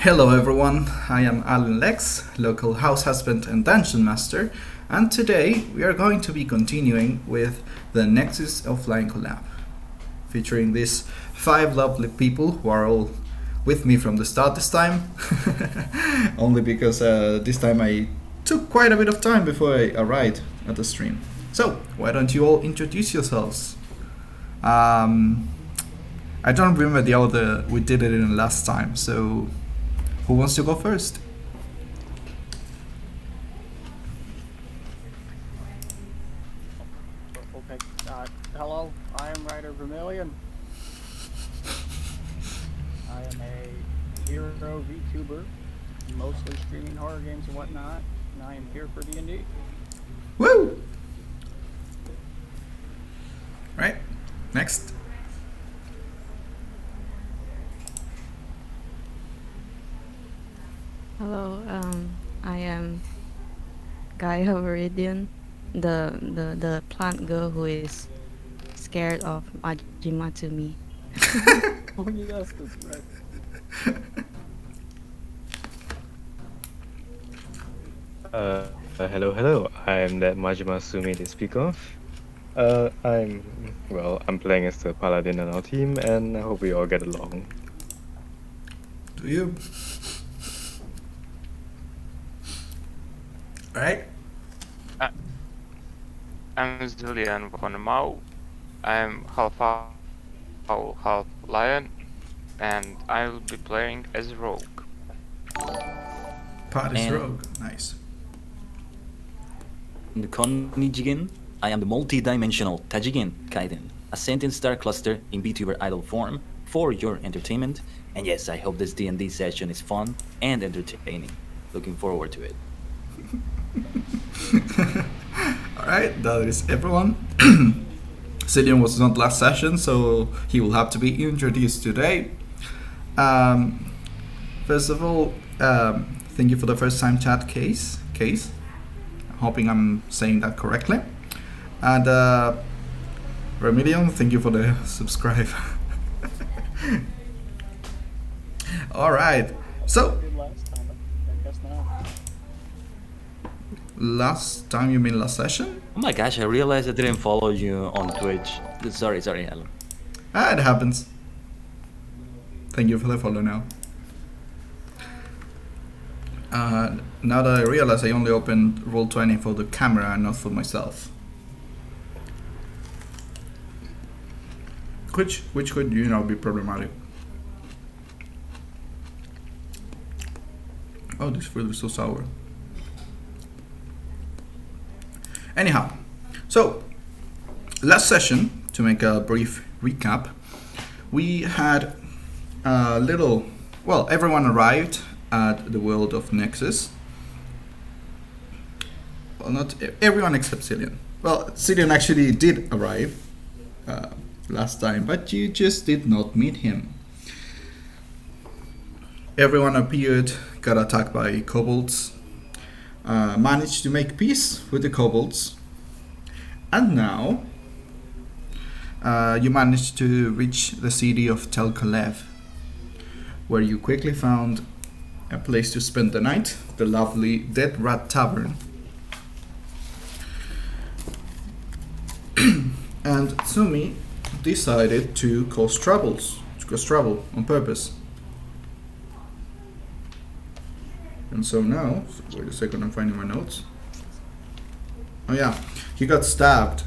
Hello everyone, I am Alan Lex, local house husband and dungeon master, and today we are going to be continuing with the Nexus offline collab, featuring these 5 lovely people who are all with me from the start this time, only because this time I took quite a bit of time before I arrived at the stream. So, why don't you all introduce yourselves? I don't remember the order we did it in last time, so who wants to go first? Okay. Hello, I am writer Vermillion. I am a hero VTuber, mostly streaming horror games and whatnot, and I am here for D&D. Woo! Right, next. Hello, I am Gaia Vermillion, the plant girl who is scared of Majima Tsumi. Oh yes, that's right. Hello. I am that Majima Tsumi they speak of. I'm playing as the paladin on our team, and I hope we all get along. Do you? Alright. I'm Xilion von Mau. I'm half owl, half lion, and I will be playing as a rogue. Party's rogue, nice. In the Konnichigen, I am the multi-dimensional Tajigen Khaiden, a sentient star cluster in VTuber idol form for your entertainment. And yes, I hope this D&D session is fun and entertaining. Looking forward to it. Alright, that is everyone. Xilion was not last session, so he will have to be introduced today. First of all, thank you for the first time chat case. Hoping I'm saying that correctly. And Vermillion, thank you for the subscribe. Alright, so Last time, I guess not. last time, you mean last session? Oh my gosh, I realized I didn't follow you on Twitch. Sorry, Alan. It happens. Thank you for the follow now. Now that I realize I only opened Roll20 for the camera and not for myself. Which could, be problematic. Oh, this fruit is so sour. Anyhow, so last session, to make a brief recap, we had a little, everyone arrived at the world of Nexus. Well, not everyone except Xilion. Well, Xilion actually did arrive last time, but you just did not meet him. Everyone appeared, got attacked by kobolds, managed to make peace with the kobolds, and now you managed to reach the city of Collab, where you quickly found a place to spend the night, the lovely Dead Rat Tavern. And Tsumi decided to cause trouble on purpose. And so now, wait a second, I'm finding my notes. Oh yeah, he got stabbed.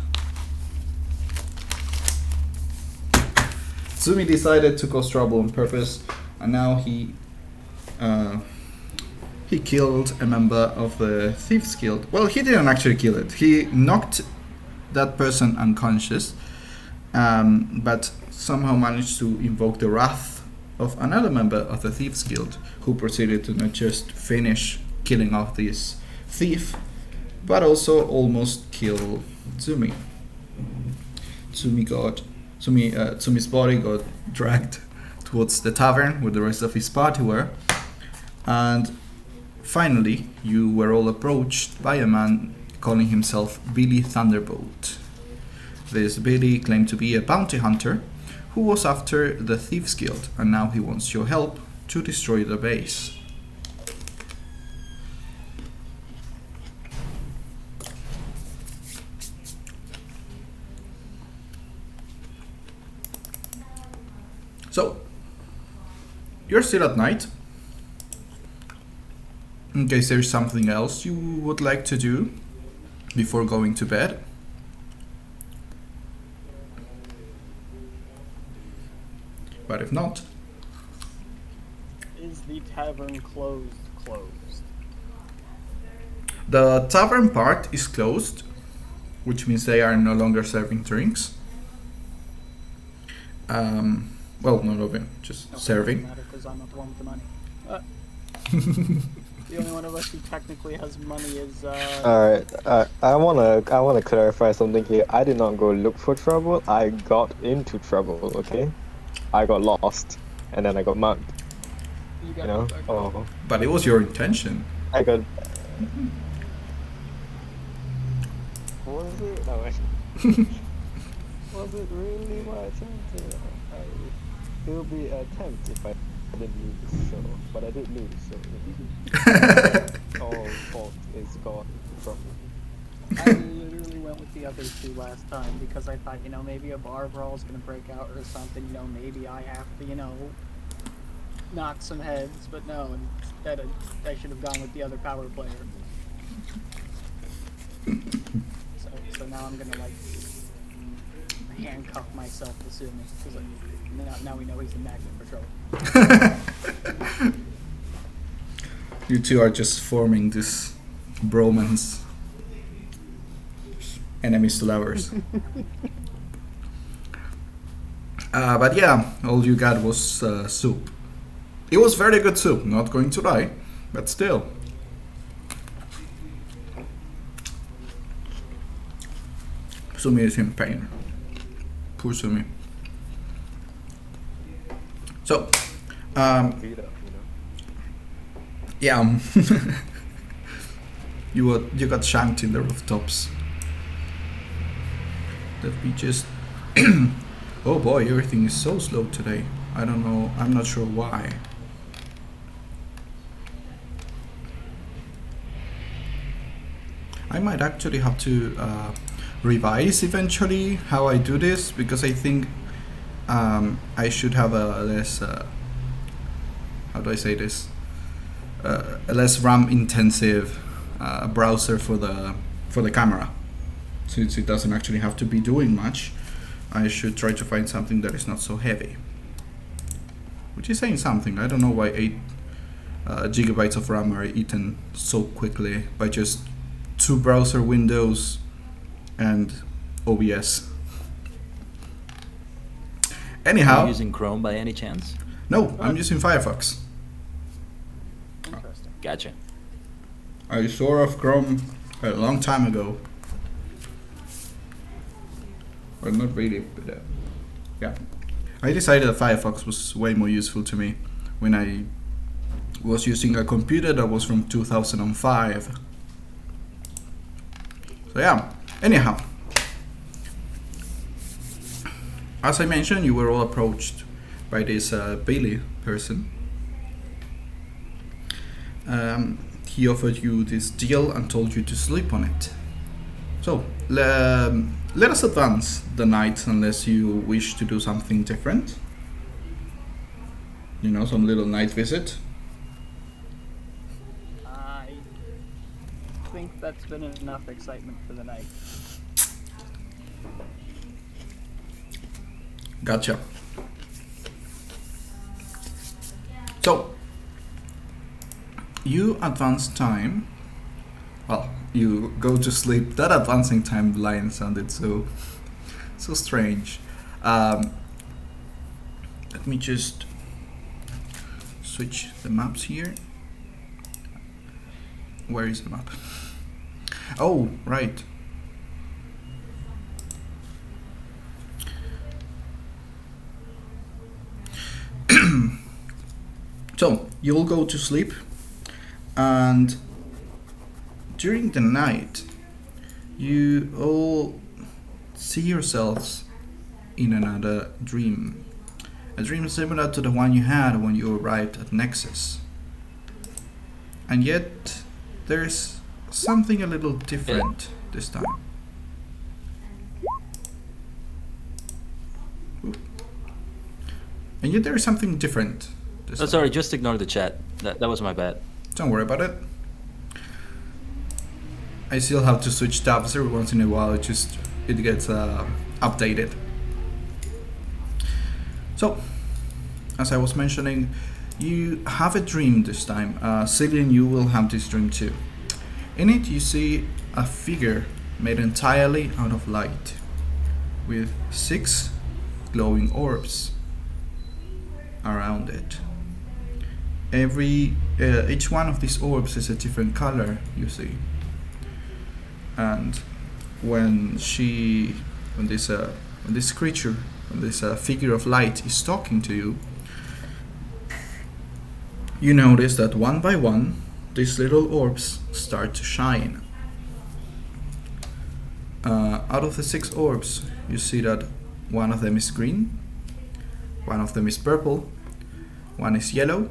Tsumi decided to cause trouble on purpose, and now he killed a member of the Thieves Guild. Well, he didn't actually kill it. He knocked that person unconscious, but somehow managed to invoke the wrath of another member of the Thieves Guild, who proceeded to not just finish killing off this thief, but also almost kill Tsumi. Tsumi's body got dragged towards the tavern where the rest of his party were, and finally you were all approached by a man calling himself Billy Thunderbolt. This Billy claimed to be a bounty hunter who was after the Thieves Guild, and now he wants your help to destroy the base. So, you're still at night. In case there's something else you would like to do before going to bed. But if not, Is the tavern closed? the tavern part is closed, which means they are no longer serving drinks. Well, not open, just Okay, serving. doesn't matter because I'm not the one with the money. The only one of us who technically has money is Alright, I wanna clarify something here. I did not go look for trouble. I got into trouble. Okay, I got lost, and then I got mugged. you You got know? okay. Oh, But it was your intention. I got. Was it? No. Was it really my attempt? It would be an attempt if I didn't lose. So, but I did lose. So all fault is gone from me. I literally went with the other two last time because I thought, maybe a bar brawl is gonna break out or something. Maybe I have to, knock some heads. But no, instead I should have gone with the other power player. So now I'm gonna handcuff myself to Tsumi because now we know he's a magnet for trouble. You two are just forming this bromance. Enemies to lovers. But yeah, all you got was soup. It was very good soup, not going to lie, but still. Tsumi is in pain. Poor Tsumi. So, Beat up, yeah, you got shanked in the rooftops. Let me just. Oh boy, everything is so slow today. I don't know. I'm not sure why. I might actually have to revise eventually how I do this because I think I should have a less. How do I say this? A less RAM intensive browser for the camera. Since it doesn't actually have to be doing much, I should try to find something that is not so heavy. Which is saying something. I don't know why 8 gigabytes of RAM are eaten so quickly by just 2 browser windows and OBS. Are Anyhow, you using Chrome by any chance? no, I'm using Firefox. Interesting. Gotcha. I saw off Chrome a long time ago. Well, not really, but yeah. I decided that Firefox was way more useful to me when I was using a computer that was from 2005. So yeah, anyhow. As I mentioned, you were all approached by this Bailey person. He offered you this deal and told you to sleep on it. So, let us advance the night unless you wish to do something different. Some little night visit. I think that's been enough excitement for the night. Gotcha. So, you advance time. Well, you go to sleep. That advancing time line sounded so strange. Let me just switch the maps here. Where is the map? Oh, right. So, you'll go to sleep, and during the night, you all see yourselves in another dream. A dream similar to the one you had when you arrived at Nexus. And yet, there's something a little different this time. Oop. And yet there is something different this time. Sorry, just ignore the chat. That was my bad. Don't worry about it. I still have to switch tabs every once in a while. It gets updated. So, as I was mentioning, you have a dream this time. Xilion, you will have this dream too. In it, you see a figure made entirely out of light, with 6 glowing orbs around it. Each one of these orbs is a different color, you see. And when this creature, this figure of light is talking to you, you notice that one by one, these little orbs start to shine. Out of the 6 orbs, you see that one of them is green, one of them is purple, one is yellow,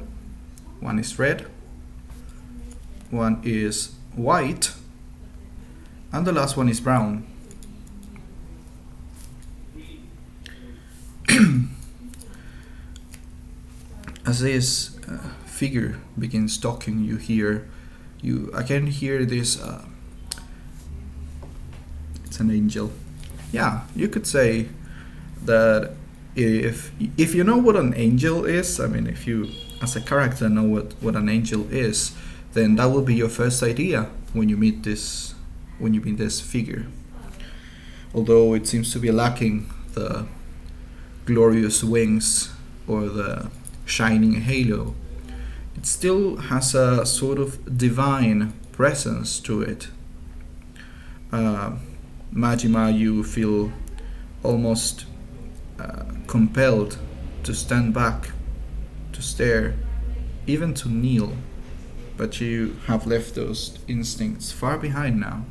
one is red, one is white, and the last one is brown. As this figure begins talking, you again hear this. It's an angel. Yeah, you could say that if you know what an angel is, I mean, if you as a character know what an angel is, then that will be your first idea when you meet this figure. Although it seems to be lacking the glorious wings or the shining halo, it still has a sort of divine presence to it. Majima, you feel almost compelled to stand back, to stare, even to kneel, but you have left those instincts far behind now.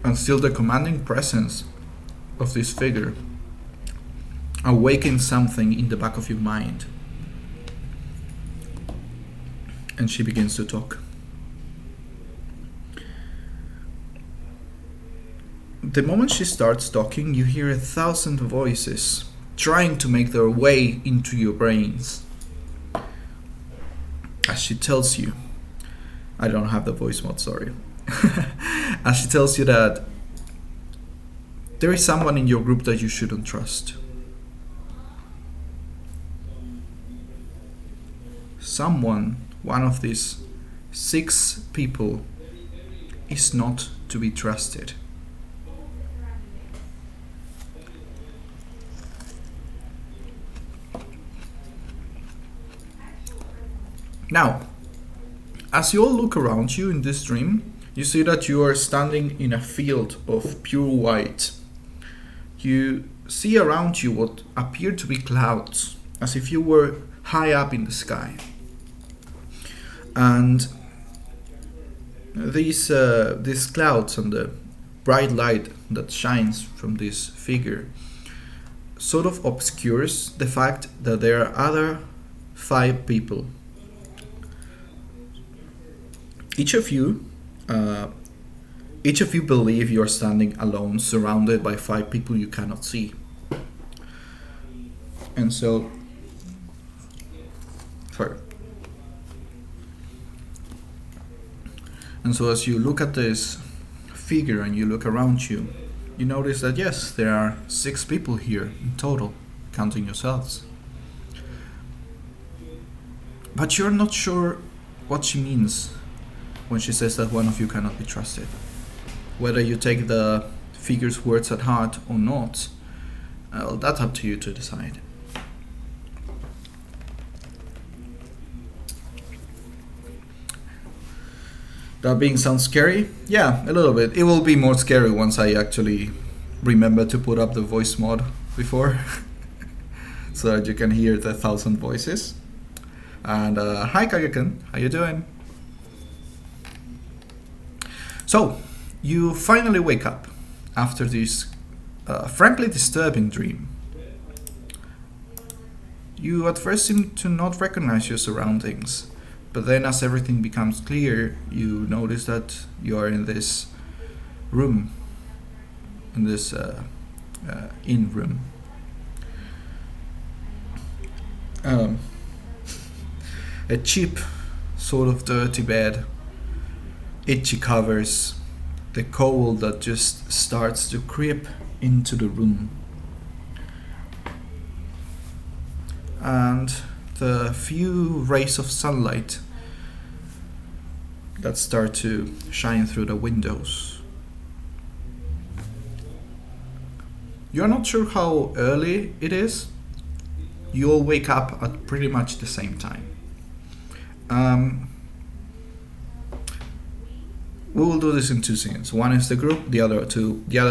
And still the commanding presence of this figure awakens something in the back of your mind. And she begins to talk. The moment she starts talking, you hear 1,000 voices trying to make their way into your brains. As she tells you, I don't have the voice mod, sorry. As she tells you that there is someone in your group that you shouldn't trust. Someone, one of these 6 people, is not to be trusted. Now, as you all look around you in this dream, you see that you are standing in a field of pure white. You see around you what appear to be clouds, as if you were high up in the sky. And these clouds and the bright light that shines from this figure sort of obscures the fact that there are other 5 people. Each of you believe you are standing alone, surrounded by 5 people you cannot see. And so, as you look at this figure and you look around you, you notice that yes, there are 6 people here in total, counting yourselves. But you're not sure what she means when she says that one of you cannot be trusted. Whether you take the figure's words at heart or not, well, that's up to you to decide. That being sounds scary? Yeah, a little bit. It will be more scary once I actually remember to put up the voice mod before, so that you can hear the 1,000 voices. And hi Kage-kun, how you doing? So, you finally wake up after this frankly disturbing dream. You at first seem to not recognize your surroundings, but then as everything becomes clear, you notice that you are in this room, in this inn room. A cheap, sort of dirty bed, itchy covers, the cold that just starts to creep into the room. And the few rays of sunlight that start to shine through the windows. You're not sure how early it is. You all wake up at pretty much the same time. We will do this in 2 scenes. One is the group, the other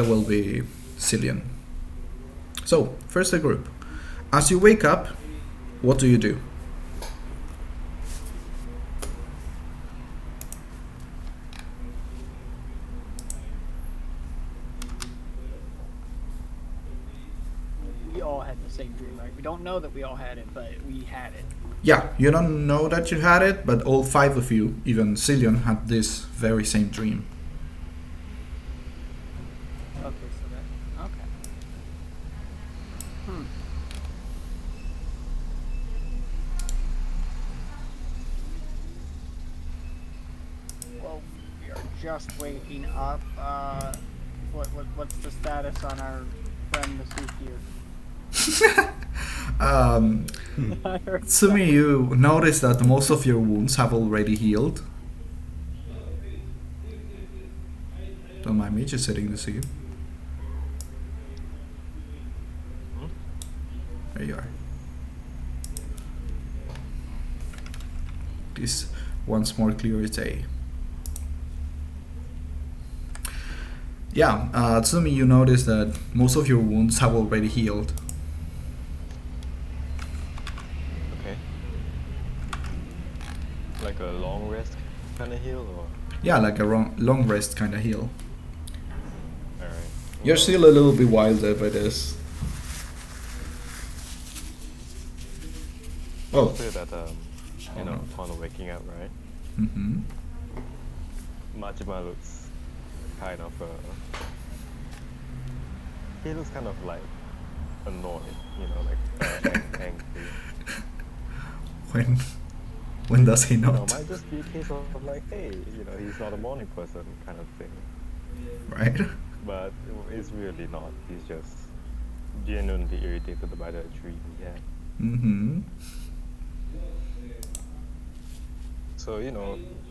will be Xilion. So, first the group. As you wake up, what do you do? We all had the same dream, right? We don't know that we all had it, but we had it. Yeah, you don't know that you had it, but all 5 of you, even Xilion, had this very same dream. Okay, so that. Okay. Well, we are just waking up. What's the status on our friend Masuk here? Tsumi, you notice that most of your wounds have already healed. Don't mind me just setting this again. There you are. This once more clear as day. Yeah, Tsumi, you notice that most of your wounds have already healed. Okay. Like a long rest kind of heal, or? Yeah, like a long rest kind of heal. Alright. You're still a little bit wilder by this. Oh. Clear that, upon waking up, right? Mm-hmm. Majima looks kind of, he looks kind of like annoyed, angry. When does he not? Might just be a case of like, hey, he's not a morning person kind of thing. Right? But it's really not. He's just genuinely irritated by the dream he had. Mm-hmm. So,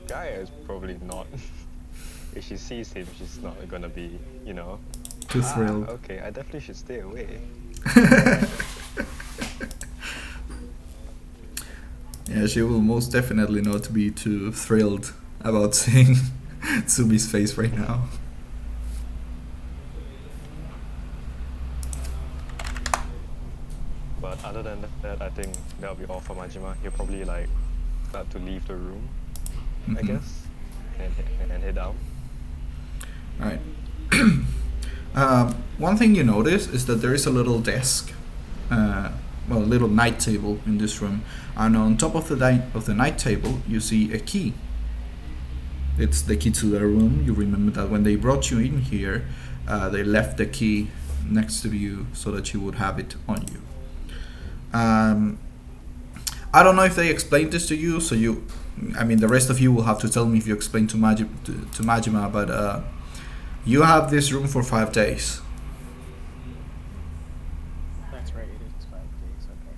Gaia is probably not, if she sees him, she's not gonna be, Too thrilled. okay, I definitely should stay away. Yeah, she will most definitely not be too thrilled about seeing Tsumi's face right now. But other than that, I think that'll be all for Majima. He'll probably start to leave the room, I guess, and head out. Alright. One thing you notice is that there is a little desk, a little night table in this room, and on top of the night table you see a key. It's the key to the room. You remember that when they brought you in here, they left the key next to you so that you would have it on you. I don't know if they explained this to you, so the rest of you will have to tell me if you explained to Majima, but you have this room for 5 days. That's right, it is 5 days, okay.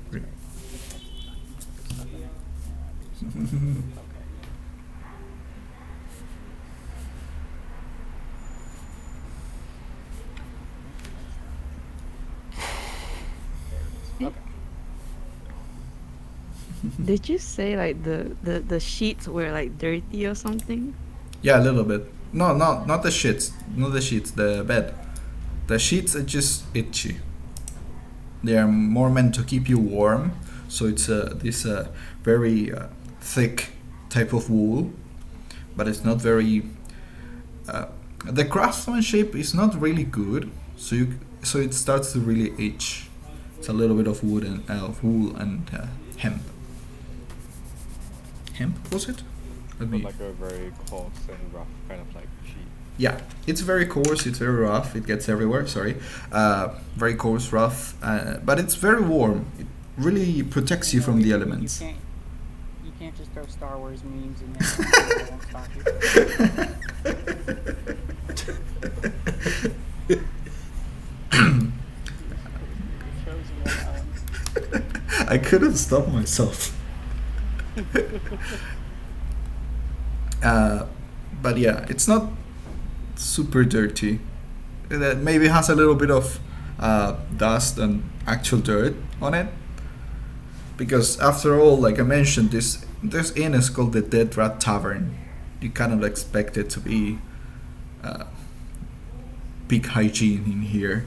That's right. Okay. Okay. Did you say like the sheets were like dirty or something? Yeah, a little bit. No, not the sheets. Not the sheets. The bed. The sheets are just itchy. They are more meant to keep you warm. So it's this very thick type of wool, but it's not very. The craftsmanship is not really good. So it starts to really itch It's a little bit of wood and wool and hemp. Hemp was it? Let But me. like a very coarse and rough kind of like sheet. Yeah, it's very coarse. It's very rough. It gets everywhere. Sorry, very coarse, rough, but it's very warm. It really protects you from the elements. You can't just throw Star Wars memes in there. It won't stop you. Chosen one, Alan. I couldn't stop myself. But yeah, it's not super dirty. It maybe has a little bit of dust and actual dirt on it. Because after all, like I mentioned, this inn is called the Dead Rat Tavern. You kind of expect it to be big hygiene in here.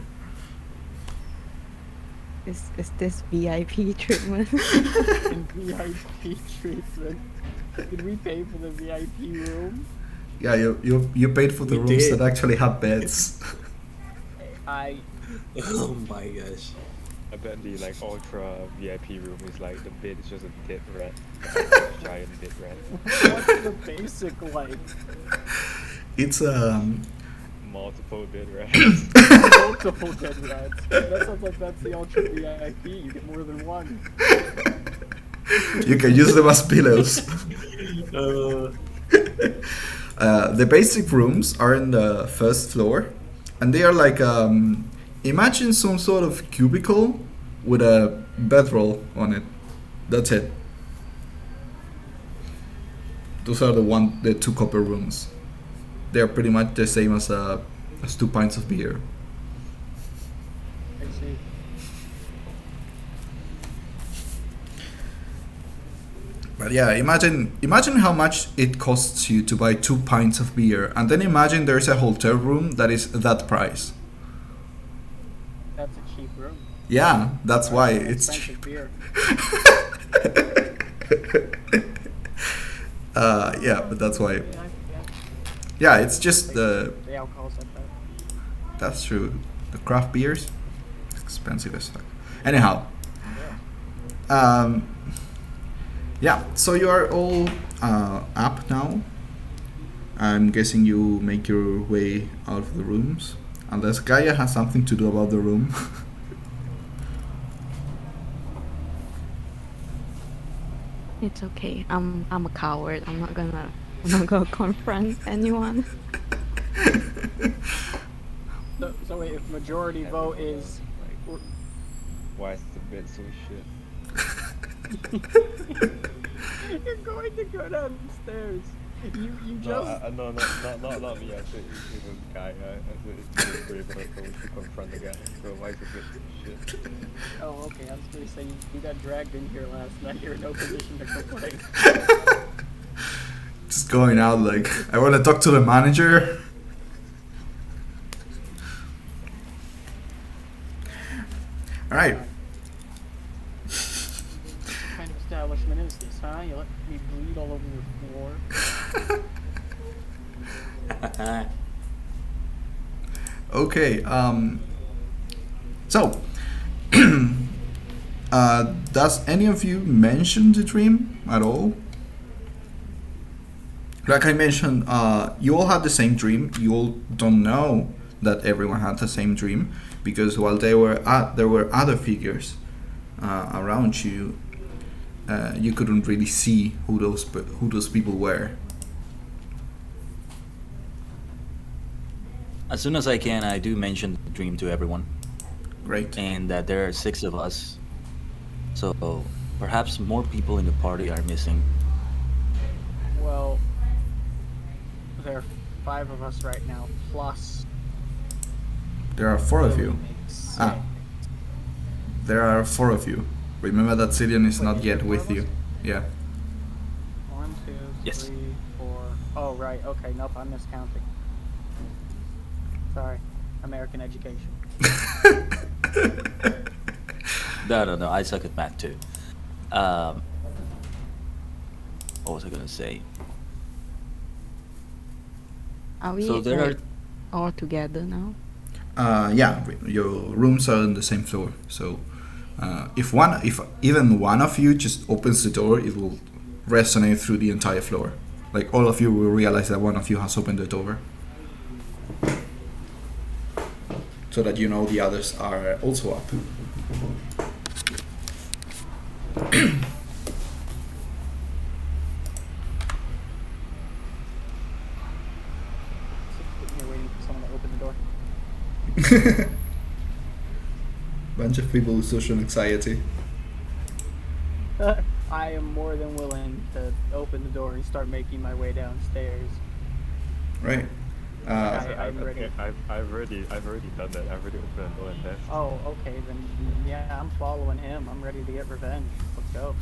Is this VIP treatment? And VIP treatment. Did we pay for the VIP room? Yeah, you paid for the We rooms did. that actually have beds. Oh my gosh. I bet the like ultra VIP room is like the bed is just a dead rat. Giant dead rat. What's the basic like? It's Multiple dead rats. Multiple dead rats. That sounds like that's the ultra VIP. You get more than one. you can use them as pillows. The basic rooms are in the first floor, and they are like imagine some sort of cubicle with a bedroll on it. That's it. Those are the two copper rooms. They are pretty much the same as 2 pints of beer. I see. But yeah, imagine how much it costs you to buy 2 pints of beer, and then imagine there's a hotel room that is that price. That's a cheap room. Yeah, that's why it's Expensive beer. yeah, but that's why. Yeah. Yeah, it's just the. The alcohol's like that. That's true. The craft beers, expensive as fuck. Anyhow, yeah. So you are all up now. I'm guessing you make your way out of the rooms, unless Gaia has something to do about the room. It's okay. I'm a coward. I'm not gonna confront anyone. So wait, if majority vote is Why is the bed so shit? you're going to go downstairs. You No, just no, not me. I said it was Gaia. I said it's really brave of her to confront the guy. So why is the bed so shit? Oh, okay. I was going to say you got dragged in here last night. You're in no position to complain. Just going out like I want to talk to the manager. All right. What kind of establishment is this, huh? You let me bleed all over your floor. Okay. So, does any of you mention the dream at all? Like I mentioned, you all had the same dream. You all don't know that everyone had the same dream because while there were other figures around you, you couldn't really see who those people were. As soon as I can, I do mention the dream to everyone, Great. and that there are 6 of us. So perhaps more people in the party are missing. Well, there are 5 of us right now, plus. There are 4 of you. Makes Ah. There are 4 of you. Remember that Xilion is not yet with you. Yeah. 1, 2, Yes. 3, 4. Oh, right. Okay. Nope. I'm miscounting. Sorry. American education. No, I suck at math too. What was I gonna say? Are we So there like, all together now? Yeah. Your rooms are on the same floor, so If even one of you just opens the door, it will resonate through the entire floor. Like all of you will realize that one of you has opened the door, so that you know the others are also up. Sitting here waiting for someone to open the door. Bunch of people with social anxiety. I am more than willing to open the door and start making my way downstairs. Right. I'm ready. I've already done that. I've already opened the door and left. Oh, okay, then yeah, I'm following him. I'm ready to get revenge. Let's go.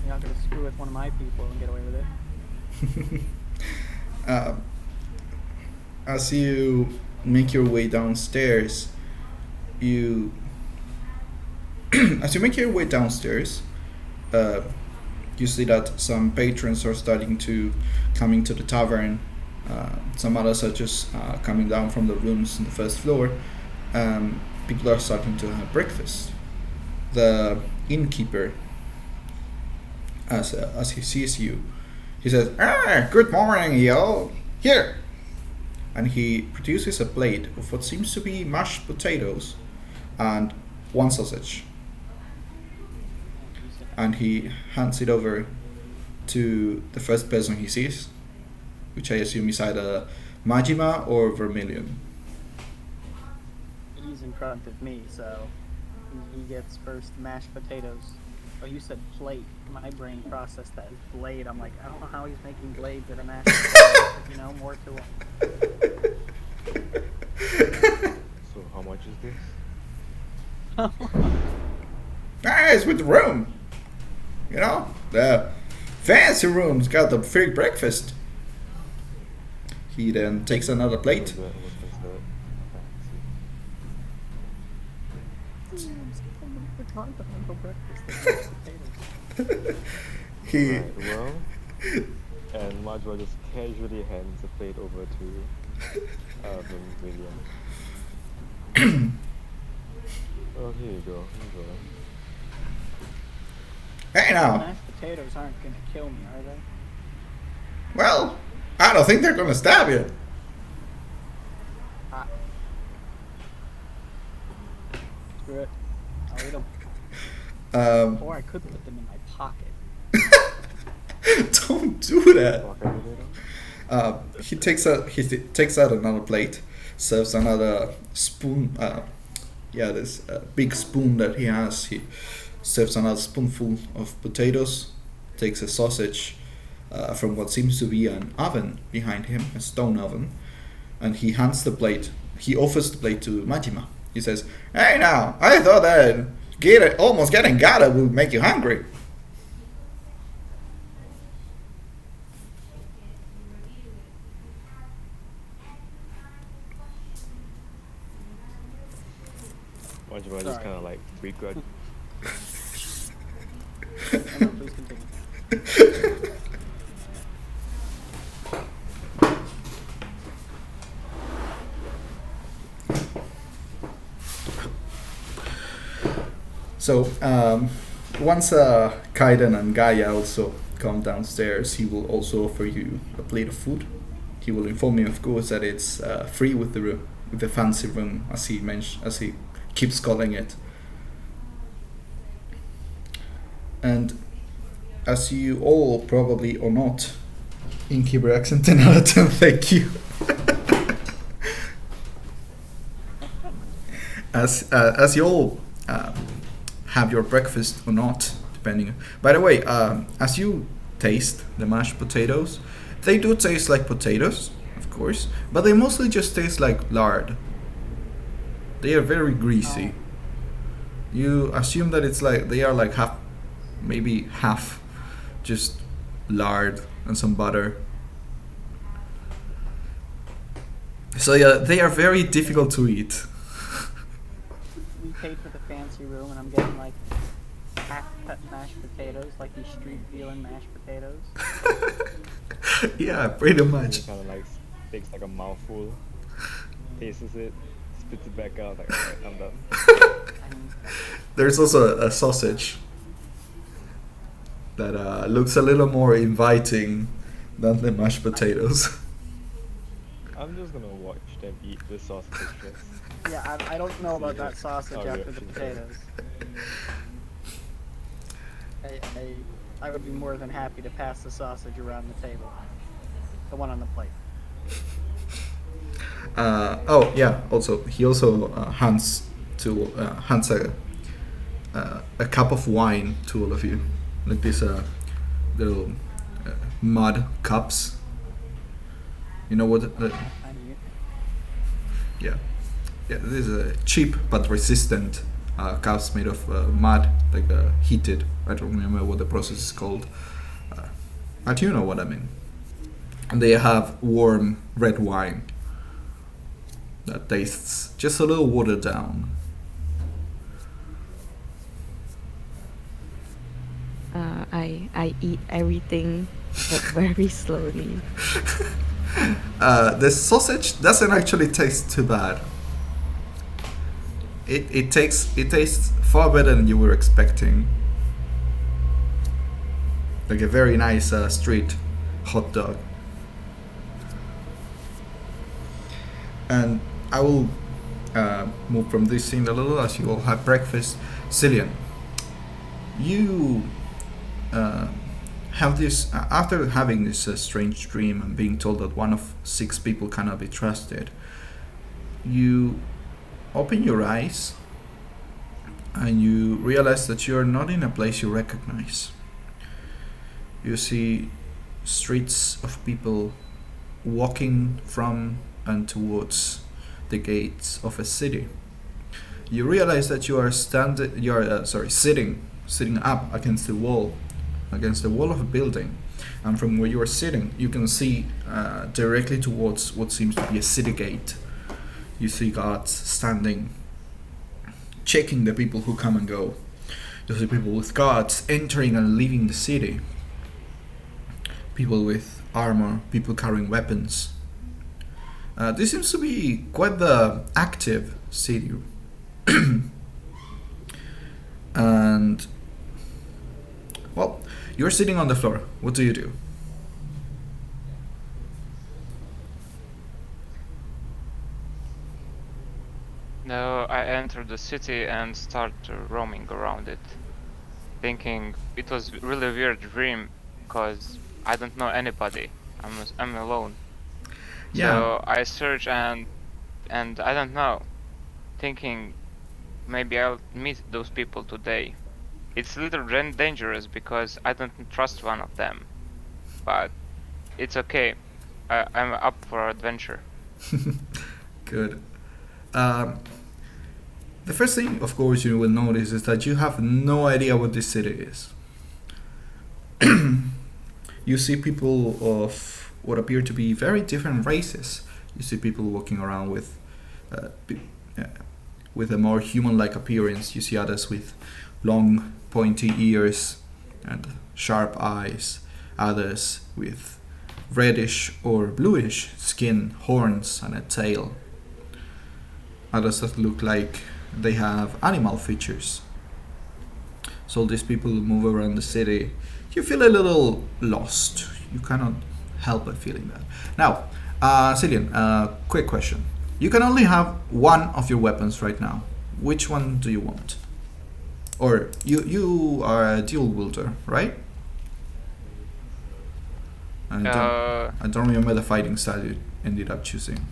You're not gonna screw with one of my people and get away with it. As you make your way downstairs, you you see that some patrons are starting to coming to the tavern. Some others are just coming down from the rooms on the first floor. People are starting to have breakfast. The innkeeper, as he sees you, he says, "Good morning, y'all. Here." And he produces a plate of what seems to be mashed potatoes and one sausage. And he hands it over to the first person he sees, which I assume is either Majima or Vermillion. He's in front of me, so he gets first mashed potatoes. Oh, you said plate. My brain processed that as blade. I'm like, I don't know how he's making blades that are mashed potatoes. You know, more to him. So how much is this? It's with the room. You know, the fancy room's got the free breakfast. He then takes another plate. He Right, well, and Majwa just casually hands the plate over to Vermillion. Oh, here you go. Hey now. Mashed potatoes aren't gonna kill me, are they? Well, I don't think they're gonna stab you. Screw it. I'll eat them. Or I could put them in my pocket. Don't do that. He takes out another plate, serves another spoon. This big spoon that he has. He serves another spoonful of potatoes. Takes a sausage from what seems to be an oven behind him, a stone oven, and he hands the plate. He offers the plate to Majima. He says, "Hey now, I thought that almost getting Gaia would make you hungry." Majwa just kind of like begrudge. No, please continue. So once Khaiden and Gaia also come downstairs, he will also offer you a plate of food. He will inform you, of course, that it's free with the fancy room, as he keeps calling it. And as you all probably or not, innkeeper accent 10 out of 10, thank you. As you all have your breakfast or not, depending. By the way, as you taste the mashed potatoes, they do taste like potatoes, of course, but they mostly just taste like lard. They are very greasy. You assume that it's like they are like maybe half just lard and some butter. So yeah, they are very difficult to eat. We paid for the fancy room, and I'm getting like half-cut mashed potatoes, like these street dealing mashed potatoes. Yeah, pretty much. Kind of like takes like a mouthful, tastes it, spits it back out. Like, alright, I'm done. There's also a sausage that looks a little more inviting than the mashed potatoes. I'm just gonna watch them eat the sausage. Yeah, I don't know about that sausage Oh, after the reaction. potatoes. I would be more than happy to pass the sausage around the table. The one on the plate. Oh yeah. Also, he also hands a cup of wine to all of you, like these little mud cups. You know what? Yeah. This is a cheap but resistant cups made of mud, like heated. I don't remember what the process is called, but you know what I mean. And they have warm red wine that tastes just a little watered down. I eat everything, but very slowly. The sausage doesn't actually taste too bad. It tastes far better than you were expecting. Like a very nice street hot dog. And I will move from this scene a little as you all have breakfast. Xilion, you have this after having this strange dream and being told that one of 6 people cannot be trusted. You open your eyes and you realize that you are not in a place you recognize. You see streets of people walking from and towards the gates of a city. You realize that you are sitting up against the wall of a building, and from where you are sitting, you can see directly towards what seems to be a city gate. You see guards standing, checking the people who come and go. You see people with guards entering and leaving the city. People with armor, people carrying weapons. This seems to be quite the active city. And, well, you're sitting on the floor. What do you do? No, I entered the city and start roaming around it, thinking it was really weird dream because I don't know anybody. I'm alone. Yeah. So I search and I don't know, thinking maybe I'll meet those people today. It's a little dangerous because I don't trust one of them, but it's okay. I'm up for adventure. Good. The first thing, of course, you will notice is that you have no idea what this city is. You see people of what appear to be very different races. You see people walking around with a more human-like appearance. You see others with long, pointy ears and sharp eyes. Others with reddish or bluish skin, horns, and a tail. Others that look like they have animal features. So these people move around the city. You feel a little lost. You cannot help but feeling that. Now, Xilion, quick question. You can only have one of your weapons right now. Which one do you want? Or you are a dual wielder, right? I don't remember the fighting style you ended up choosing.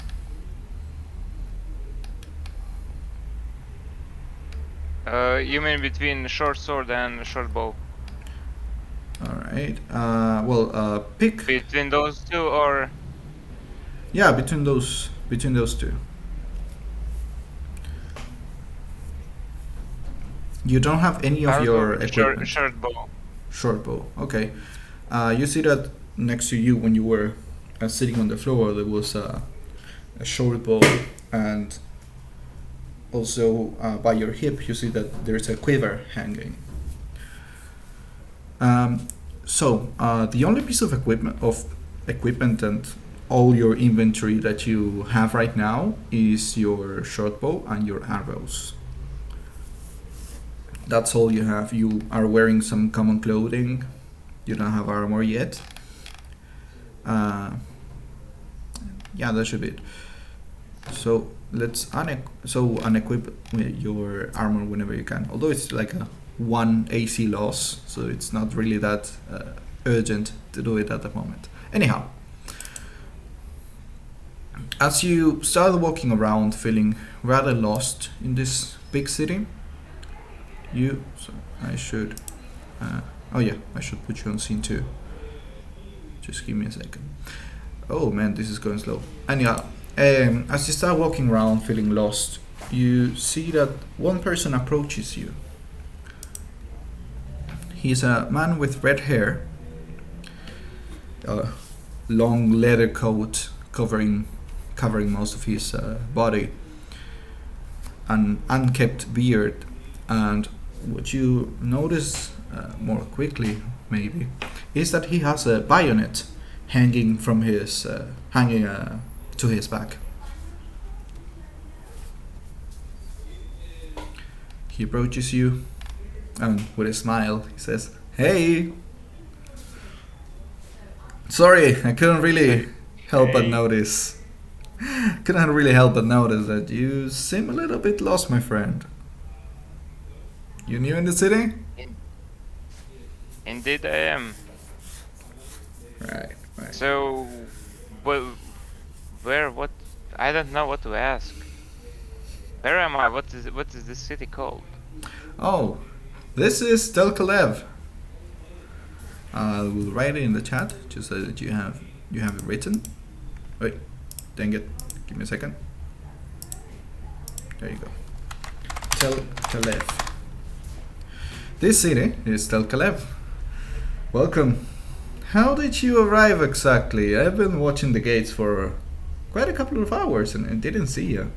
You mean between short sword and short bow? Alright. Pick. Between those two, or Yeah, between those two. You don't have any of your equipment. short bow. Short bow. Okay. You see that next to you, when you were sitting on the floor, there was a short bow, and also by your hip, you see that there's a quiver hanging. So the only piece of equipment and all your inventory that you have right now is your short bow and your arrows. That's all you have. You are wearing some common clothing. You don't have armor yet. Yeah, that should be it. So let's unequip your armor whenever you can. Although it's like a 1 AC loss, so it's not really that urgent to do it at the moment. Anyhow, as you start walking around feeling rather lost in this big city, I should put you on scene 2. Just give me a second. Oh man, this is going slow. Anyhow, as you start walking around feeling lost, you see that one person approaches you. He's a man with red hair, a long leather coat covering most of his body, an unkempt beard, and what you notice more quickly maybe is that he has a bayonet hanging from his to his back. He approaches you and with a smile he says, "Hey, sorry, I couldn't really help but notice that you seem a little bit lost, my friend. You new in the city?" Indeed I am. Right. So, well, what? I don't know what to ask. Where am I? What is this city called? Oh, this is Collab. I will write it in the chat just so that you have it written. Wait, dang it! Give me a second. There you go. Collab. This city is Collab. Welcome. How did you arrive exactly? I've been watching the gates for quite a couple of hours and I didn't see you.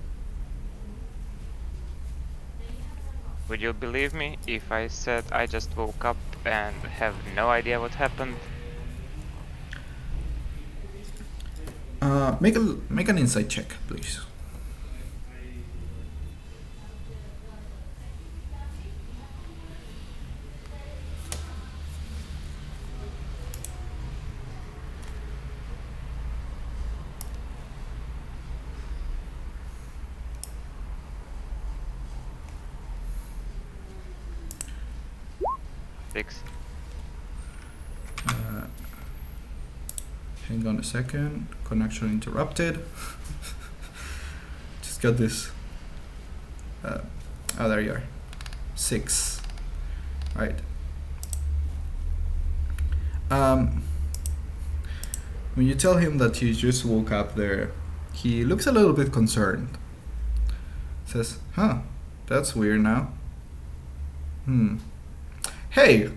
Would you believe me if I said I just woke up and have no idea what happened? Make an insight check, please. Hang on a second. Connection interrupted. Just got this. Oh, there you are. 6. Right. When you tell him that you just woke up there, he looks a little bit concerned. Says, "Huh, that's weird now. Hey,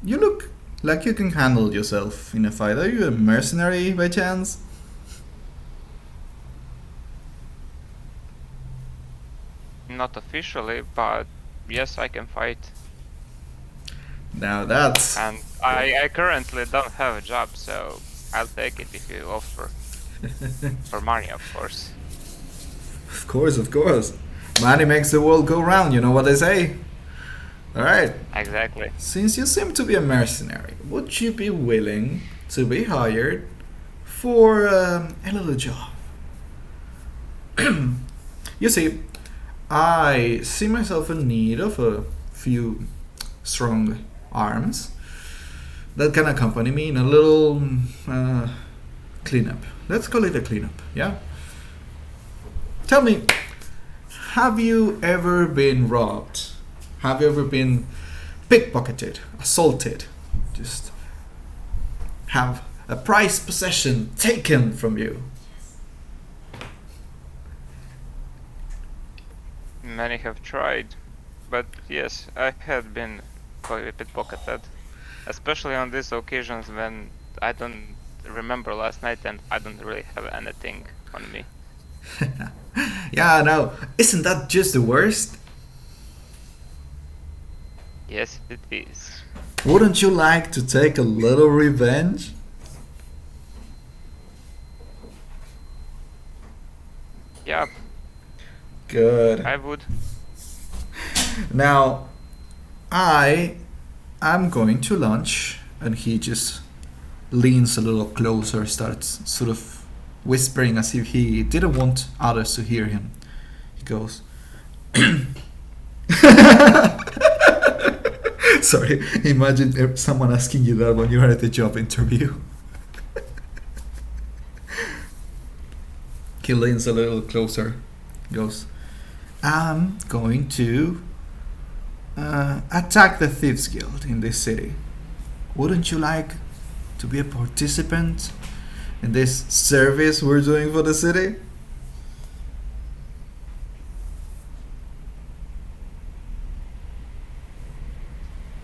you look like you can handle yourself in a fight. Are you a mercenary by chance?" Not officially, but yes, I can fight. Now that's... And I currently don't have a job, so I'll take it if you offer. For money, of course. Of course. Money makes the world go round, you know what they say? Alright. Exactly. Since you seem to be a mercenary, would you be willing to be hired for a little job? You see, I see myself in need of a few strong arms that can accompany me in a little cleanup. Let's call it a cleanup, yeah? Tell me, have you ever been robbed? Have you ever been pickpocketed, assaulted? Just have a prized possession taken from you? Many have tried, but yes, I had been pickpocketed. Especially on these occasions when I don't remember last night and I don't really have anything on me. Yeah, I know. Isn't that just the worst? Yes, it is. Wouldn't you like to take a little revenge? Yeah, Good. I would. Now, I am going to lunch, and he just leans a little closer, starts sort of whispering as if he didn't want others to hear him. He goes, sorry, imagine someone asking you that when you're at the job interview. He leans a little closer, goes, I'm going to attack the Thieves Guild in this city. Wouldn't you like to be a participant in this service we're doing for the city?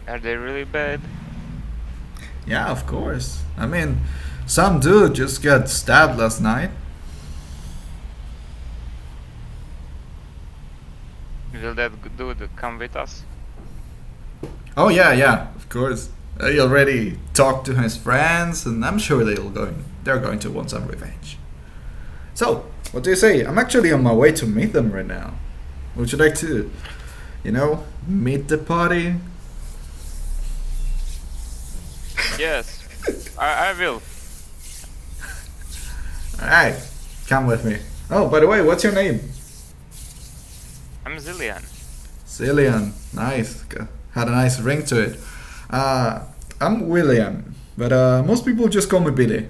Are they really bad? Yeah, of course. I mean, some dude just got stabbed last night. Will that dude come with us? Oh yeah, of course. He already talked to his friends, and I'm sure they're going to want some revenge. So, what do you say? I'm actually on my way to meet them right now. Would you like to, meet the party? Yes, I will. Alright, come with me. Oh, by the way, what's your name? I'm Xilion. Xilion. Nice. Had a nice ring to it. I'm William, but most people just call me Billy.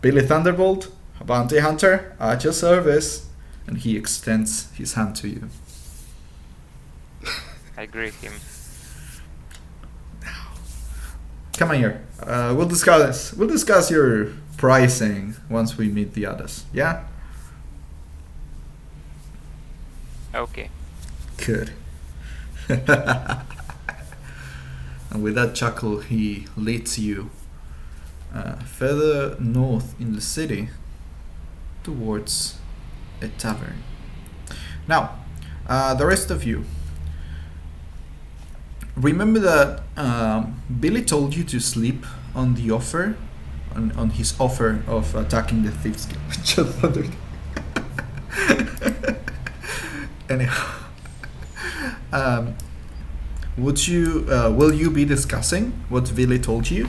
Billy Thunderbolt, a bounty hunter, at your service. And he extends his hand to you. I greet him. Come on here. We'll discuss your pricing once we meet the others. Yeah? Okay. Good. And with that chuckle, he leads you further north in the city towards a tavern. Now, the rest of you, remember that Billy told you to sleep on the offer, on his offer of attacking the Thieves Guild. Just wondered. Anyhow, will you be discussing what Billy told you?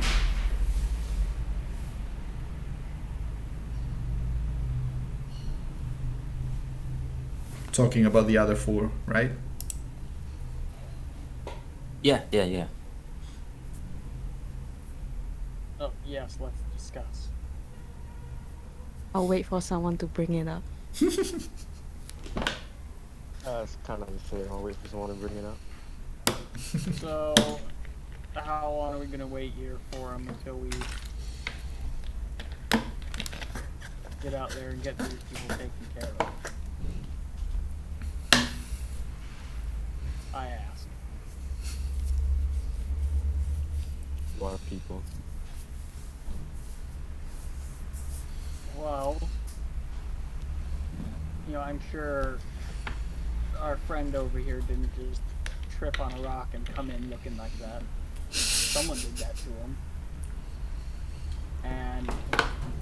Talking about the other four, right? Yeah. Oh, yes, let's discuss. I'll wait for someone to bring it up. It's kind of unfair. I'll wait for someone to bring it up. So, how long are we gonna wait here for him until we get out there and get these people taken care of? I ask. Who are people? Well, I'm sure our friend over here didn't just trip on a rock and come in looking like that. Someone did that to him. And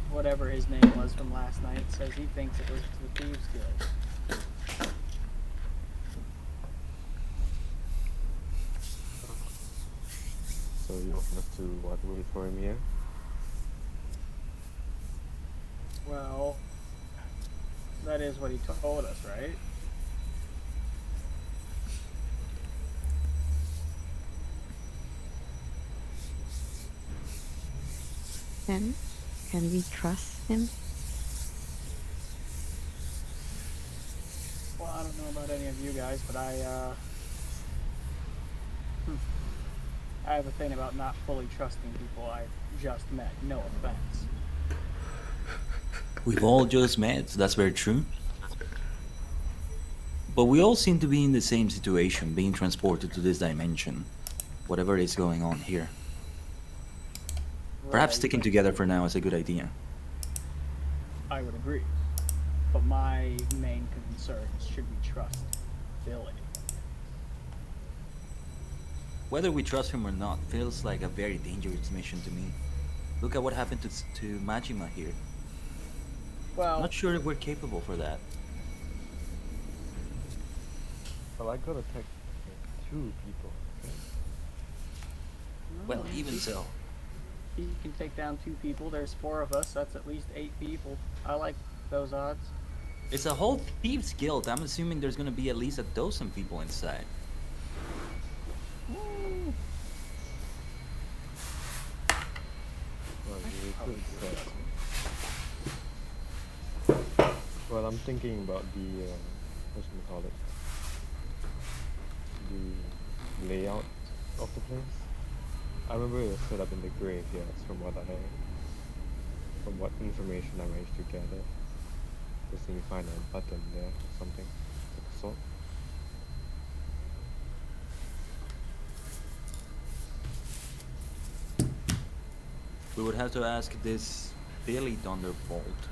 whatever his name was from last night says he thinks it was the Thieves Guild. So you want us to wait for him here? Well, that is what he told us, right? Can we trust him? Well, I don't know about any of you guys, but I have a thing about not fully trusting people I've just met. No offense. We've all just met, that's very true. But we all seem to be in the same situation, being transported to this dimension. Whatever is going on here. Perhaps Right. sticking together for now is a good idea. I would agree. But my main concern is, should we trust Billy? Whether we trust him or not feels like a very dangerous mission to me. Look at what happened to Majima here. Well, Not sure if we're capable for that. Well, I gotta take 2 people. Okay? Well, even so. He can take down 2 people. There's 4 of us. That's at least 8 people. I like those odds. It's a whole thieves guild. I'm assuming there's gonna be at least a dozen people inside. Well, you could say. Well, I'm thinking about the whatchamacallit, the layout of the place. I remember it was set up in the graveyards from what information I managed to gather. Just need to find a button there or something of the sort. We would have to ask this Billy Thunderbolt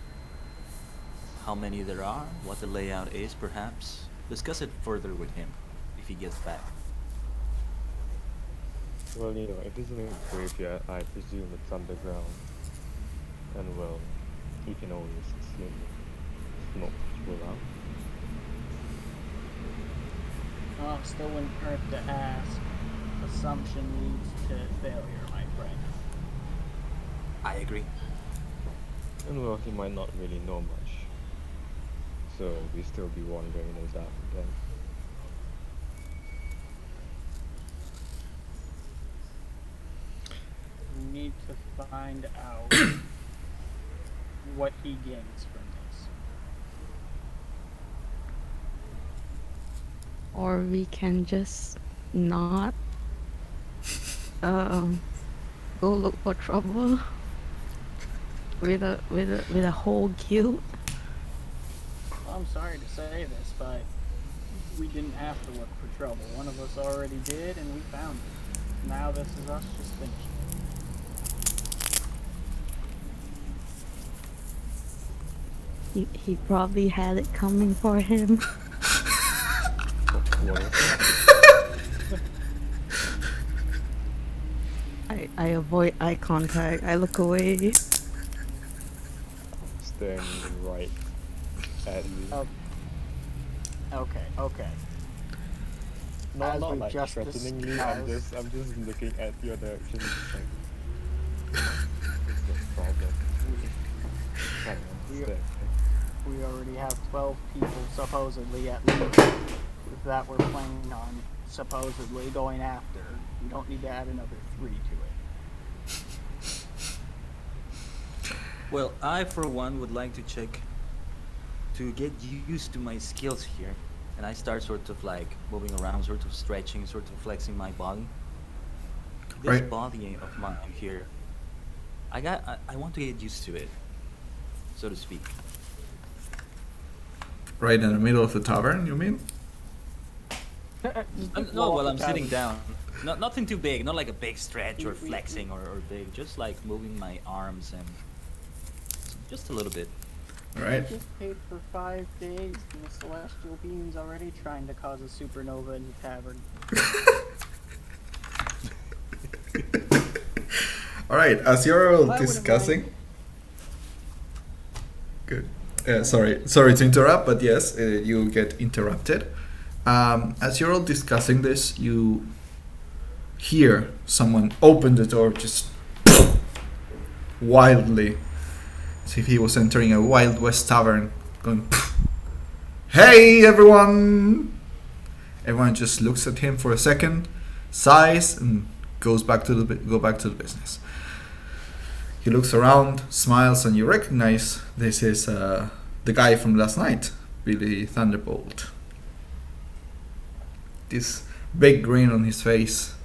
how many there are, what the layout is, perhaps. Discuss it further with him if he gets back. Well, you know, if it's in a graveyard, I presume it's underground. And well, he can always smoke people out. Oh, still wouldn't hurt to ask. Assumption leads to failure, my friend. I agree. And well, he might not really know much. So we still be wandering in his out again. We need to find out what he gains from this. Or we can just not go look for trouble with a whole guild. Well, I'm sorry to say this, but we didn't have to look for trouble. One of us already did, and we found it. Now this is us just finishing it. He probably had it coming for him. I avoid eye contact. I look away. Staring right at you. Okay. Not As we like just threateningly, I'm just looking at your direction, just like, what's the problem? Trying to understand. We already have 12 people supposedly at least that we're planning on supposedly going after. We don't need to add another 3 to it. Well, I for one would like to check to get used to my skills here. And I start sort of like moving around, sort of stretching, sort of flexing my body. This Right. body of mine here, I want to get used to it, so to speak. Right in the middle of the tavern, you mean? No, well, I'm sitting down. Nothing too big, not like a big stretch or flexing or big, just like moving my arms and just a little bit. Right. Just paid for 5 days and the celestial being's already trying to cause a supernova in the tavern. Alright, as you're all Why would it discussing... Good. Sorry to interrupt, but yes, you'll get interrupted. As you're all discussing this, you hear someone open the door just wildly, as if he was entering a Wild West tavern, going, "Hey everyone!" Everyone just looks at him for a second, sighs, and go back to the business. He looks around, smiles, and you recognize this is the guy from last night, Billy Thunderbolt. This big grin on his face.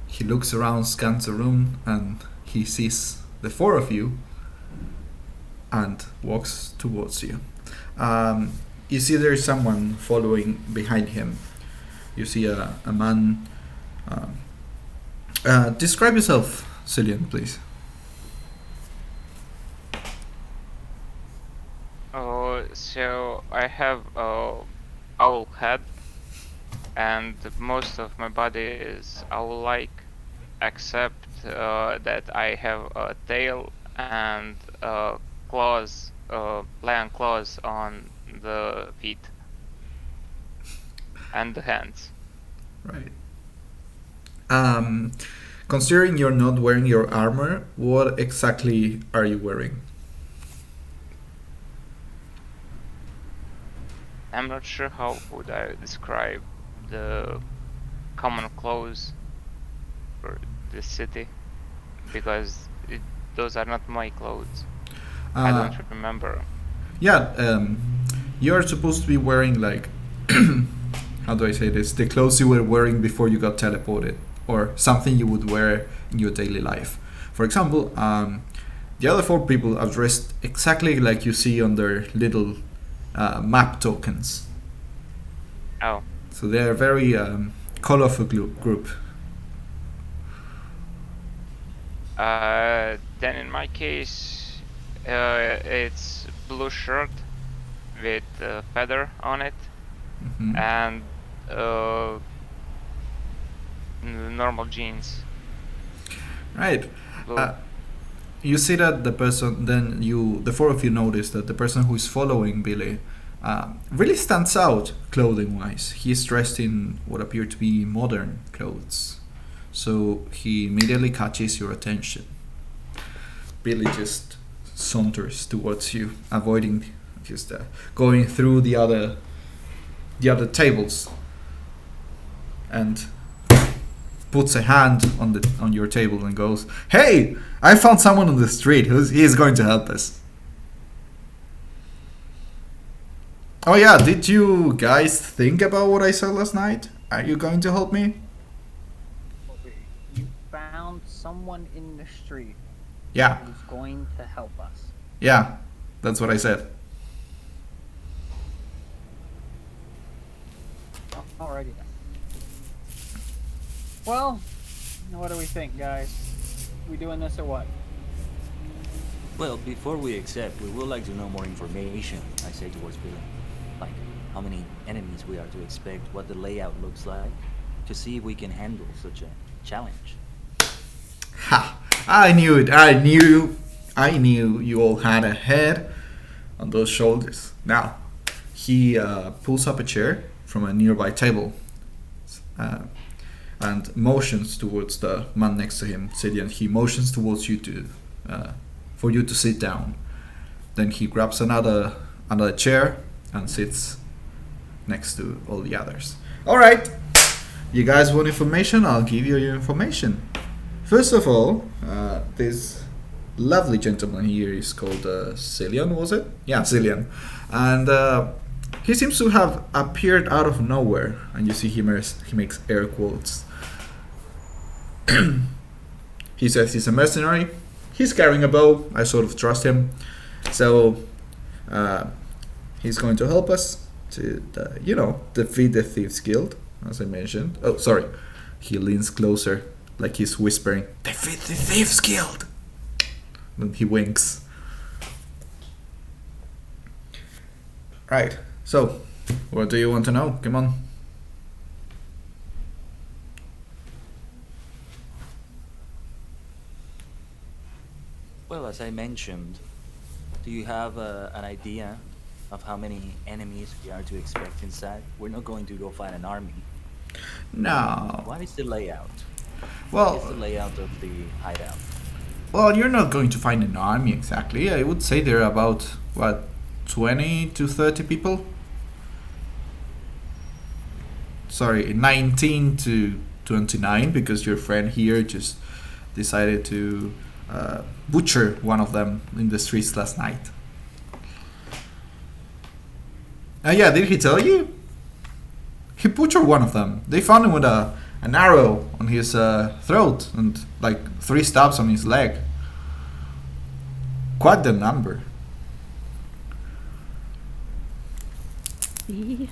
He looks around, scans the room, and he sees the 4 of you and walks towards you. You see there is someone following behind him. You see a man. Describe yourself, Xilion, please. So I have a owl head, and most of my body is owl-like, except that I have a tail and claws, lion claws on the feet. and the hands. Right. Considering you're not wearing your armor, what exactly are you wearing? I'm not sure how would I describe the common clothes for this city, because those are not my clothes. I don't remember. Yeah, you're supposed to be wearing like, how do I say this? The clothes you were wearing before you got teleported, or something you would wear in your daily life. For example, the other 4 people are dressed exactly like you see on their little map tokens. Oh. So they're a very colorful group. Then in my case, it's blue shirt with a feather on it, Mm-hmm. and normal jeans. Right. Blue. You see that the person, then the 4 of you notice that the person who is following Billy really stands out clothing-wise. He's dressed in what appear to be modern clothes. So he immediately catches your attention. Billy just saunters towards you, avoiding, just going through the other tables, and puts a hand on your table and goes, "Hey, I found someone on the street. He is going to help us." Oh yeah, did you guys think about what I said last night? Are you going to help me? You found someone in the street Yeah, who's going to help us. yeah, that's what I said. Alrighty then. Well, what do we think, guys? We doing this or what? Well, before we accept, we would like to know more information, I say towards Billy. Like, how many enemies we are to expect, what the layout looks like, to see if we can handle such a challenge. Ha! I knew it. I knew you all had a head on those shoulders. Now, he pulls up a chair from a nearby table and motions towards the man next to him, Xilion. He motions towards you for you to sit down. Then he grabs another chair and sits next to all the others. All right, you guys want information? I'll give you your information. First of all, this lovely gentleman here is called Xilion, was it? Yeah, Xilion. And he seems to have appeared out of nowhere. And you see he makes air quotes. He says he's a mercenary. He's carrying a bow. I sort of trust him. So he's going to help us to, defeat the Thieves Guild, as I mentioned. Oh, sorry. He leans closer, like he's whispering, "Defeat the Thieves Guild!" Then he winks. Right, so, what do you want to know? Come on. Well, as I mentioned, do you have an idea of how many enemies we are to expect inside? We're not going to go fight an army. No. What is the layout? Well, What is the layout of the hideout? well, you're not going to find an army exactly. I would say there are about, 20 to 30 people? Sorry, 19 to 29, because your friend here just decided to butcher one of them in the streets last night. Yeah, did he tell you? He butchered one of them. They found him with an arrow on his throat and like 3 stabs on his leg. Quite the number. See?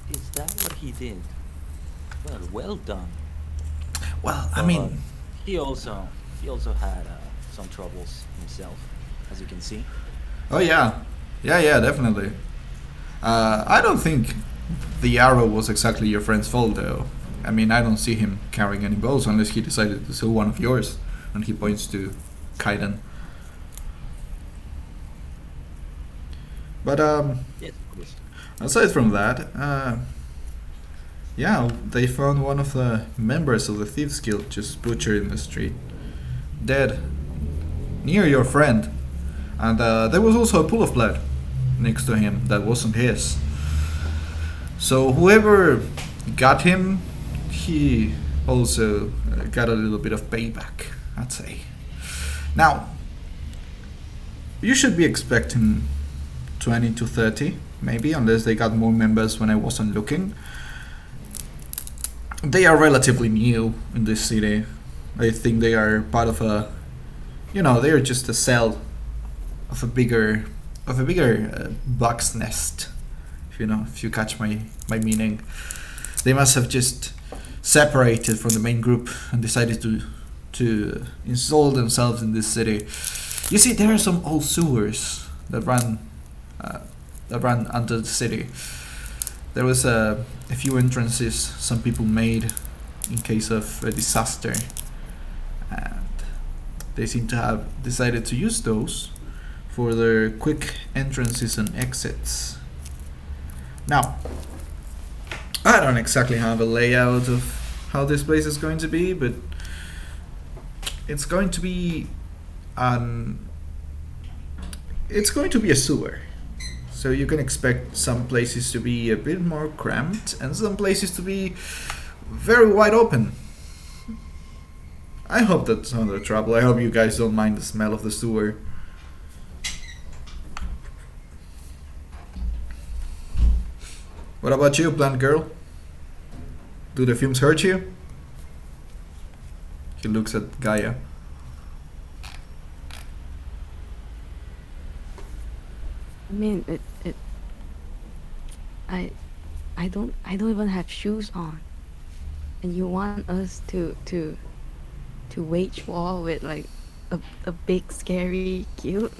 Is that what he did? Well done. Well, I mean, he also had some troubles himself, as you can see. oh yeah, definitely. I don't think the arrow was exactly your friend's fault, though. I mean, I don't see him carrying any bows unless he decided to steal one of yours. And he points to Khaiden. But Yes, of course. aside from that, Yeah, they found one of the members of the Thieves Guild just butchered in the street. Dead. Near your friend. And there was also a pool of blood next to him that wasn't his. So whoever got him, he also got a little bit of payback, I'd say. Now, you should be expecting 20 to 30, maybe, unless they got more members when I wasn't looking. They are relatively new in this city. I think they are part of a, they are just a cell of a bigger bug's nest. If you catch my meaning. They must have just separated from the main group and decided to install themselves in this city. You see, there are some old sewers that run under the city. There was a few entrances some people made in case of a disaster, and they seem to have decided to use those for their quick entrances and exits. Now, I don't exactly have a layout of how this place is going to be, but it's going to be a sewer. So you can expect some places to be a bit more cramped and some places to be very wide open. I hope that's not a trouble. I hope you guys don't mind the smell of the sewer. What about you, plant girl? Do the fumes hurt you? He looks at Gaia. I mean, I don't even have shoes on, and you want us to wage war with like a big scary guild?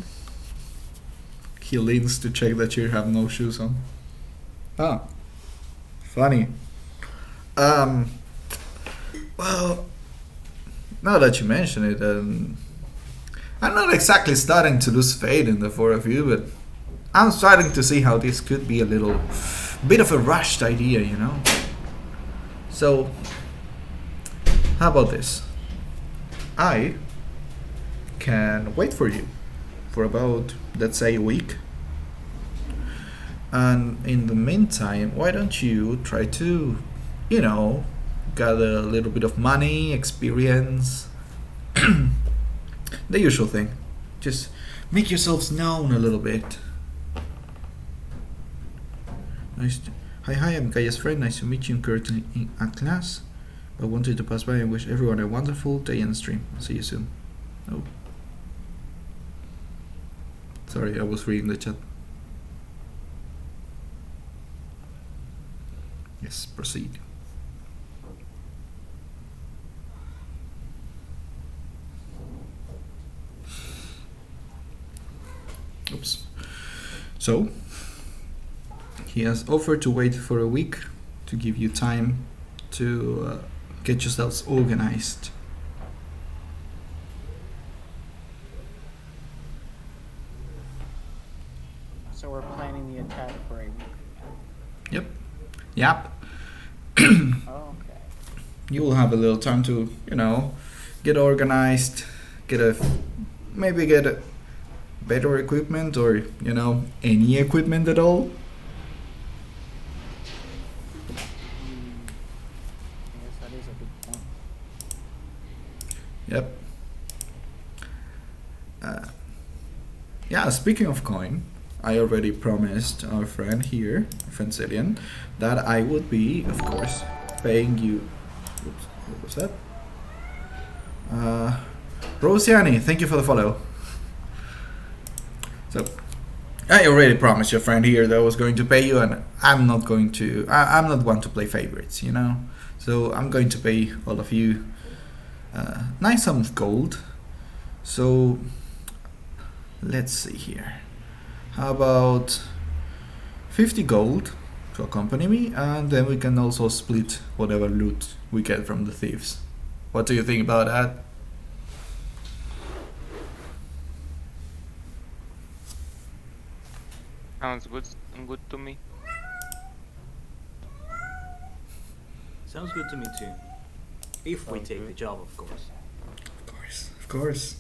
He leans to check that you have no shoes on. Ah, funny. Well, now that you mention it, I'm not exactly starting to lose faith in the four of you, but I'm starting to see how this could be a little bit of a rushed idea, So, how about this? I can wait for you for about, let's say, a week. And in the meantime, why don't you try to, gather a little bit of money, experience, the usual thing. Just make yourselves known a little bit. Hi, I'm Gaia's friend. Nice to meet you currently at class. I wanted to pass by and wish everyone a wonderful day and stream. See you soon. Oh. Sorry, I was reading the chat. Yes, proceed. Oops. So, he has offered to wait for a week to give you time to get yourselves organized. So we're planning the attack for a week. Yep. Oh, okay. You will have a little time to, get organized, get a better equipment, or any equipment at all. I guess that is a good point. Yep. Yeah, speaking of coin, I already promised our friend here, Khaiden Xilion, that I would be, of course, paying you. Oops, what was that? Rosiani, thank you for the follow. So, I already promised your friend here that I was going to pay you, and I'm not one to play favorites, So I'm going to pay all of you a nice sum of gold. So let's see here. How about 50 gold to accompany me, and then we can also split whatever loot we get from the thieves. What do you think about that? Sounds good to me. Sounds good to me too. If we take the job, of course. Of course, of course.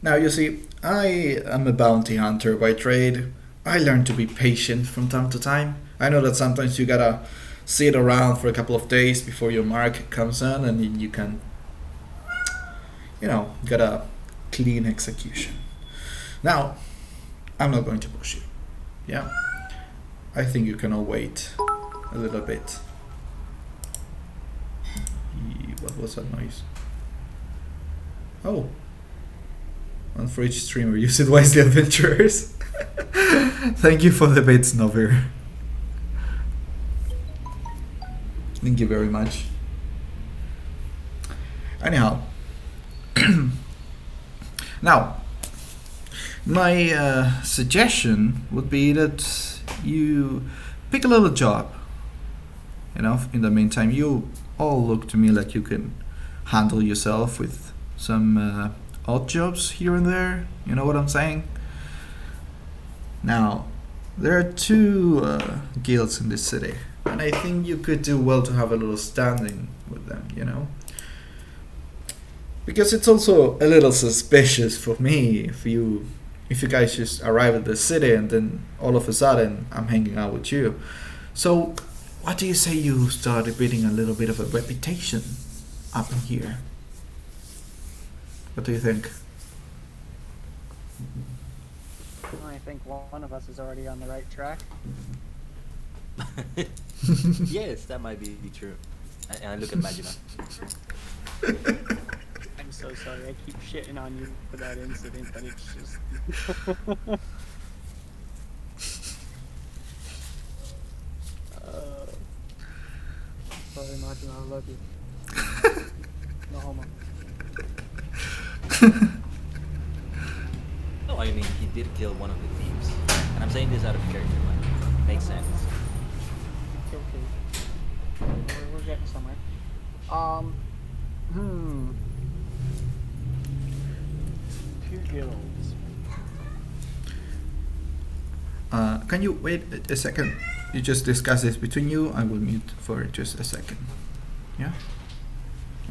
Now you see, I am a bounty hunter by trade. I learned to be patient from time to time. I know that sometimes you gotta sit around for a couple of days before your mark comes in and you can, get a clean execution. Now, I'm not going to push you. Yeah? I think you can all wait a little bit. What was that noise? Oh. And for each streamer, use it wisely, adventurers. Thank you for the bits, Novir. Thank you very much. Anyhow. Now, my suggestion would be that you pick a little job. In the meantime, you all look to me like you can handle yourself with some odd jobs here and there. You know what I'm saying? Now, there are two guilds in this city, and I think you could do well to have a little standing with them, Because it's also a little suspicious for me if you guys just arrive at the city and then all of a sudden I'm hanging out with you. So, what do you say you start building a little bit of a reputation up in here? What do you think? I think one of us is already on the right track. Yes, that might be true. And I look at Majima. I'm so sorry, I keep shitting on you for that incident, but it's just... Sorry, Martin, I love you. No homo. No, I mean, he did kill one of the thieves. And I'm saying this out of character, like, makes sense. Okay. We're getting somewhere. Two guilds. Can you wait a second? You just discuss this between you. I will mute for just a second. Yeah?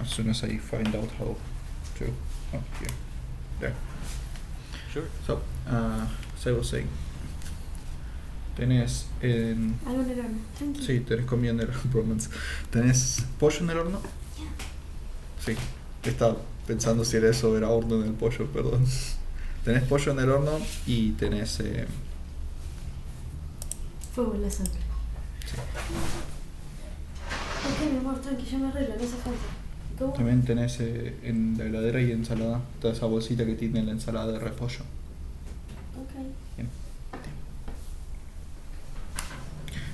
As soon as I find out how to... Oh, here. There. Sure. So, as I was saying, tenés en... Algo en el horno. Tranquilo. Sí, tenés comida en el bromance. ¿Tenés pollo en el horno? Sí, estaba pensando si era eso o era horno en el pollo, perdón. Tenés pollo en el horno y tenés... Fuego en la sangre. Sí. Ok, mi amor, tranqui, yo me arreglo, no hace falta. ¿Cómo? También tenés en la heladera y ensalada, toda esa bolsita que tiene la ensalada de repollo. Ok. Bien.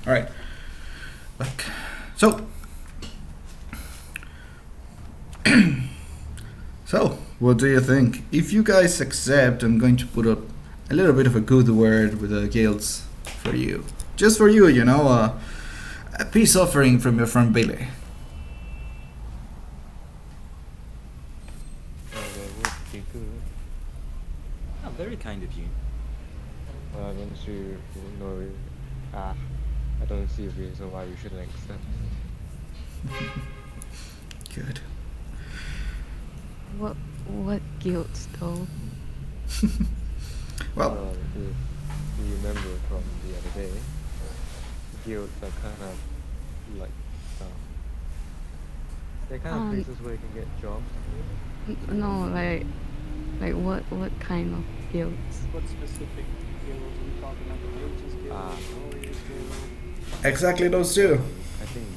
Alright. Back. So. So, what do you think? If you guys accept, I'm going to put up a little bit of a good word with the guilds for you. Just for you, a peace offering from your friend Billy. That would be good. Oh, very kind of you. I don't see I don't see a reason why you shouldn't accept. Good. What guilds though? Well, If you remember from the other day, guilds are kind of like they're kind of places where you can get jobs. No, like what kind of guilds? What specific guilds are we talking about? The Mages Guild, the Warriors Guild? exactly those two. I think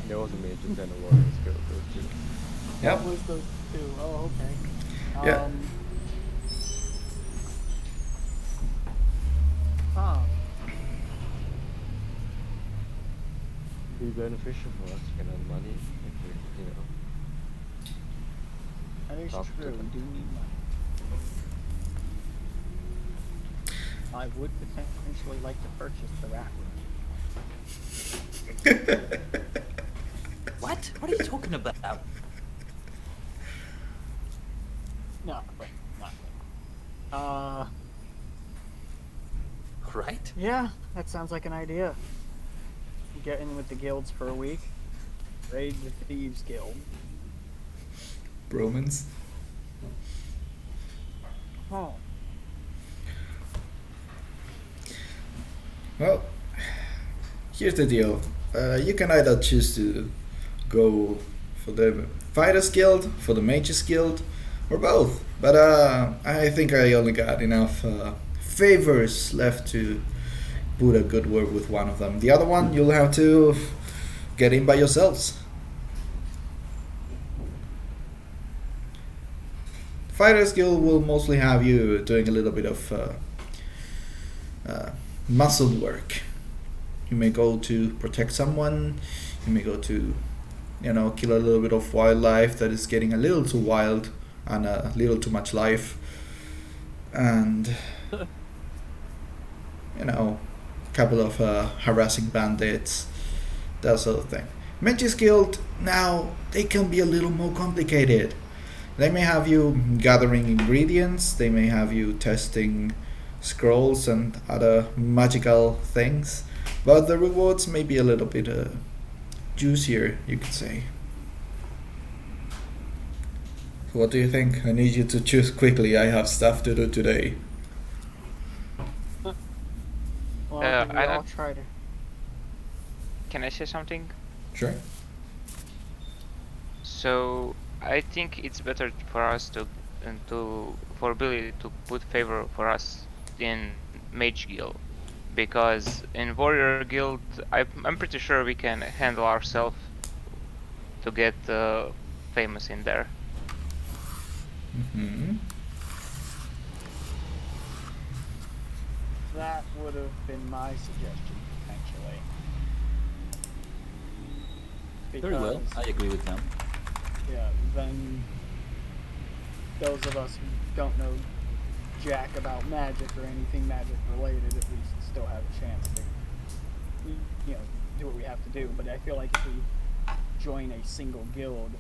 there was a Mages and a Warriors Guild, those two. Yep. What was those two? Oh, okay. Yeah. Be beneficial for us, you can earn money if we, That is talk to true, we them. do need money. I would potentially like to purchase the rat room. What? What are you talking about? Nothing. Right? Yeah, that sounds like an idea. get in with the guilds for a week. Raid the Thieves Guild. Bromans. Oh. Well, here's the deal. You can either choose to go for the Fighters Guild, for the Mages Guild, or both. But I think I only got enough favors left to put a good word with one of them. The other one, you'll have to get in by yourselves. Fighters Guild will mostly have you doing a little bit of muscle work. You may go to protect someone, you may go to, kill a little bit of wildlife that is getting a little too wild and a little too much life. And, couple of harassing bandits, that sort of thing. Mages Guild, now, they can be a little more complicated. They may have you gathering ingredients, they may have you testing scrolls and other magical things, but the rewards may be a little bit juicier, you could say. So what do you think? I need you to choose quickly, I have stuff to do today. Well, I I'll don't- try to. Can I say something? Sure. So I think it's better for us for Billy to put favor for us in Mage Guild, because in Warrior Guild I'm pretty sure we can handle ourselves to get famous in there. Mm-hmm. That would have been my suggestion, potentially. Very well, I agree with them. Yeah, then those of us who don't know jack about magic or anything magic related at least still have a chance to, do what we have to do. But I feel like if we join a single guild,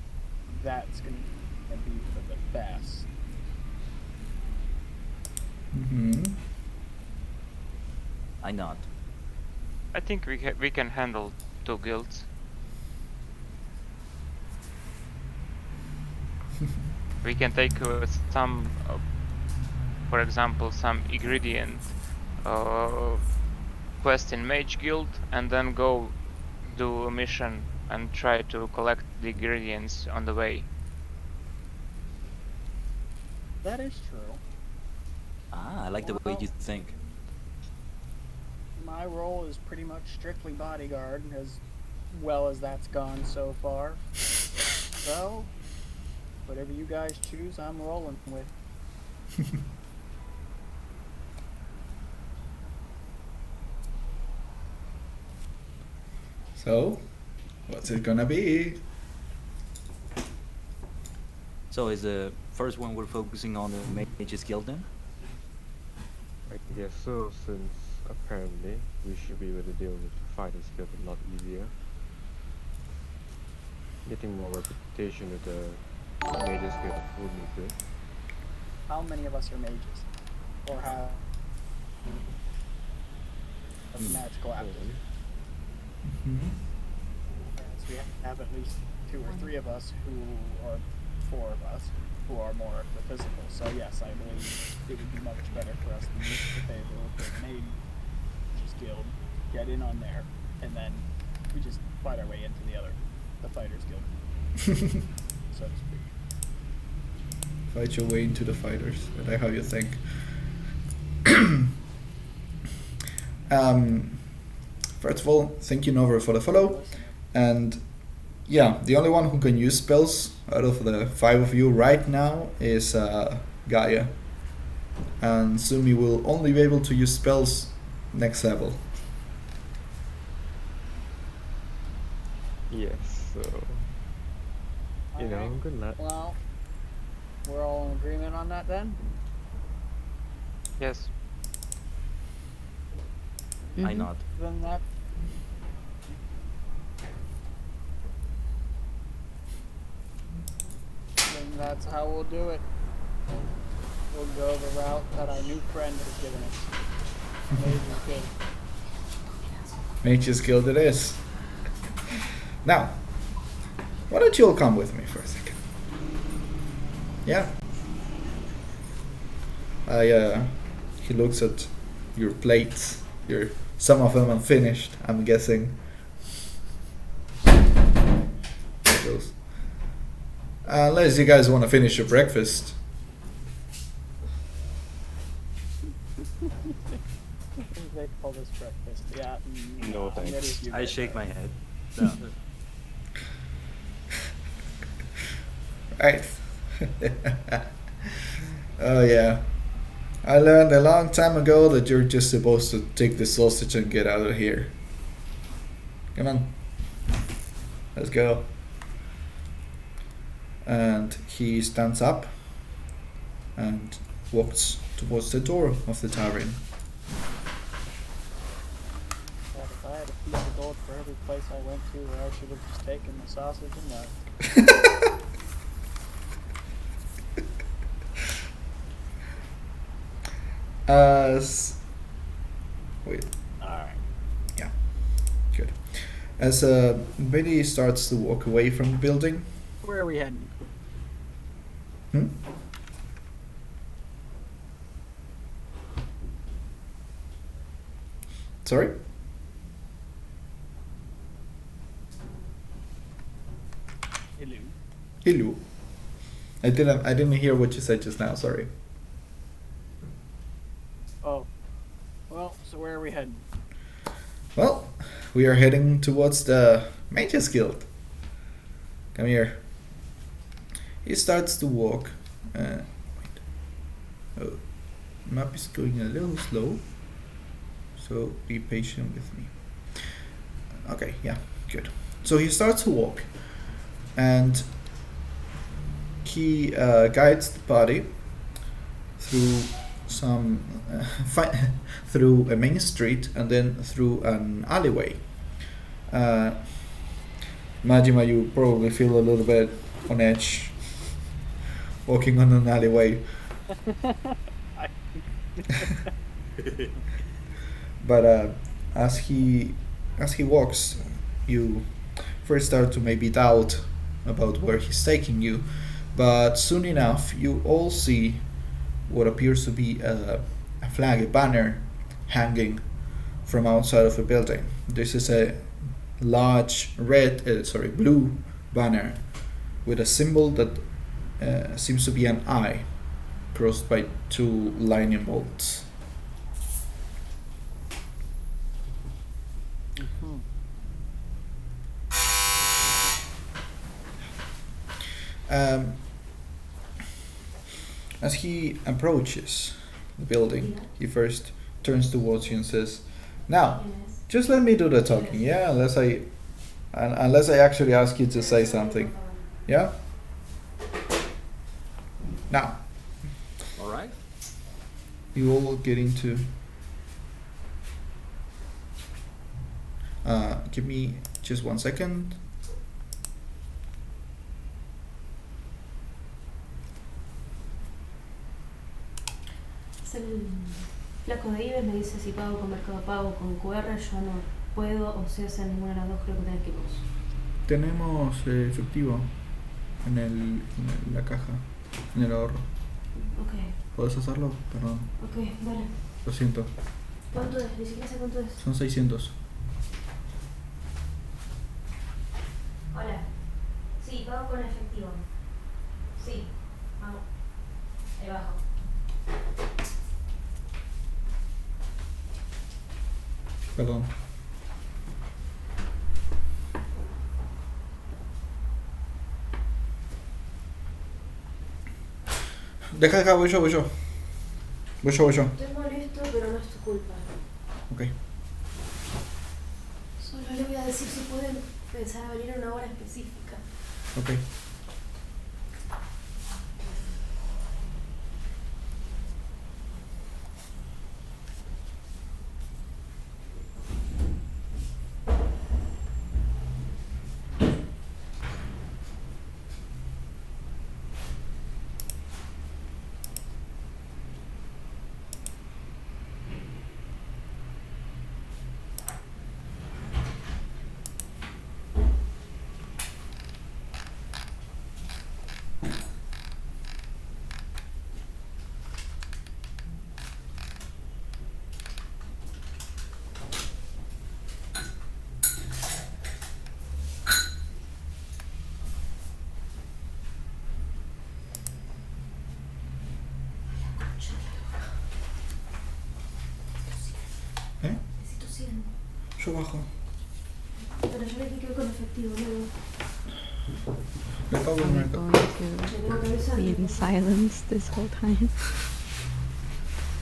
that's going to be for the best. Mm-hmm. I nod. I think we can handle 2 guilds. We can take some, for example, some ingredient quest in Mage Guild, and then go do a mission and try to collect the ingredients on the way. That is true. Ah, I like the way Well- you think. My role is pretty much strictly bodyguard, as well as that's gone so far. So, whatever you guys choose, I'm rolling with. So, what's it gonna be? So is the first one we're focusing on the Mages Guild then? I guess so, since apparently we should be able to deal with Fighters Guild a lot easier. Getting more reputation with the Mages Guild would be good. How many of us are mages? Or have a magical aptitude? Mm-hmm. So we have at least 2 or 3 of us or 4 of us who are more of the physical. So yes, I believe it would be much better for us to use the favor of the Mages Guild, get in on there, and then we just fight our way into the Fighters Guild, so to speak. Fight your way into the fighters. I like how you think. First of all, thank you Nova for the follow. And yeah, the only one who can use spells out of the 5 of you right now is Gaia. And Tsumi will only be able to use spells next level. Yes, so Alright. good luck. Well, we're all in agreement on that then? Yes. I Mhm. nod. Then that's how we'll do it. We'll go the route that our new friend has given us. Mages Guild. Mage's Guild it is. Now, why don't you all come with me for a second? Yeah. He looks at your plates. Some of them unfinished, I'm guessing. Those. Unless you guys want to finish your breakfast. They call this breakfast. Yeah. No, I'm ready thanks. if you I get shake that. my head. No. Right. Oh yeah. I learned a long time ago that you're just supposed to take the sausage and get out of here. Come on. Let's go. And he stands up and walks towards the door of the tavern. God, if I had a piece of gold for every place I went to, I should have just taken the sausage and left. Wait. Alright. Yeah. Good. As Billy starts to walk away from the building. Where are we heading? Hmm? Sorry? Hello. Hello. I didn't hear what you said just now, sorry. Oh. Well, so where are we heading? Well, we are heading towards the Mages Guild. Come here. He starts to walk. Wait. Oh, map is going a little slow, so be patient with me. Okay, yeah, good. So he starts to walk, and he guides the party through some through a main street and then through an alleyway. Majima, you probably feel a little bit on edge walking on an alleyway. But as he walks, you first start to maybe doubt about where he's taking you, but soon enough you all see what appears to be a flag, a banner hanging from outside of a building. This is a large blue banner with a symbol that seems to be an eye crossed by two lightning bolts. As he approaches the building, he first turns towards you and says, "Now, just let me do the talking, yeah? Unless I actually ask you to say something, yeah? Now, All right. you all get into. Give me just 1 second." Es el flaco de Ives, me dice si pago con Mercado Pago con QR, yo no puedo, o sea, hacer ninguna de las dos, creo que tenés que vos. Tenemos efectivo en la caja, en el ahorro. Ok, ¿Puedes hacerlo? Perdón, ok, dale. lo siento. ¿Cuánto es? Ni siquiera sé cuánto es. Son 600. Hola. Sí, pago con efectivo. Sí, vamos. Ahí abajo. Perdón. Deja, voy yo. Voy yo. Estoy molesto, pero no es tu culpa. Ok. Solo le voy a decir si pueden pensar a venir a una hora específica. Ok. ¿Eh? Estoy tosiendo. Yo bajo. Pero yo le dije que voy con efectivo, luego. Le pago el Are we mercado. going Le tengo que to avisar. be in silence this whole time?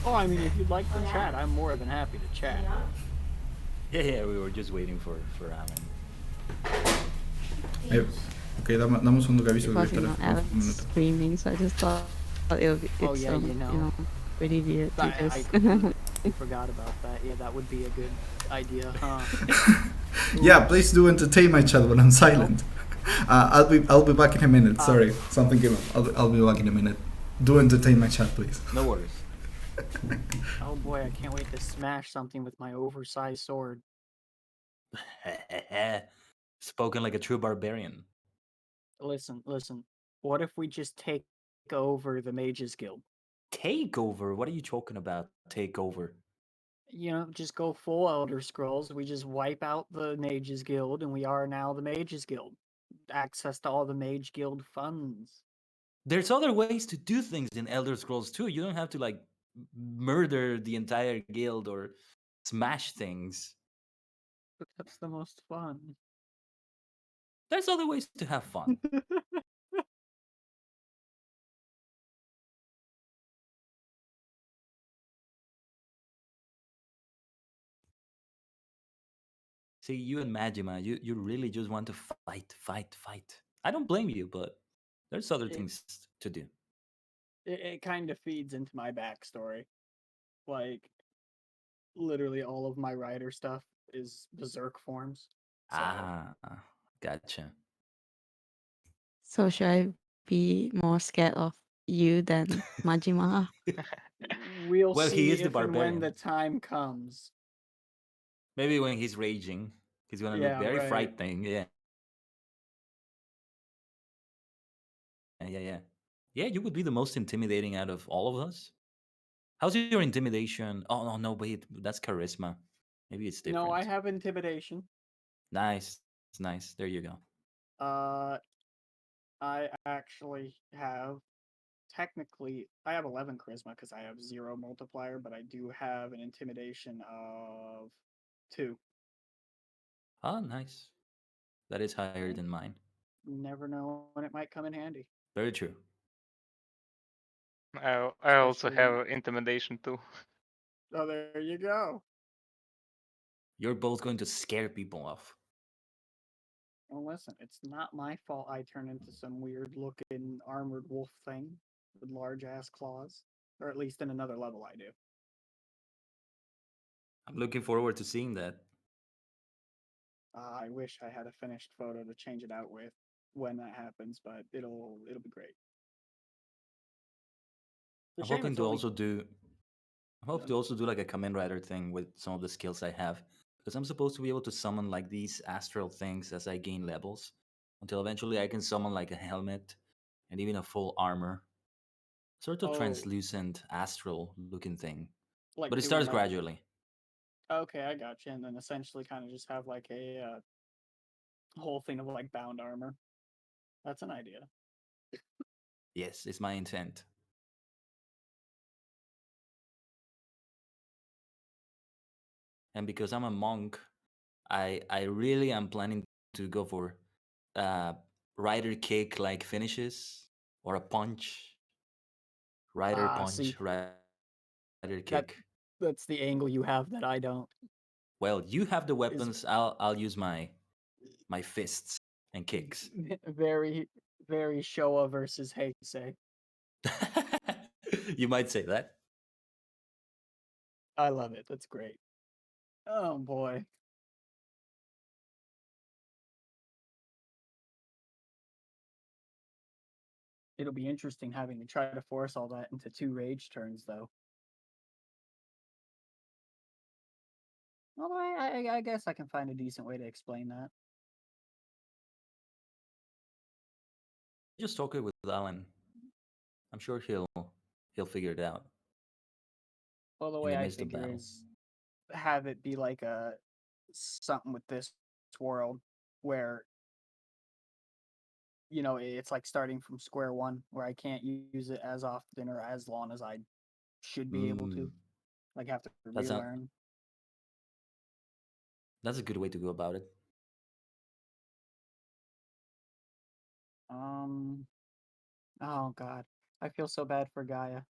Oh, I mean, if you'd like to chat, I'm more than happy to chat. Yeah, we were just waiting for Alan. Ok, dame un segundo que aviso que voy a Because you estar know Alex un minuto. streaming, so I just thought it would be, Oh, it's yeah, you know. pretty weird to I just. completely forgot about that. Yeah, that would be a good idea, huh? Yeah, please do entertain my chat when I'm silent. I'll be back in a minute. Sorry, something came up. I'll be back in a minute. Do entertain my chat, please. No worries. Oh boy, I can't wait to smash something with my oversized sword. Spoken like a true barbarian. Listen. What if we just take over the Mages Guild? Takeover? What are you talking about? Takeover? You know, just go full Elder Scrolls. We just wipe out the Mages Guild, and we are now the Mages Guild. Access to all the Mage Guild funds. There's other ways to do things in Elder Scrolls too. You don't have to like murder the entire guild or smash things. But that's the most fun. There's other ways to have fun. See, you and Majima, you really just want to fight. I don't blame you, but there's other things to do. It kind of feeds into my backstory. Like, literally all of my writer stuff is berserk forms. So. Gotcha. So should I be more scared of you than Majima? We'll Well, see he is the if and when barbarian. the time comes. Maybe when he's raging, he's gonna look Yeah, very right. frightening. Yeah. Yeah, you would be the most intimidating out of all of us. How's your intimidation? Oh, no, wait, that's charisma. Maybe it's different. No, I have intimidation. Nice. There you go. I actually have technically I have 11 charisma because I have 0 multiplier, but I do have an intimidation of 2. Oh, nice. That is higher than mine. Never know when it might come in handy. Very true. I also have intimidation too. Oh, there you go. You're both going to scare people off. Well, listen, it's not my fault I turn into some weird looking armored wolf thing with large ass claws. Or at least in another level I do. I'm looking forward to seeing that. I wish I had a finished photo to change it out with when that happens, but it'll be great. I'm hoping to also do like a Kamen Rider thing with some of the skills I have. Because I'm supposed to be able to summon like these astral things as I gain levels. Until eventually I can summon like a helmet and even a full armor. Sort of translucent astral looking thing. Like But it starts gradually. Okay, I got you. And then essentially kind of just have like a whole thing of like bound armor. That's an idea. Yes, it's my intent. And because I'm a monk, I really am planning to go for rider kick like finishes or a punch. Rider punch, rider kick. That's the angle you have that I don't. Well, you have the weapons. I'll use my fists and kicks. Very, very Showa versus Heisei. You might say that. I love it. That's great. Oh boy. It'll be interesting having to try to force all that into 2 rage turns, though. Although I guess I can find a decent way to explain that. Just talk it with Alan. I'm sure he'll figure it out. Well, the way I figure is have it be like a something with this world where it's like starting from square one where I can't use it as often or as long as I should be able to. Like have to relearn. That's a good way to go about it. Oh god, I feel so bad for Gaia.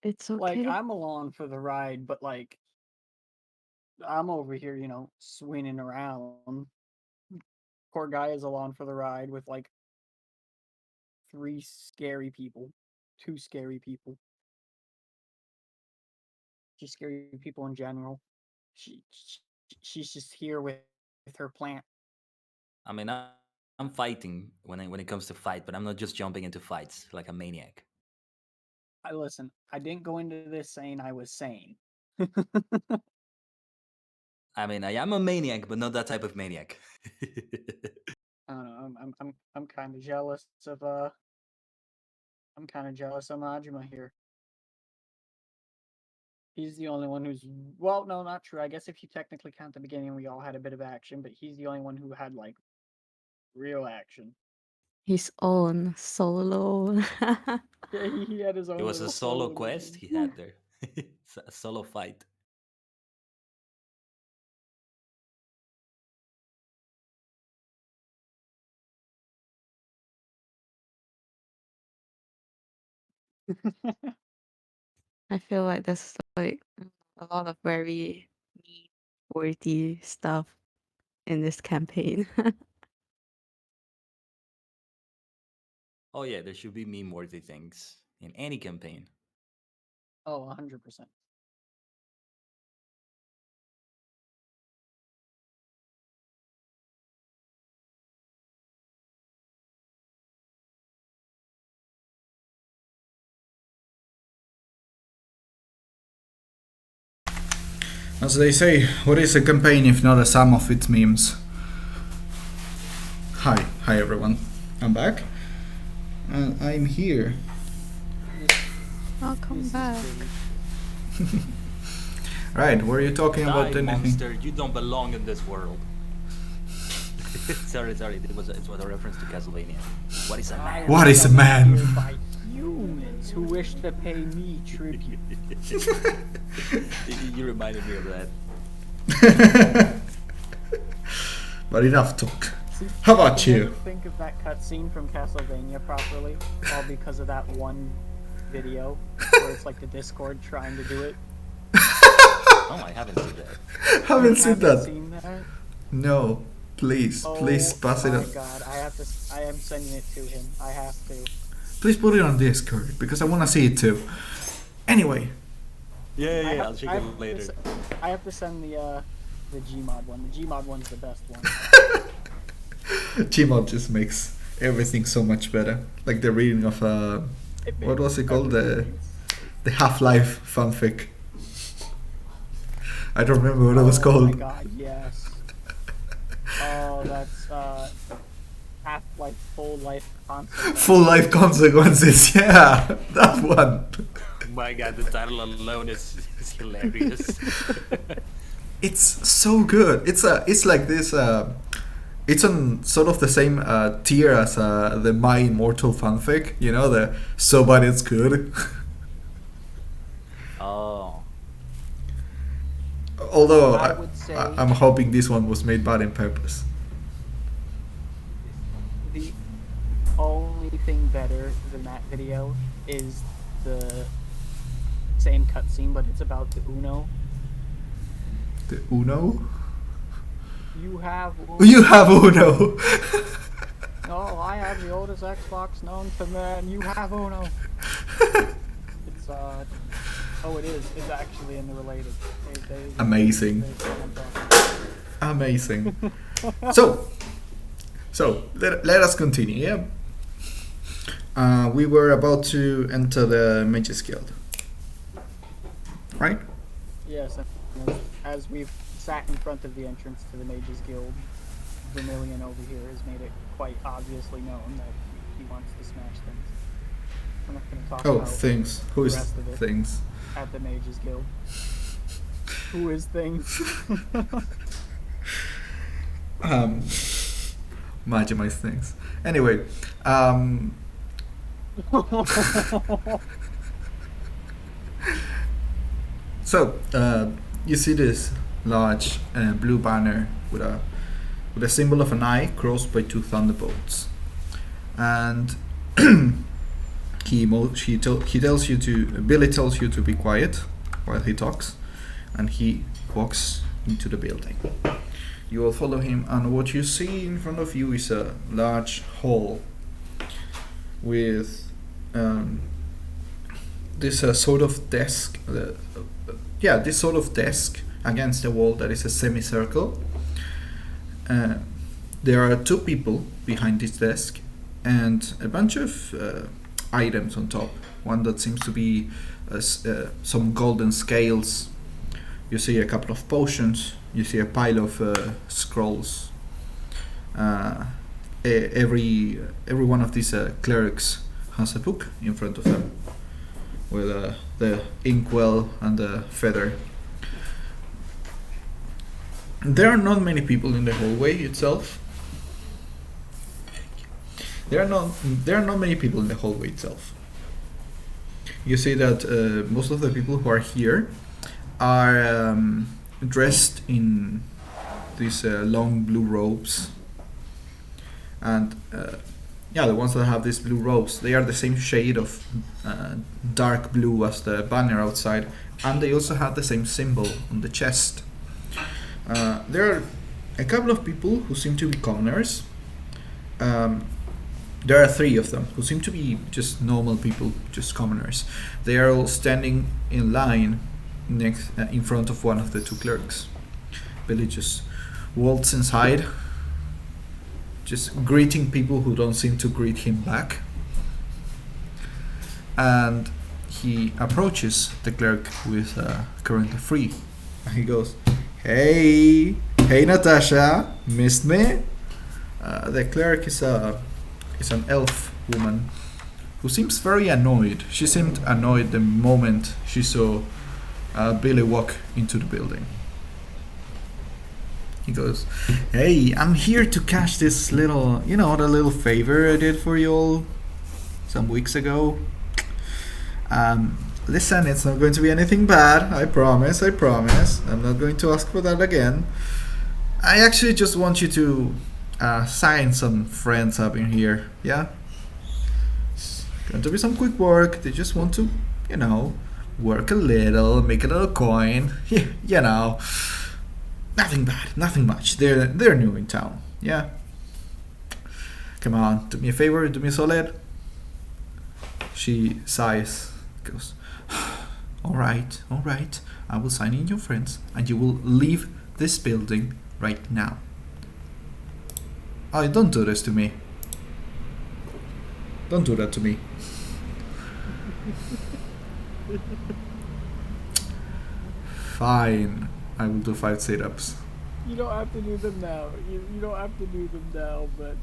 It's okay. Like, I'm along for the ride, but like, I'm over here, swinging around. Poor Gaia's along for the ride with like 3 scary people, 2 scary people. Just scary people in general. She's just here with her plant. I mean, I'm fighting when it comes to fight, but I'm not just jumping into fights like a maniac. Listen, I didn't go into this saying I was sane. I mean, I am a maniac, but not that type of maniac. I don't know. I'm kind of jealous of Majima here. He's the only one who's well, no, not true. I guess if you technically count the beginning, we all had a bit of action, but he's the only one who had like real action. His own solo. Yeah, he had his own. It was a solo mission. quest he had there. It's a solo fight. I feel like there's like a lot of very meme-worthy stuff in this campaign. Oh yeah, there should be meme-worthy things in any campaign. Oh, 100%. As they say, what is a campaign if not a sum of its memes? Hi everyone. I'm back. And I'm here. I'll come back. Right, were you talking about Die, anything? monster, you don't belong in this world. sorry, it was a reference to Castlevania. What is a man? What is a man? By humans who wish to pay me tribute. You reminded me of that. But enough talk. See, How about I can you? never think of that cutscene from Castlevania properly, all because of that one video where it's like the Discord trying to do it. Oh, I haven't seen that. Haven't seen that. Seen that? No, please pass it Oh on. my god, I am sending it to him. I have to. Please put it on Discord because I want to see it too. Anyway, Yeah, I'll check I it have later. I have to send the Gmod one. The Gmod one's the best one. Gmod just makes everything so much better. Like the reading of what was it called? The Half-Life fanfic. I don't remember what it was Oh called. my god, yes. Oh, that's Half-Life Full Life Consequences. Full life consequences. Yeah, that one. My god, the title alone is hilarious. It's so good. It's like this. It's on sort of the same tier as the My Immortal fanfic. You know, the so bad it's good. Oh. Although I would say- I'm hoping this one was made bad in purpose. The only thing better than that video is the same cutscene, but it's about the Uno. The Uno? You have Uno. You have Uno! Oh, I have the oldest Xbox known to man. You have Uno. It's oh, it is. It's actually in the related. Amazing. Amazing. So let us continue. Yeah. We were about to enter the Mages Guild, right? Yes, and as we've sat in front of the entrance to the Mages Guild, Vermillion over here has made it quite obviously known that he wants to smash things. We're not going to talk about Things. Who the is rest of it Things? at the Mages Guild. Who is Things? Majima is Things. Anyway, So you see this large blue banner with a symbol of an eye crossed by two thunderbolts, and he tells you to Billy tells you to be quiet while he talks, and he walks into the building. You will follow him, and what you see in front of you is a large hall with this sort of desk. This sort of desk against the wall that is a semicircle. There are two people behind this desk and a bunch of items on top. One that seems to be some golden scales. You see a couple of potions. You see a pile of scrolls. Every one of these clerics has a book in front of them with the inkwell and the feather. There are not many people in the hallway itself. There are not many people in the hallway itself. You see that most of the people who are here are dressed in these long blue robes, and the ones that have these blue robes, they are the same shade of dark blue as the banner outside, and they also have the same symbol on the chest. There are a couple of people who seem to be commoners. There are three of them who seem to be just normal people, just commoners. They are all standing in line next in front of one of the two clerics. Billy just waltz inside, just greeting people who don't seem to greet him back. And he approaches the cleric who is currently free. And he goes, Hey Natasha, missed me? The cleric is an elf woman who seems very annoyed. She seemed annoyed the moment she saw Billy walk into the building. He goes, Hey, I'm here to cash this little, the little favor I did for you all some weeks ago. Listen, it's not going to be anything bad. I promise. I'm not going to ask for that again. I actually just want you to sign some friends up in here, yeah? It's going to be some quick work. They just want to, work a little, make a little coin. Nothing bad, nothing much. They're new in town, yeah? Come on, do me a favor, do me a solid. She sighs, goes, all right, I will sign in your friends and you will leave this building right now. Oh, don't do this to me. Don't do that to me. Fine, I will do 5 sit-ups. You don't have to do them now. You don't have to do them now, but...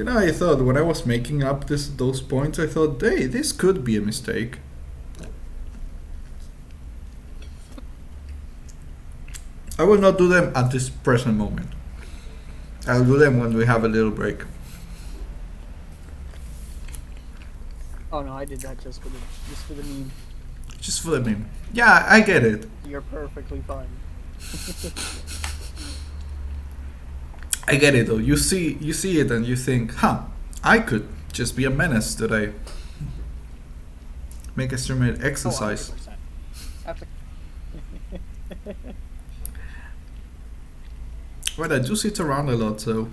I thought when I was making up those points, I thought, hey, this could be a mistake. I will not do them at this present moment. I'll do them when we have a little break. Oh no, I did that just for the meme. Just for the meme. Yeah, I get it. You're perfectly fine. I get it though. You see it and you think, I could just be a menace today. Make extreme exercise. Oh, Well, I do sit around a lot, so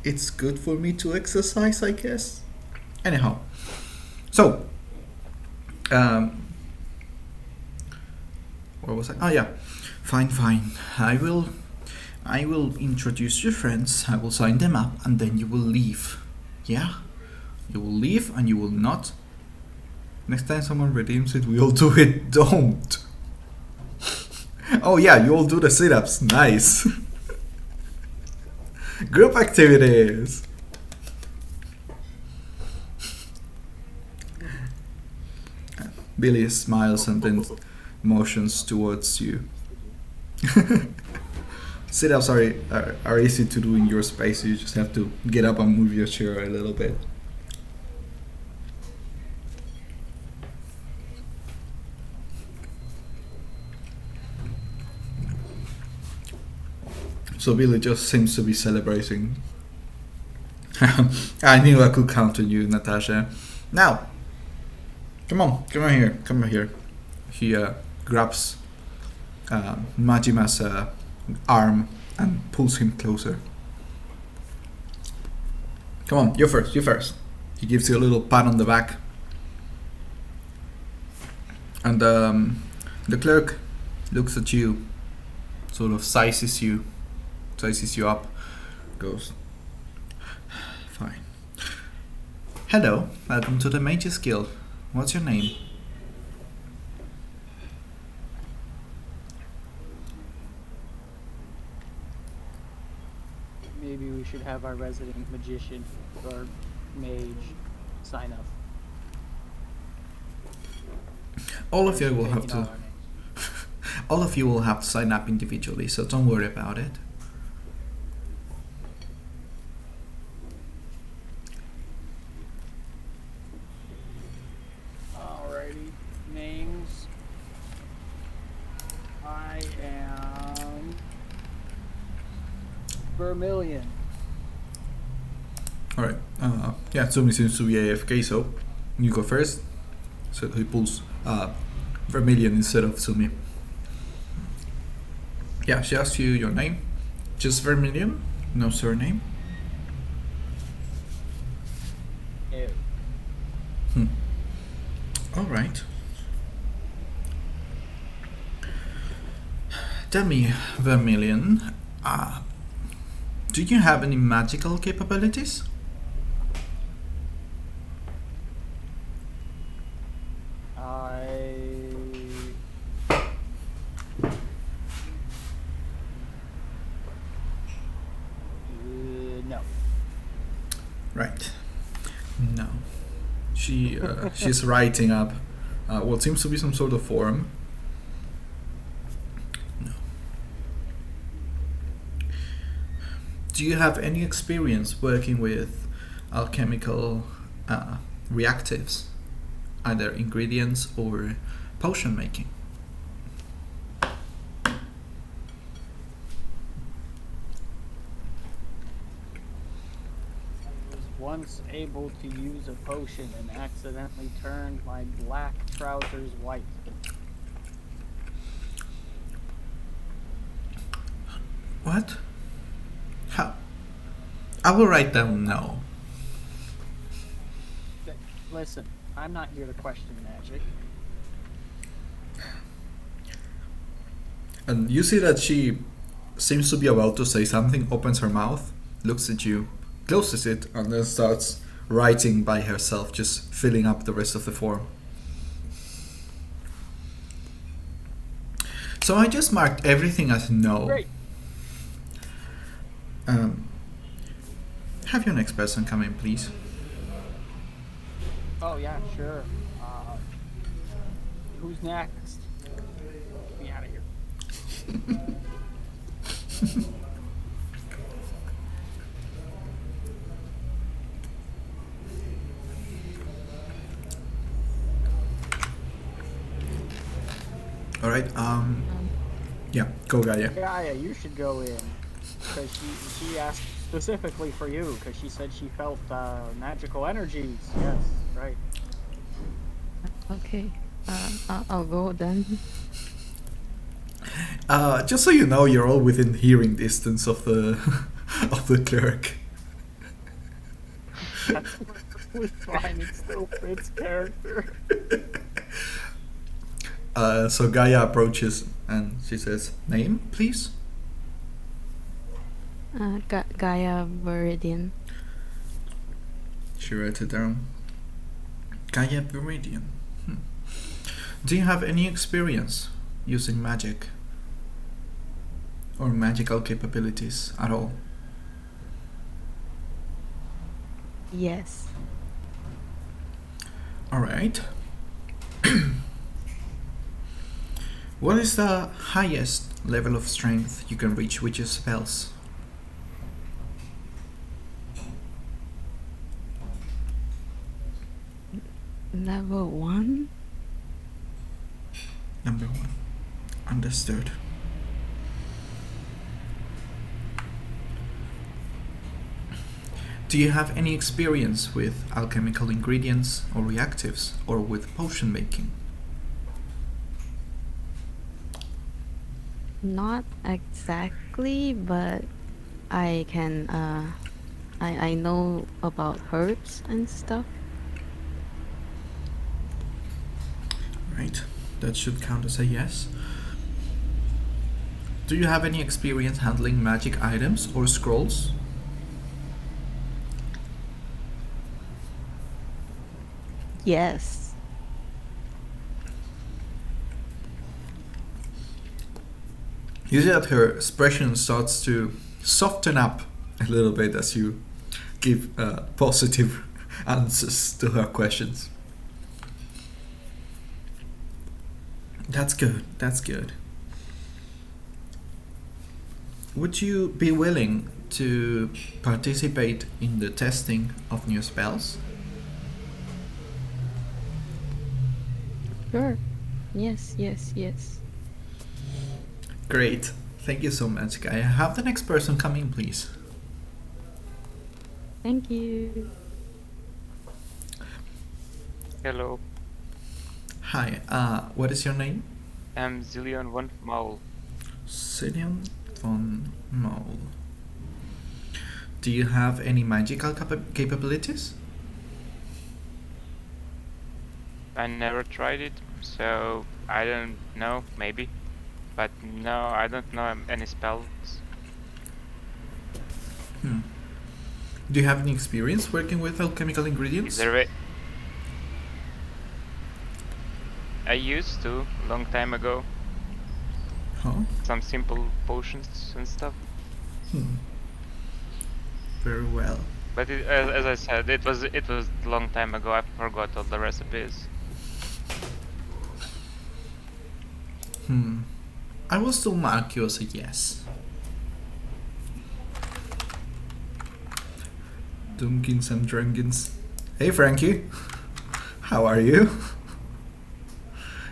it's good for me to exercise, I guess. Anyhow, so where was I? Oh yeah, fine. I will introduce your friends. I will sign them up, and then you will leave. Yeah, you will leave, and you will not. Next time someone redeems it, we all do it. Don't. Oh yeah, you all do the sit-ups. Nice. Group activities. Billy smiles and then motions towards you. Sit-ups are easy to do in your space. You just have to get up and move your chair a little bit. So Billy just seems to be celebrating. I knew I could count on you, Natasha. Now, come on here. He grabs Majima's arm and pulls him closer. Come on, you first. He gives you a little pat on the back. And the clerk looks at you, sort of sizes you up, goes, fine. Hello, welcome to the Mages Guild. What's your name? Maybe we should have our resident magician or mage sign up. All of you will have Taking to. all our names. All of you will have to sign up individually, so don't worry about it. Alrighty, names. I am Vermillion. Alright, yeah, Tsumi seems to be AFK, so you go first. So he pulls Vermillion instead of Tsumi. Yeah, she asks you your name. Just Vermillion? No surname? Ew. Alright. Tell me, Vermillion, do you have any magical capabilities? No. Right. No. She's writing up what seems to be some sort of form. No. Do you have any experience working with alchemical reactives, either ingredients or potion making? Once able to use a potion and accidentally turned my black trousers white. What? How? I will write down no. Listen, I'm not here to question magic. And you see that she seems to be about to say something, opens her mouth, looks at you, closes it, and then starts writing by herself, just filling up the rest of the form. So I just marked everything as no. Great. Have your next person come in, please. Oh yeah, sure. Who's next? Get me out of here. All right. Yeah, go Gaia. Gaia, you should go in. Because she asked specifically for you, because she said she felt magical energies. Yes, right. Okay, I'll go then. Just so you know, you're all within hearing distance of the of the clerk. That's perfectly fine. It still fits character. So Gaia approaches and she says, "Name, please." Gaia Viridian. She writes it down. Gaia Vermillion. Do you have any experience using magic or magical capabilities at all? Yes. All right. What is the highest level of strength you can reach with your spells? Level 1? Number 1. Understood. Do you have any experience with alchemical ingredients or reactives, or with potion making? Not exactly, but I can I know about herbs and stuff. Right, that should count as a yes. Do you have any experience handling magic items or scrolls? Yes. You see that her expression starts to soften up a little bit as you give positive answers to her questions. That's good, that's good. Would you be willing to participate in the testing of new spells? Sure. Yes, yes, yes. Great. Thank you so much, Gaia. Have the next person come in, please. Thank you. Hello, Hi, what is your name? I'm Xilion von Maul. Xilion von Maul. Do you have any magical capabilities? I never tried it, so I don't know, maybe. But no, I don't know any spells. Do you have any experience working with alchemical ingredients? Is there a... I used to, long time ago, Huh? some simple potions and stuff. Very well. But as I said, it was long time ago. I forgot all the recipes. I will still mark you as a yes. Dunkins and Drunkins. Hey Frankie, how are you?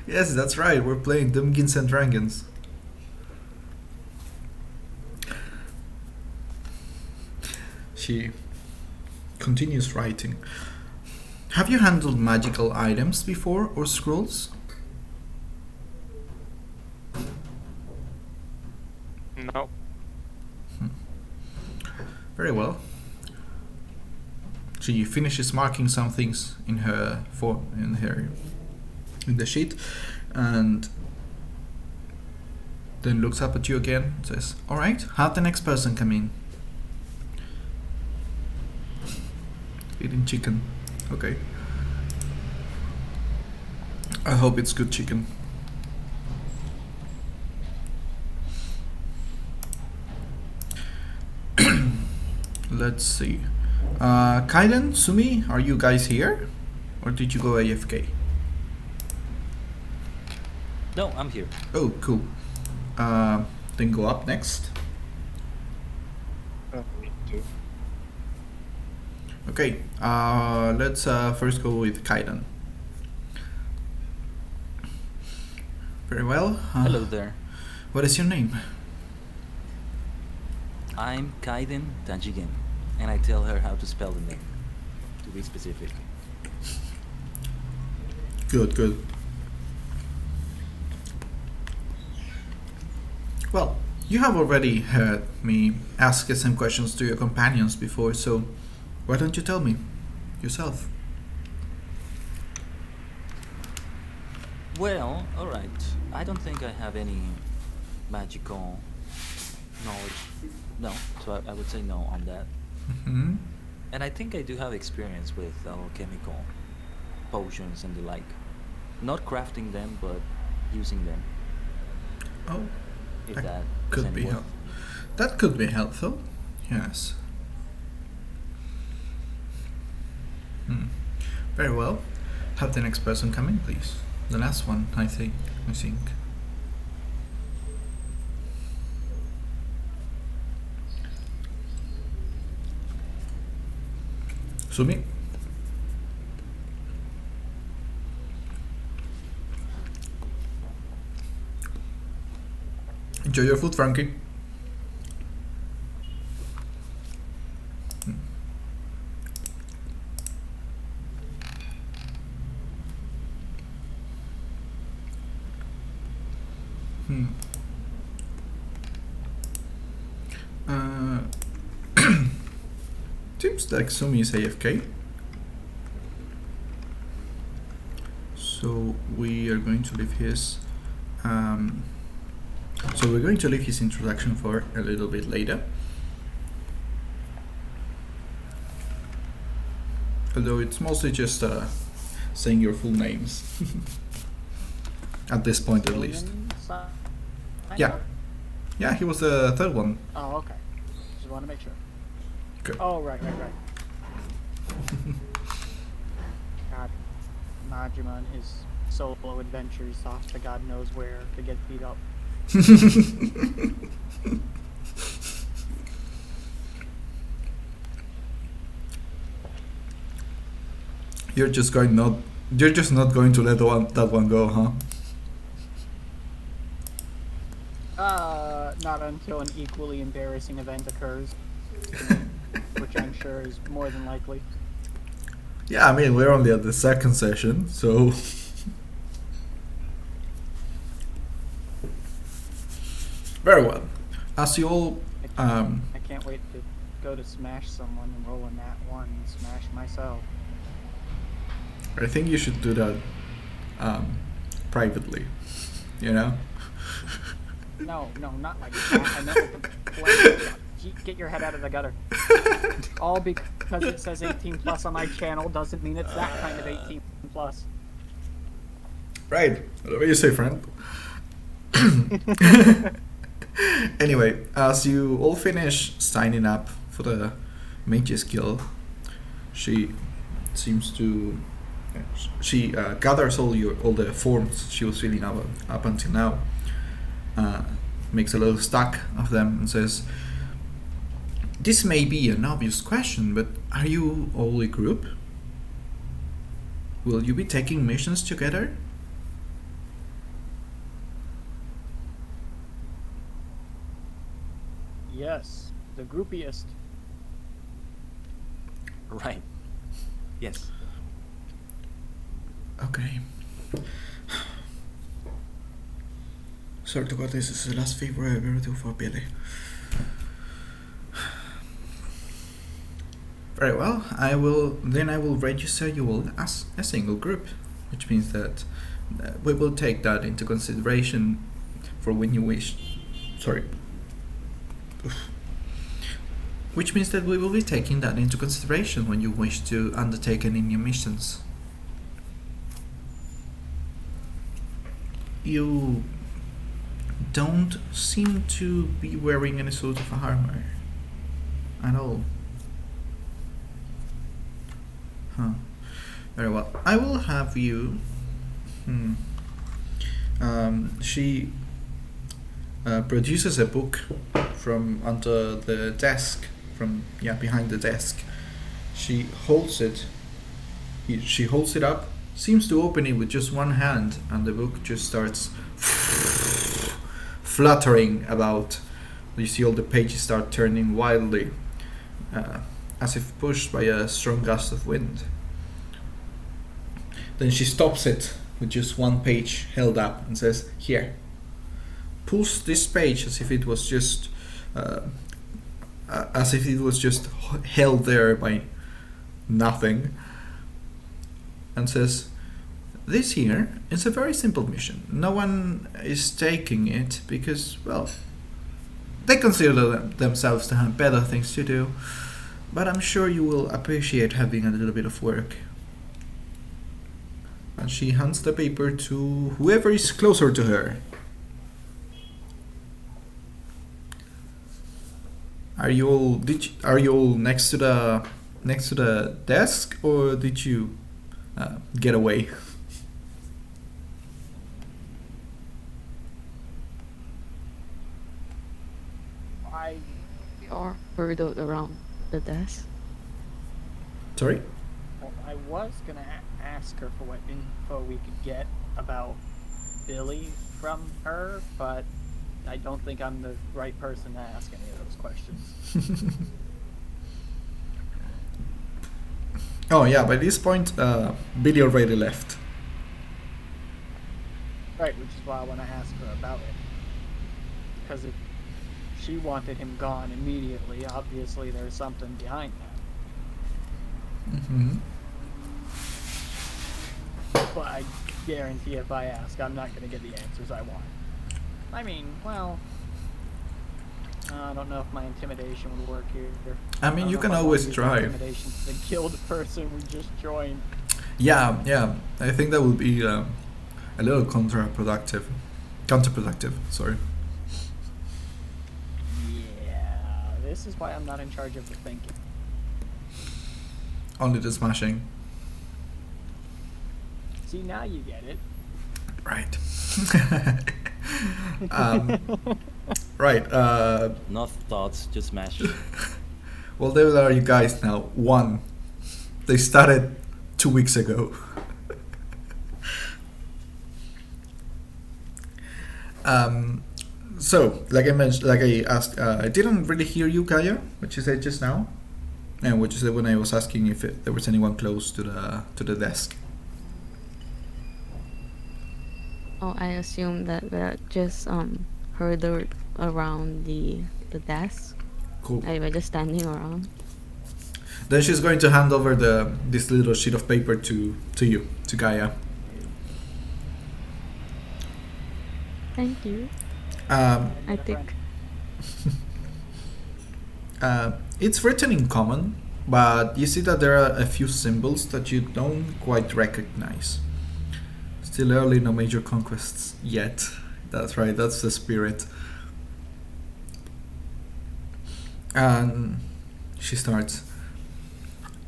Yes, that's right, we're playing Dunkins and Dragons. She continues writing. Have you handled magical items before or scrolls? No. Very well. She finishes marking some things in the sheet, and then looks up at you again and says, "All right, have the next person come in." Eating chicken. Okay. I hope it's good chicken. Let's see. Khaiden, Tsumi, are you guys here? Or did you go AFK? No, I'm here. Oh, cool. Then go up next. Me too. Okay, let's first go with Khaiden. Very well. Hello there. What is your name? I'm Khaiden Xilion, and I tell her how to spell the name, to be specific. Good, good. Well, you have already heard me ask some questions to your companions before, so why don't you tell me yourself? Well, alright. I don't think I have any magical knowledge. No, so I would say no on that. Hmm. And I think I do have experience with alchemical potions and the like. Not crafting them, but using them. Oh, If that that is could any be help. helpful. That could be helpful. Yes. Very well. Have the next person come in, please. The last one, I think. Tsumi. Enjoy your food, Frankie. Hmm. Seems like Tsumi is AFK. So we are going to leave his introduction for a little bit later. Although it's mostly just saying your full names. At this point at least. Yeah. Yeah, he was the third one. Oh, okay. Just want to make sure. Good. Oh, right. God, Majima and his solo adventures off to God knows where to get beat up. You're just not going to let that one go, huh? Not until an equally embarrassing event occurs, which I'm sure is more than likely. Yeah, I mean, we're only at the second session, so... Very well. As you all... I can't wait to go to smash someone and roll a nat 1 and smash myself. I think you should do that privately, you know? No, not like that. I know. Get your head out of the gutter. All because it says 18 plus on my channel doesn't mean it's that kind of 18 plus. Right. Whatever you say, friend. Anyway, as you all finish signing up for the Mage's Guild, she seems to... She gathers all the forms she was filling up until now, makes a little stack of them and says, "This may be an obvious question, but are you all a group? Will you be taking missions together?" Yes, the groupiest. Right. Yes. Okay. Swear to God, this is the last favor I ever do for Billy. Very well. I will register you all as a single group, which means that we will take that into consideration for when you wish. Sorry. Which means that we will be taking that into consideration when you wish to undertake any new missions. You don't seem to be wearing any sort of armor at all. Huh. Very well. I will have you... She produces a book from under the desk, behind the desk. She holds it. She holds it up, seems to open it with just one hand, and the book just starts fluttering about. You see all the pages start turning wildly, as if pushed by a strong gust of wind. Then she stops it with just one page held up and says, "Here." Pulls this page as if it was just held there by nothing, and says, "This here is a very simple mission. No one is taking it because, well, they consider themselves to have better things to do, but I'm sure you will appreciate having a little bit of work." And she hands the paper to whoever is closer to her. Are you all next to the desk, or did you get away? We are further around the desk. Sorry? Well, I was gonna ask her for what info we could get about Billy from her, but I don't think I'm the right person to ask any of those questions. Oh yeah, by this point, Billy already left. Right, which is why I want to ask her about it. Because if she wanted him gone immediately, obviously there's something behind that. Mm-hmm. But I guarantee if I ask, I'm not going to get the answers I want. I mean, well, I don't know if my intimidation would work here. I mean, you can always try. Intimidation to the killed person we just joined. Yeah. I think that would be a little counterproductive. Sorry. Yeah, this is why I'm not in charge of the thinking. Only the smashing. See, now you get it. Right. Right. Not thoughts, just smash. Well, there are you guys now. One. They started 2 weeks ago. So, like I mentioned, like I asked, I didn't really hear you, Gaia, what you said just now, and what you said when I was asking if there was anyone close to the desk. Oh, I assume that we're just herded around the desk. Cool. We're just standing around. Then she's going to hand over this little sheet of paper to you, to Gaia. Thank you. I think It's written in common, but you see that there are a few symbols that you don't quite recognize. Still early, no major conquests yet. That's right, that's the spirit. And she starts.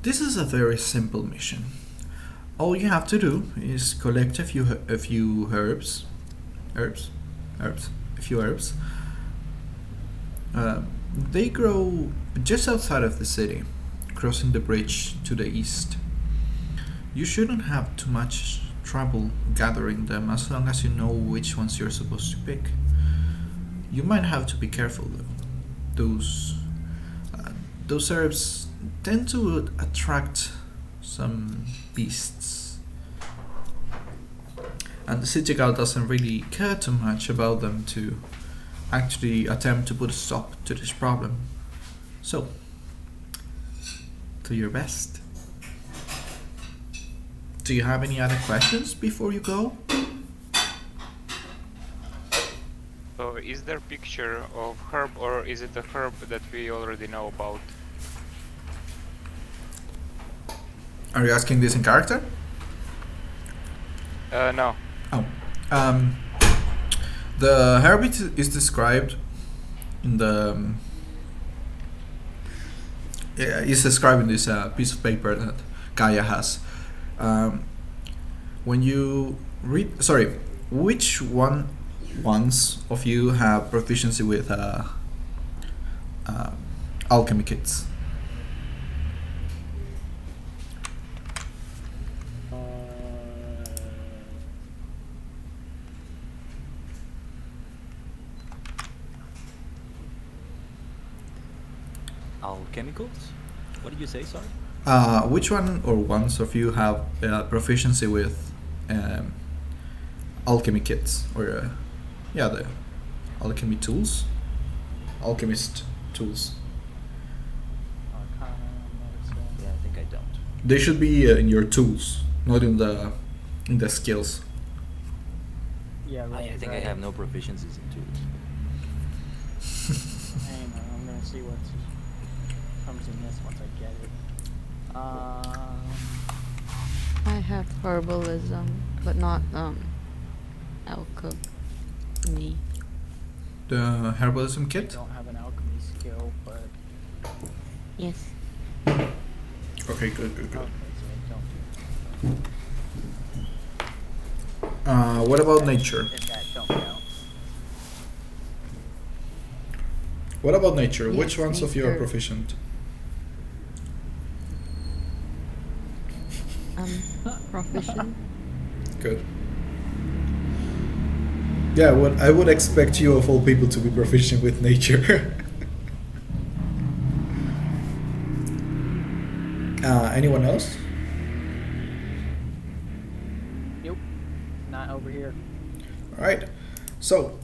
This is a very simple mission. All you have to do is collect a few herbs. They grow just outside of the city, crossing the bridge to the east. You shouldn't have too much trouble gathering them as long as you know which ones you're supposed to pick. You might have to be careful though. Those herbs tend to attract some beasts, and the city guard doesn't really care too much about them to actually attempt to put a stop to this problem. So, do your best. Do you have any other questions before you go? So is there a picture of herb, or is it a herb that we already know about? Are you asking this in character? No. Oh. The herb is described in the... is described in this piece of paper that Gaia has. When you read... Sorry, which ones of you have proficiency with alchemy kits? Alchemicals? What did you say, sorry? Which one or ones of you have proficiency with alchemy kits or the alchemy tools, alchemist tools? Yeah, I think I don't. They should be in your tools, not in the skills. Yeah, right. I think I have no proficiencies in tools. Hang on, I'm gonna see what comes in this once I get it. I have herbalism, but not alchemy. The herbalism I kit? don't have an alchemy skill, but Yes. Okay, good. okay, so I don't. What about nature? If that don't count. What about nature? Yes, Which ones of you are nature. proficient? Proficient. Good. Yeah, I would expect you of all people to be proficient with nature. Anyone else? Nope, not over here. All right. So,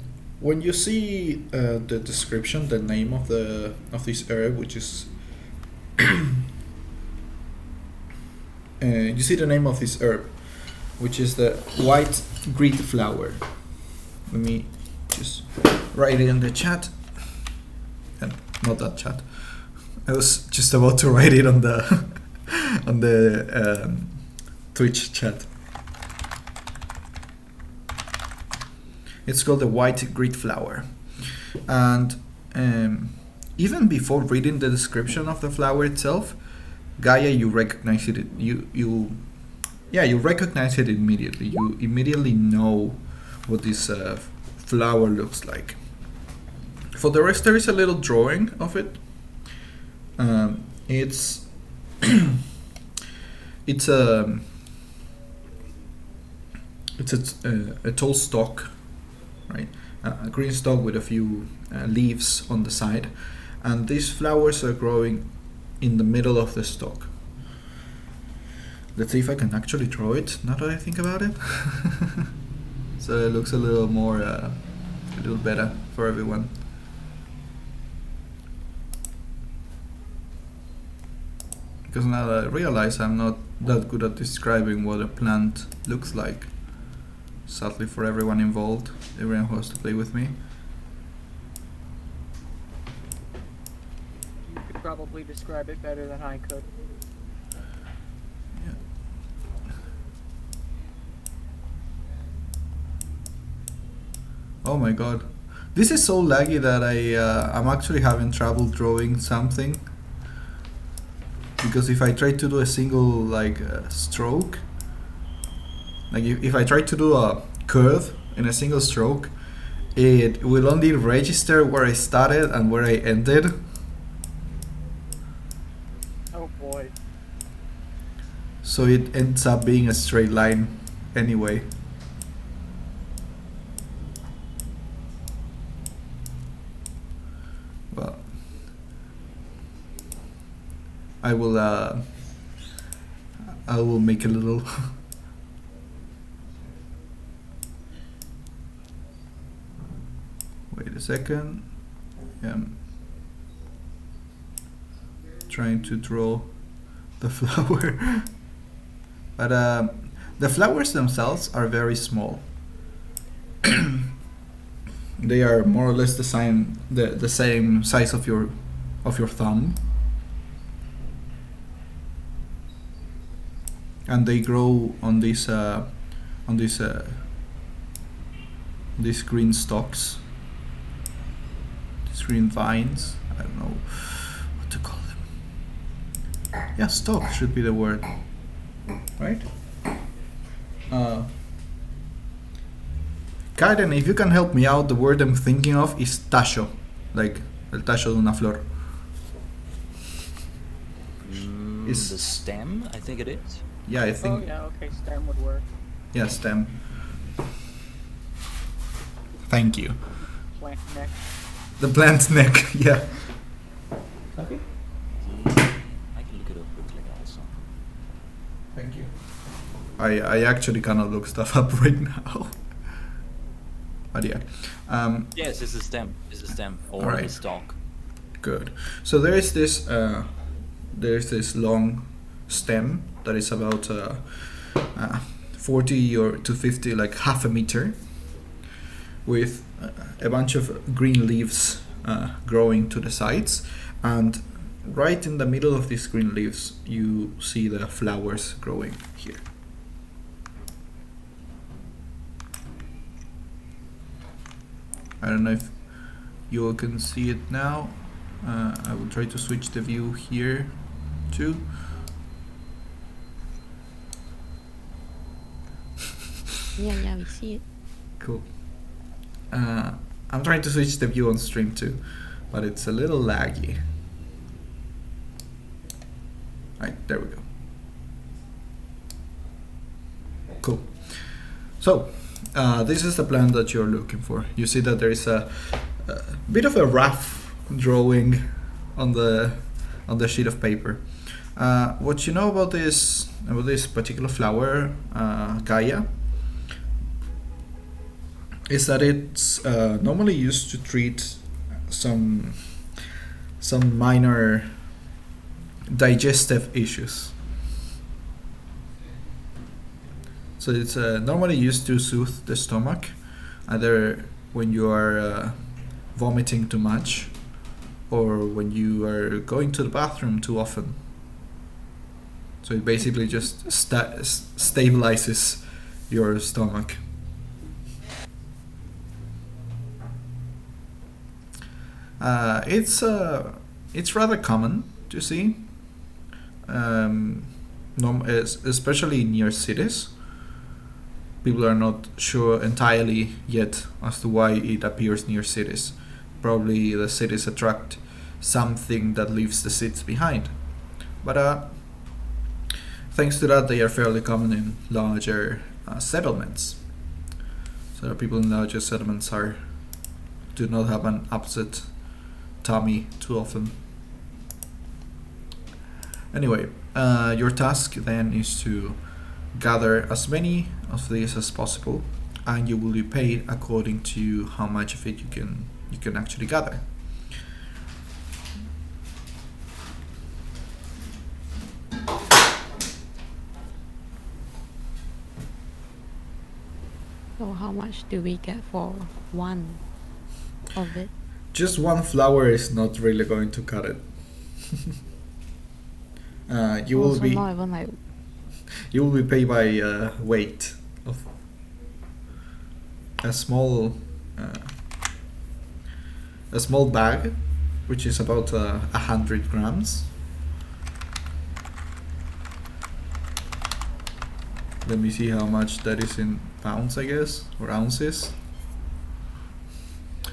when you see the description, the name of this herb, which is you see the name of this herb, which is the white grit flower. Let me just write it in the chat. And not that chat. I was just about to write it on the on the Twitch chat. It's called the white grit flower, and even before reading the description of the flower itself, Gaia, you recognize it. You recognize it immediately. You immediately know what this flower looks like. For the rest, there is a little drawing of it. It's it's a tall stalk, right? A green stalk with a few leaves on the side, and these flowers are growing in the middle of the stalk. Let's see if I can actually draw it, now that I think about it. So it looks a little more, a little better for everyone. Because now that I realize I'm not that good at describing what a plant looks like. Sadly for everyone involved, everyone who has to play with me. You could probably describe it better than I could. Yeah. Oh my god. This is so laggy that I'm actually having trouble drawing something. Because if I try to do a single stroke, like if I try to do a curve in a single stroke, it will only register where I started and where I ended. Oh boy. So it ends up being a straight line anyway. Well, I will make a little wait a second. Trying to draw the flower. But the flowers themselves are very small. They are more or less the same size of your thumb. And they grow on these green stalks, these green vines. I don't know what to call them. Yeah, stalk should be the word, right? Khaiden, if you can help me out, the word I'm thinking of is tallo, like el tallo de una flor. Is the stem? I think it is. Yeah, I think. Oh yeah, okay, stem would work. Yeah, stem. Thank you. Plant neck. The plant neck, yeah. Okay. I can look it up quickly also. Thank you. I actually cannot look stuff up right now. But yeah. Yes, it's the stem. It's the stem or Alright. the stalk. Good. So there's this long stem that is about 40 or to 50, like half a meter, with a bunch of green leaves growing to the sides, and right in the middle of these green leaves you see the flowers growing here. I don't know if you all can see it now. I will try to switch the view here too. Yeah, we see it. Cool. I'm trying to switch the view on stream too, but it's a little laggy. Right, there we go. Cool. So, this is the plant that you're looking for. You see that there is a bit of a rough drawing on the sheet of paper. What you know about this particular flower, Gaia, is that it's normally used to treat some minor digestive issues. So it's normally used to soothe the stomach, either when you are vomiting too much or when you are going to the bathroom too often. So it basically just stabilizes your stomach. It's rather common to see, especially near cities. People are not sure entirely yet as to why it appears near cities. Probably the cities attract something that leaves the seeds behind. But thanks to that, they are fairly common in larger settlements. So people in larger settlements do not have an upset tummy too often. Anyway, your task then is to gather as many of these as possible, and you will be paid according to how much of it you can actually gather. So how much do we get for one of it? Just one flower is not really going to cut it. You will Also be not even like you will be paid by weight of a small bag, which is about 100 grams. Let me see how much that is in pounds, I guess, or ounces.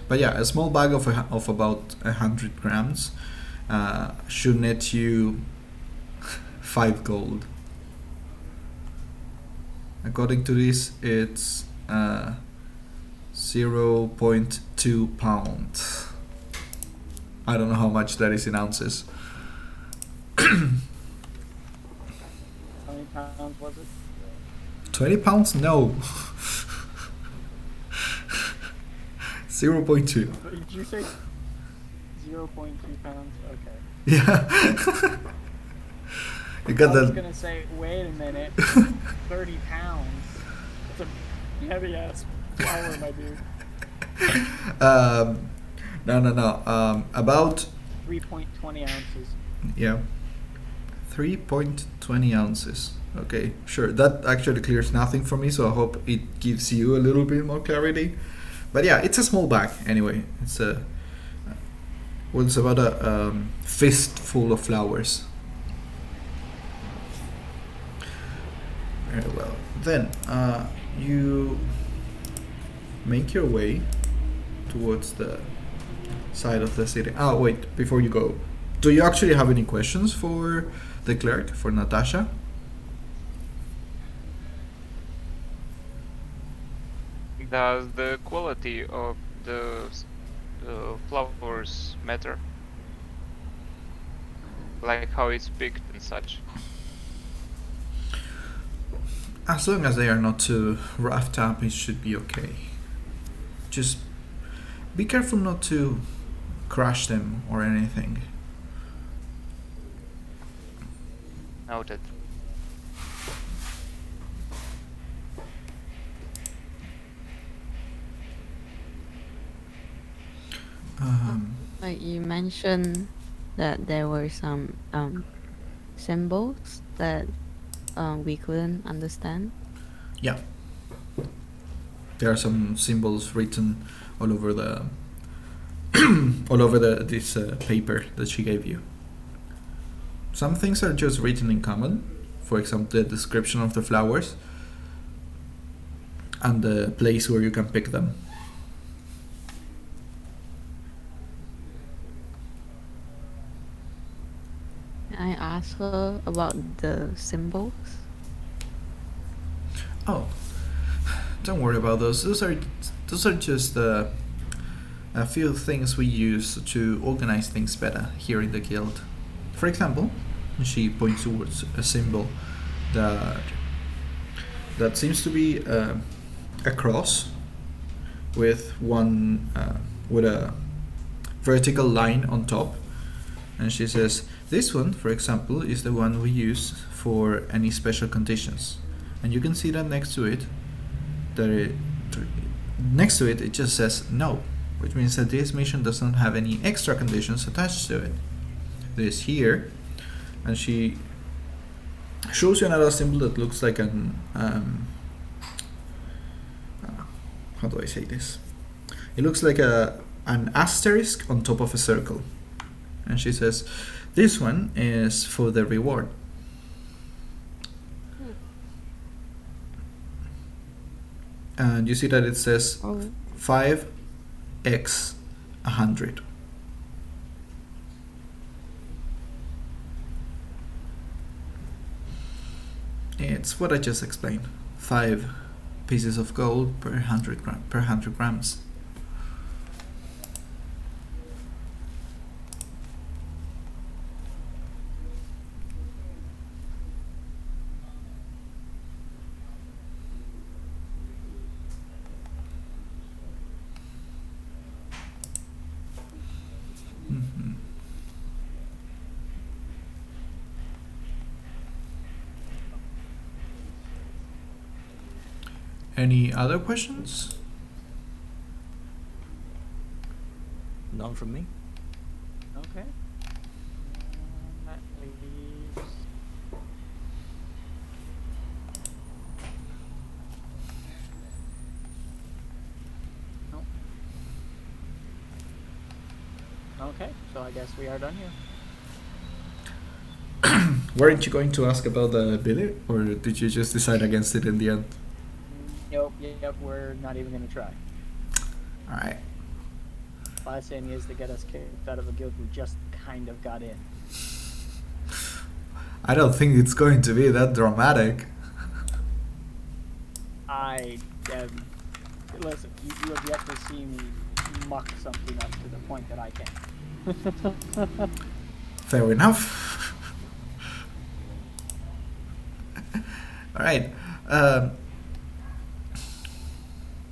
But yeah, a small bag of about 100 grams should net you 5 gold. According to this, it's 0.2 pounds. I don't know how much that is in ounces. How many pounds was it? 20 pounds? No. 0.2. Did you say 0.2 pounds? Okay. Yeah. You got I was that. gonna say, wait a minute, 30 pounds. That's a heavy ass flower, my dude. No. About 3.20 ounces. yeah. 3.20 ounces. Okay, sure. That actually clears nothing for me, so I hope it gives you a little bit more clarity. But yeah, it's a small bag anyway. It's about a fistful of flowers. Very well. Then you make your way towards the side of the city. Oh wait, before you go, do you actually have any questions for the clerk, for Natasha? Does the quality of the flowers matter? Like how it's picked and such? As long as they are not too roughed up, it should be okay. Just be careful not to crush them or anything. Noted. Like you mentioned that there were some symbols that we couldn't understand. Yeah. There are some symbols written all over the this paper that she gave you. Some things are just written in common. For example, the description of the flowers and the place where you can pick them. I asked her about the symbols. Oh, don't worry about those. Those are just a few things we use to organize things better here in the guild. For example, she points towards a symbol that seems to be a cross with one with a vertical line on top, and she says, this one, for example, is the one we use for any special conditions. And you can see that next to it, it just says no, which means that this mission doesn't have any extra conditions attached to it. This here, and she shows you another symbol that looks like an how do I say this? It looks like an asterisk on top of a circle, and she says, this one is for the reward. And you see that it says 5x 100. It's what I just explained. 5 pieces of gold per 100 grams. Any other questions? None from me. Okay. That leaves. Nope. Okay, so I guess we are done here. Weren't you going to ask about the bidder, or did you just decide against it in the end? Yep, we're not even gonna try. Alright. Last thing is to get us kicked out of a guild we just kind of got in. I don't think it's going to be that dramatic. Listen, you have yet to see me muck something up to the point that I can. Fair enough. Alright.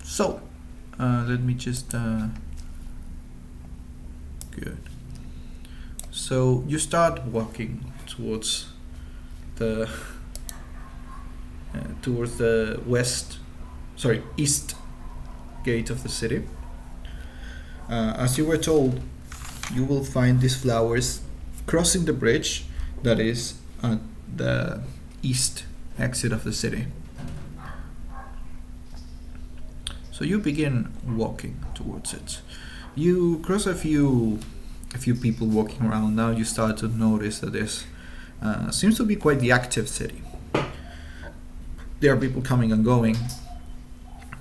So, let me just good. So you start walking towards the east gate of the city. As you were told, you will find these flowers crossing the bridge that is at the east exit of the city. So you begin walking towards it. You cross a few people walking around. Now you start to notice that this seems to be quite the active city. There are people coming and going,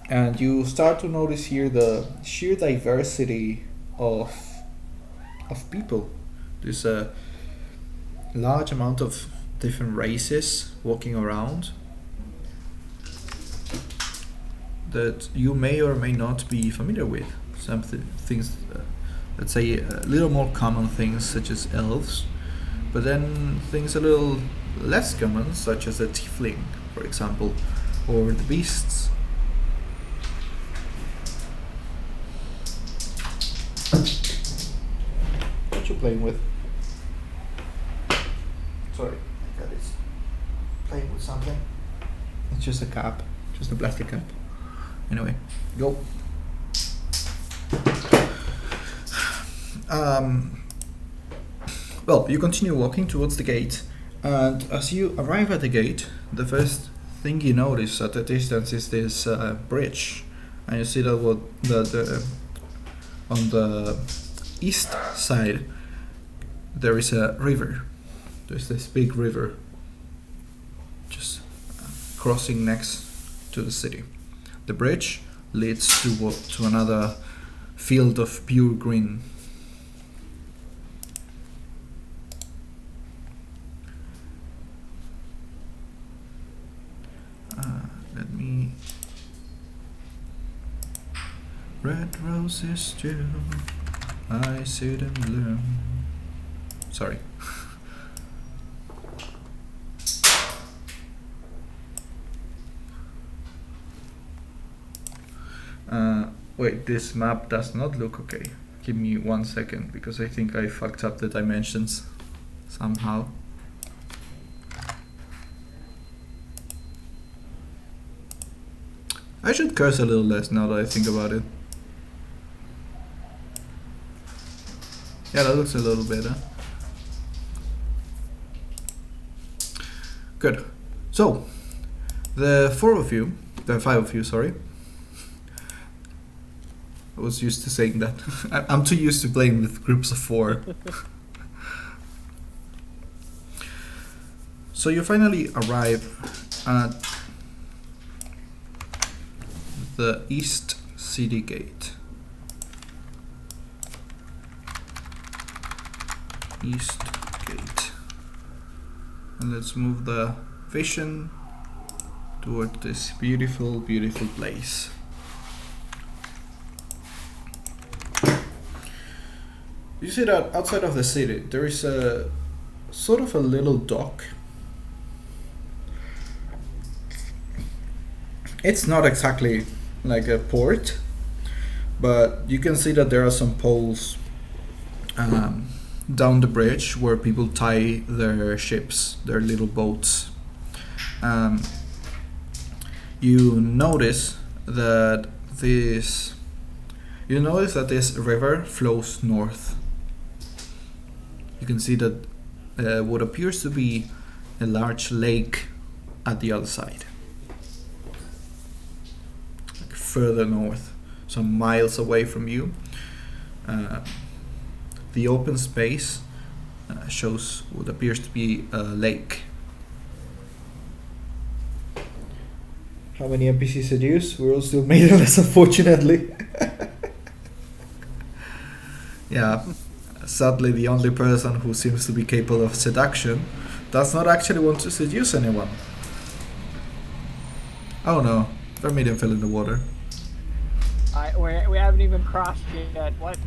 and you start to notice here the sheer diversity of people. There's a large amount of different races walking around that you may or may not be familiar with. Some things, let's say a little more common things such as elves, but then things a little less common such as a tiefling, for example, or the beasts. What you playing with? Sorry, I got this. Playing with something. It's just a cap, just a plastic cap. Anyway, go. Well, you continue walking towards the gate, and as you arrive at the gate, the first thing you notice at the distance is this bridge, and you see that on the east side there is a river. There's this big river just crossing next to the city. The bridge leads to another field of pure green. Let me... Red roses too, I see them bloom. Sorry. Wait, this map does not look okay. Give me 1 second, because I think I fucked up the dimensions somehow. I should curse a little less now that I think about it. Yeah, that looks a little better. Good. So, the 5 of you, sorry. I was used to saying that. I'm too used to playing with groups of 4. So you finally arrive at the East City Gate. East Gate. And let's move the vision toward this beautiful, beautiful place. You see that outside of the city there is a sort of a little dock. It's not exactly like a port, but you can see that there are some poles down the bridge where people tie their ships, their little boats. You notice that this river flows north. You can see that what appears to be a large lake at the other side, like further north, some miles away from you. The open space shows what appears to be a lake. How many NPCs seduce? We're all still maidenless, unfortunately. Yeah, sadly the only person who seems to be capable of seduction does not actually want to seduce anyone. Oh no, Vermillion fell in the water. We haven't even crossed yet. What?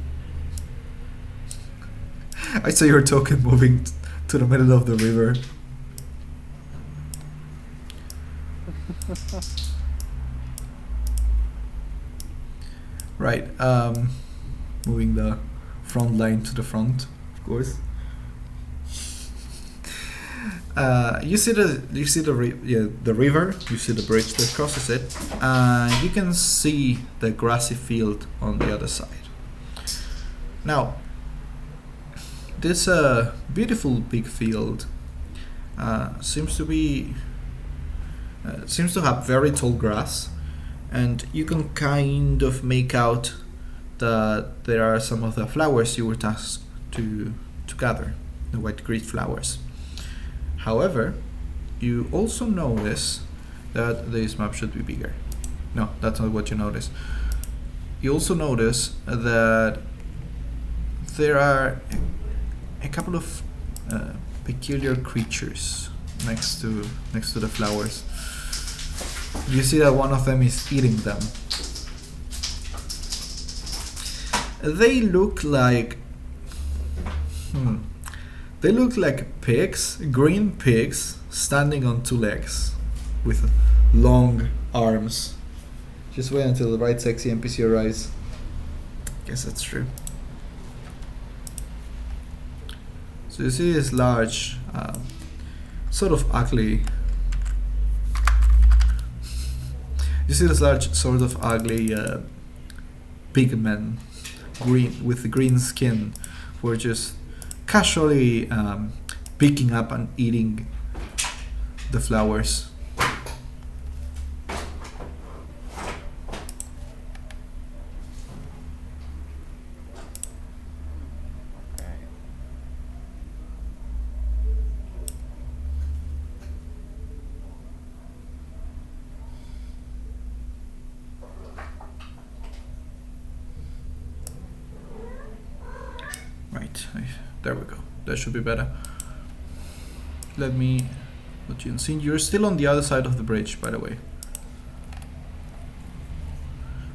I saw your token moving to the middle of the river. Right, moving the front line to the front, of course. You see the river. You see the bridge that crosses it. You can see the grassy field on the other side. Now, this beautiful big field seems to have very tall grass, and you can kind of make out that there are some of the flowers you were tasked to gather, the white green flowers. However, you also notice that this map should be bigger. No, that's not what you notice. You also notice that there are a couple of peculiar creatures next to the flowers. You see that one of them is eating them. They look like pigs, green pigs, standing on 2 legs with long arms. Just wait until the right sexy NPC arrives. Guess that's true. So you see this large, sort of ugly. You see this large, sort of ugly pigmen, with the green skin, who are just casually picking up and eating the flowers. There we go. That should be better. Let me put you in scene. You're still on the other side of the bridge, by the way.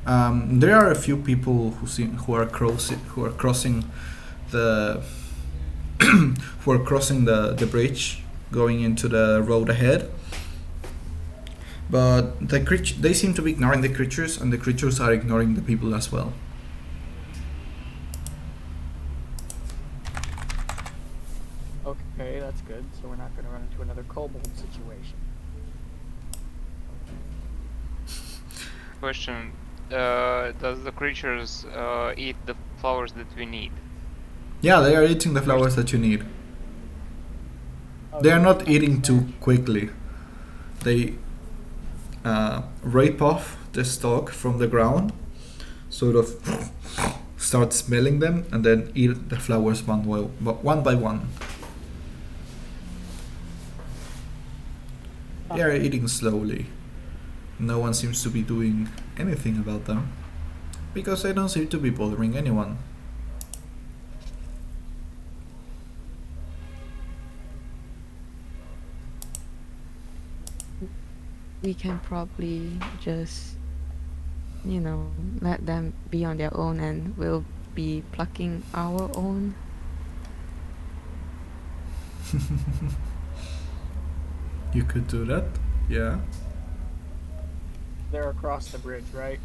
There are a few people who are crossing the the bridge, going into the road ahead. But they seem to be ignoring the creatures, and the creatures are ignoring the people as well. Okay, that's good. So we're not going to run into another kobold situation. Question: does the creatures eat the flowers that we need? Yeah, they are eating the flowers that you need. They are not eating too quickly. They rape off the stalk from the ground, sort of start smelling them, and then eat the flowers one by one. They are eating slowly. No one seems to be doing anything about them, because they don't seem to be bothering anyone. We can probably just, you know, let them be on their own, and we'll be plucking our own. You could do that, yeah. They're across the bridge, right?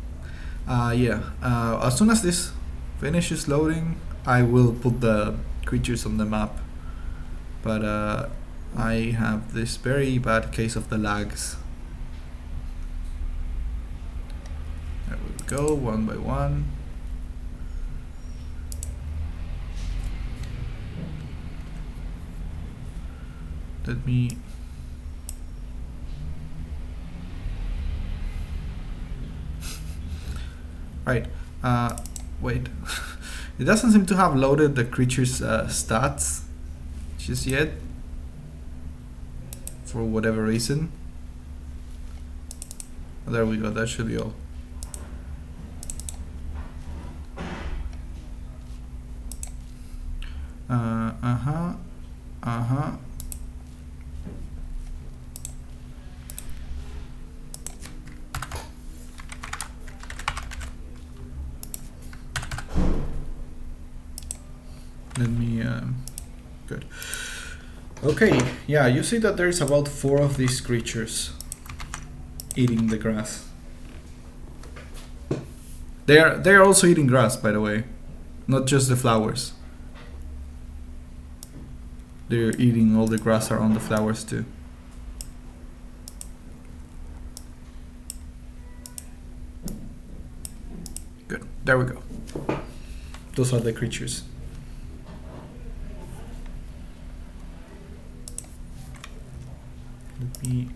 Yeah. As soon as this finishes loading, I will put the creatures on the map. But I have this very bad case of the lags. There we go, one by one. Let me... Right, wait. It doesn't seem to have loaded the creature's stats just yet, for whatever reason. There we go, that should be all. Let me, good. Okay, yeah, you see that there's about 4 of these creatures eating the grass. They're also eating grass, by the way, not just the flowers. They're eating all the grass around the flowers too. Good, there we go. Those are the creatures. Let me...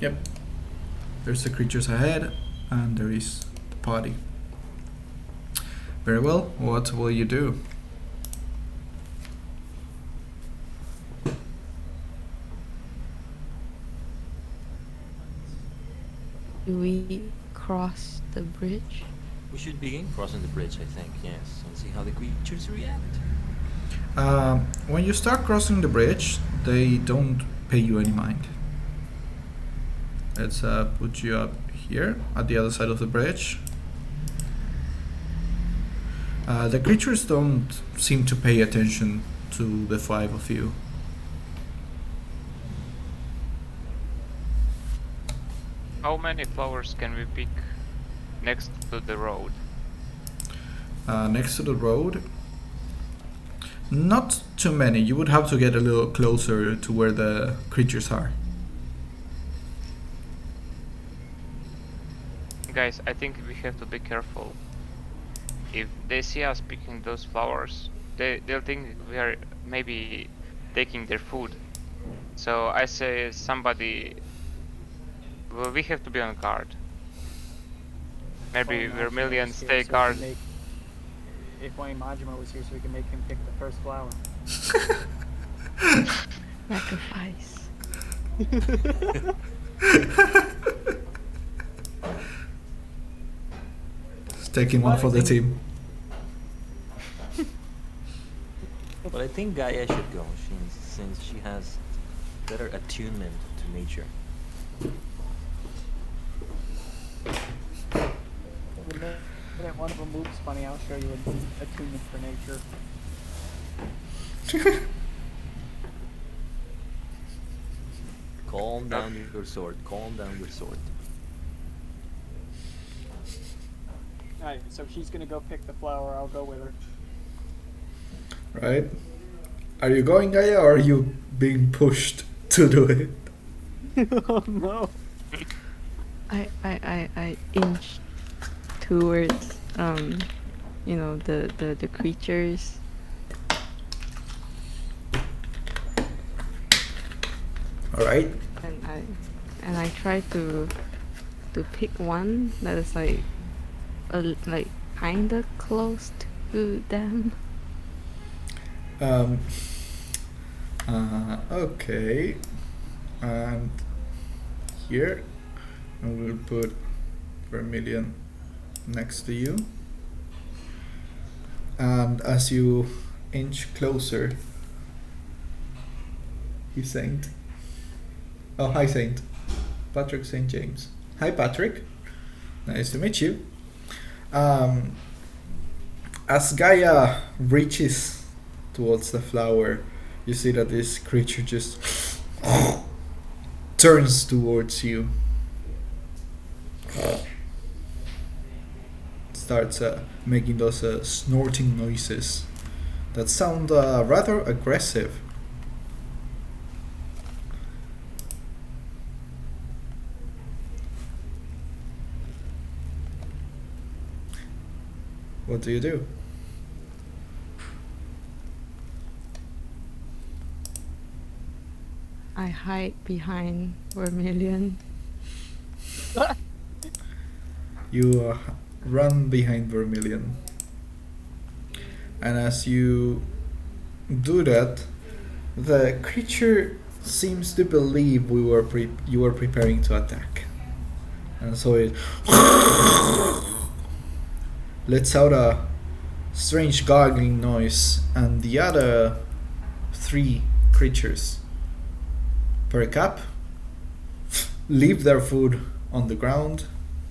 Yep. There's the creatures ahead, and there is the party. Very well, what will you do? Do we cross the bridge? We should begin crossing the bridge, I think, yes, and see how the creatures react. When you start crossing the bridge, they don't pay you any mind. Let's put you up here at the other side of the bridge. The creatures don't seem to pay attention to the 5 of you. How many flowers can we pick next to the road? Next to the road? Not too many. You would have to get a little closer to where the creatures are. Guys, I think we have to be careful. If they see us picking those flowers, they'll think we are maybe taking their food. So I say well, we have to be on guard. Maybe Vermillion stay guard. If Wayne Majima was here, so we can make him pick the first flower. Sacrifice. Taking one for the team. But I think Gaia should go, since she has better attunement to nature. When one of them moves funny, I'll show you an attunement for nature. Calm down your sword. Calm down your sword. Alright, so she's gonna go pick the flower, I'll go with her. Right? Are you going, Gaia, or are you being pushed to do it? Oh no. I inch towards you know, the creatures. Alright. And I try to pick one that is like kinda close to them. Okay. And here I will put Vermillion next to you. And as you inch closer, he's Saint. Oh, hi Saint. Patrick St. James. Hi Patrick. Nice to meet you. As Gaia reaches towards the flower, you see that this creature just turns towards you. Starts making those snorting noises that sound rather aggressive. What do you do? I hide behind Vermillion. You run behind Vermillion, and as you do that, the creature seems to believe you were preparing to attack, and so it lets out a strange gargling noise, and the other 3 creatures perk up, leave their food on the ground,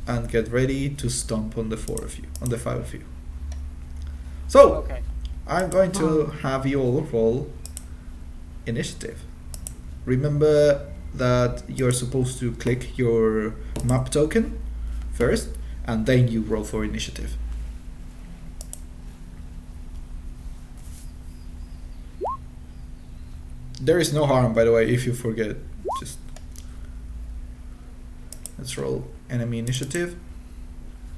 and get ready to stomp on the 5 of you. So, Okay. I'm going to have you all roll initiative. Remember that you're supposed to click your map token first, and then you roll for initiative. There is no harm, by the way, if you forget. Just let's roll enemy initiative.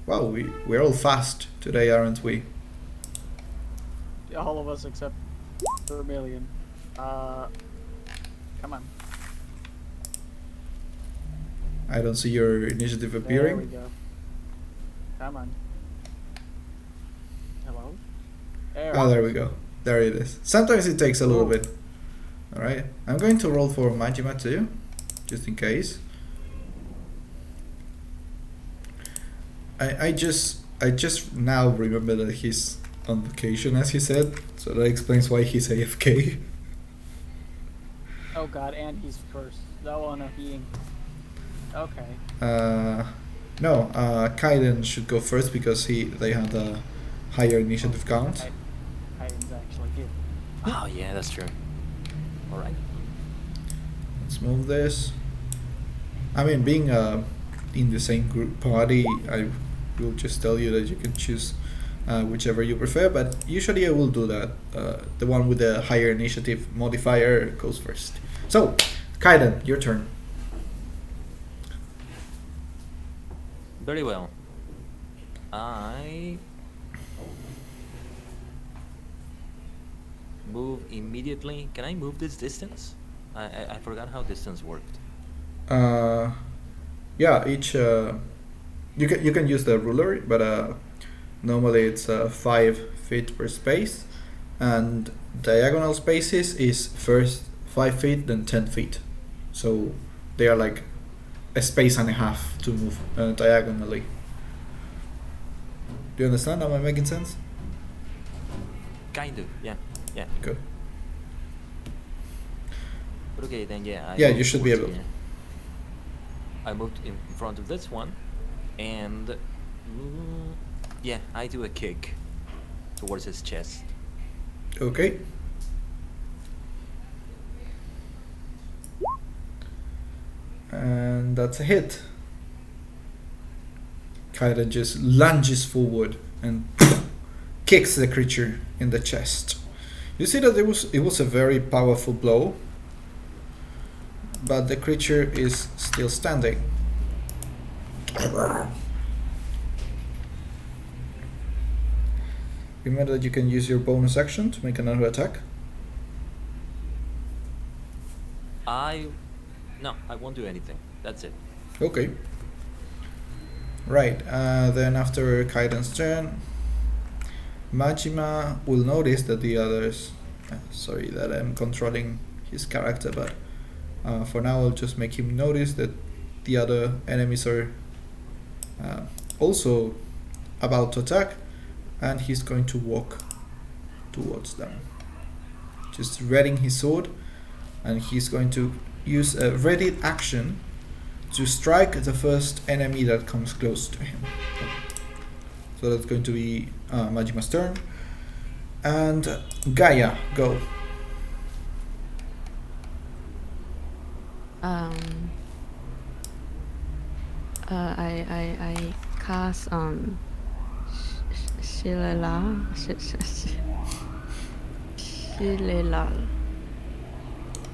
Wow, we're all fast today, aren't we? All of us except Vermillion. Come on. I don't see your initiative There we appearing. go. Come on. Hello? Oh, there we go. There it is. Sometimes it takes a little Ooh. bit. Alright, I'm going to roll for Majima too, just in case. I just now remember that he's on vacation, as he said, so that explains why he's AFK. Oh god, and he's first. Oh no, he... Okay. No, Khaiden should go first because they had a higher initiative count. Khaiden's actually here. Oh yeah, that's true. All right. Let's move this. I mean, being in the same group party, I will just tell you that you can choose whichever you prefer, but usually I will do that. The one with the higher initiative modifier goes first. So, Khaiden, your turn. Very well. I move immediately. Can I move this distance? I forgot how distance worked. Yeah, each you can use the ruler, but normally it's 5 feet per space, and diagonal spaces is first 5 feet, then 10 feet. So they are like a space and a half to move diagonally. Do you understand? Am I making sense? Kind of, yeah. Yeah. Good. But okay, then yeah. Yeah, moved you should be towards able. here. I moved in front of this one, and yeah, I do a kick towards his chest. Okay. And that's a hit. Khaiden just lunges forward and kicks the creature in the chest. You see that it was a very powerful blow, but the creature is still standing. Remember that you can use your bonus action to make another attack. No, I won't do anything. That's it. Okay. Right, then after Kaiden's turn, Majima will notice that the others... sorry that I'm controlling his character, but for now I'll just make him notice that the other enemies are also about to attack, and he's going to walk towards them. Just readying his sword, and he's going to use a ready action to strike the first enemy that comes close to him. So that's going to be Majima's turn. And Gaia, go. I cast Shilala.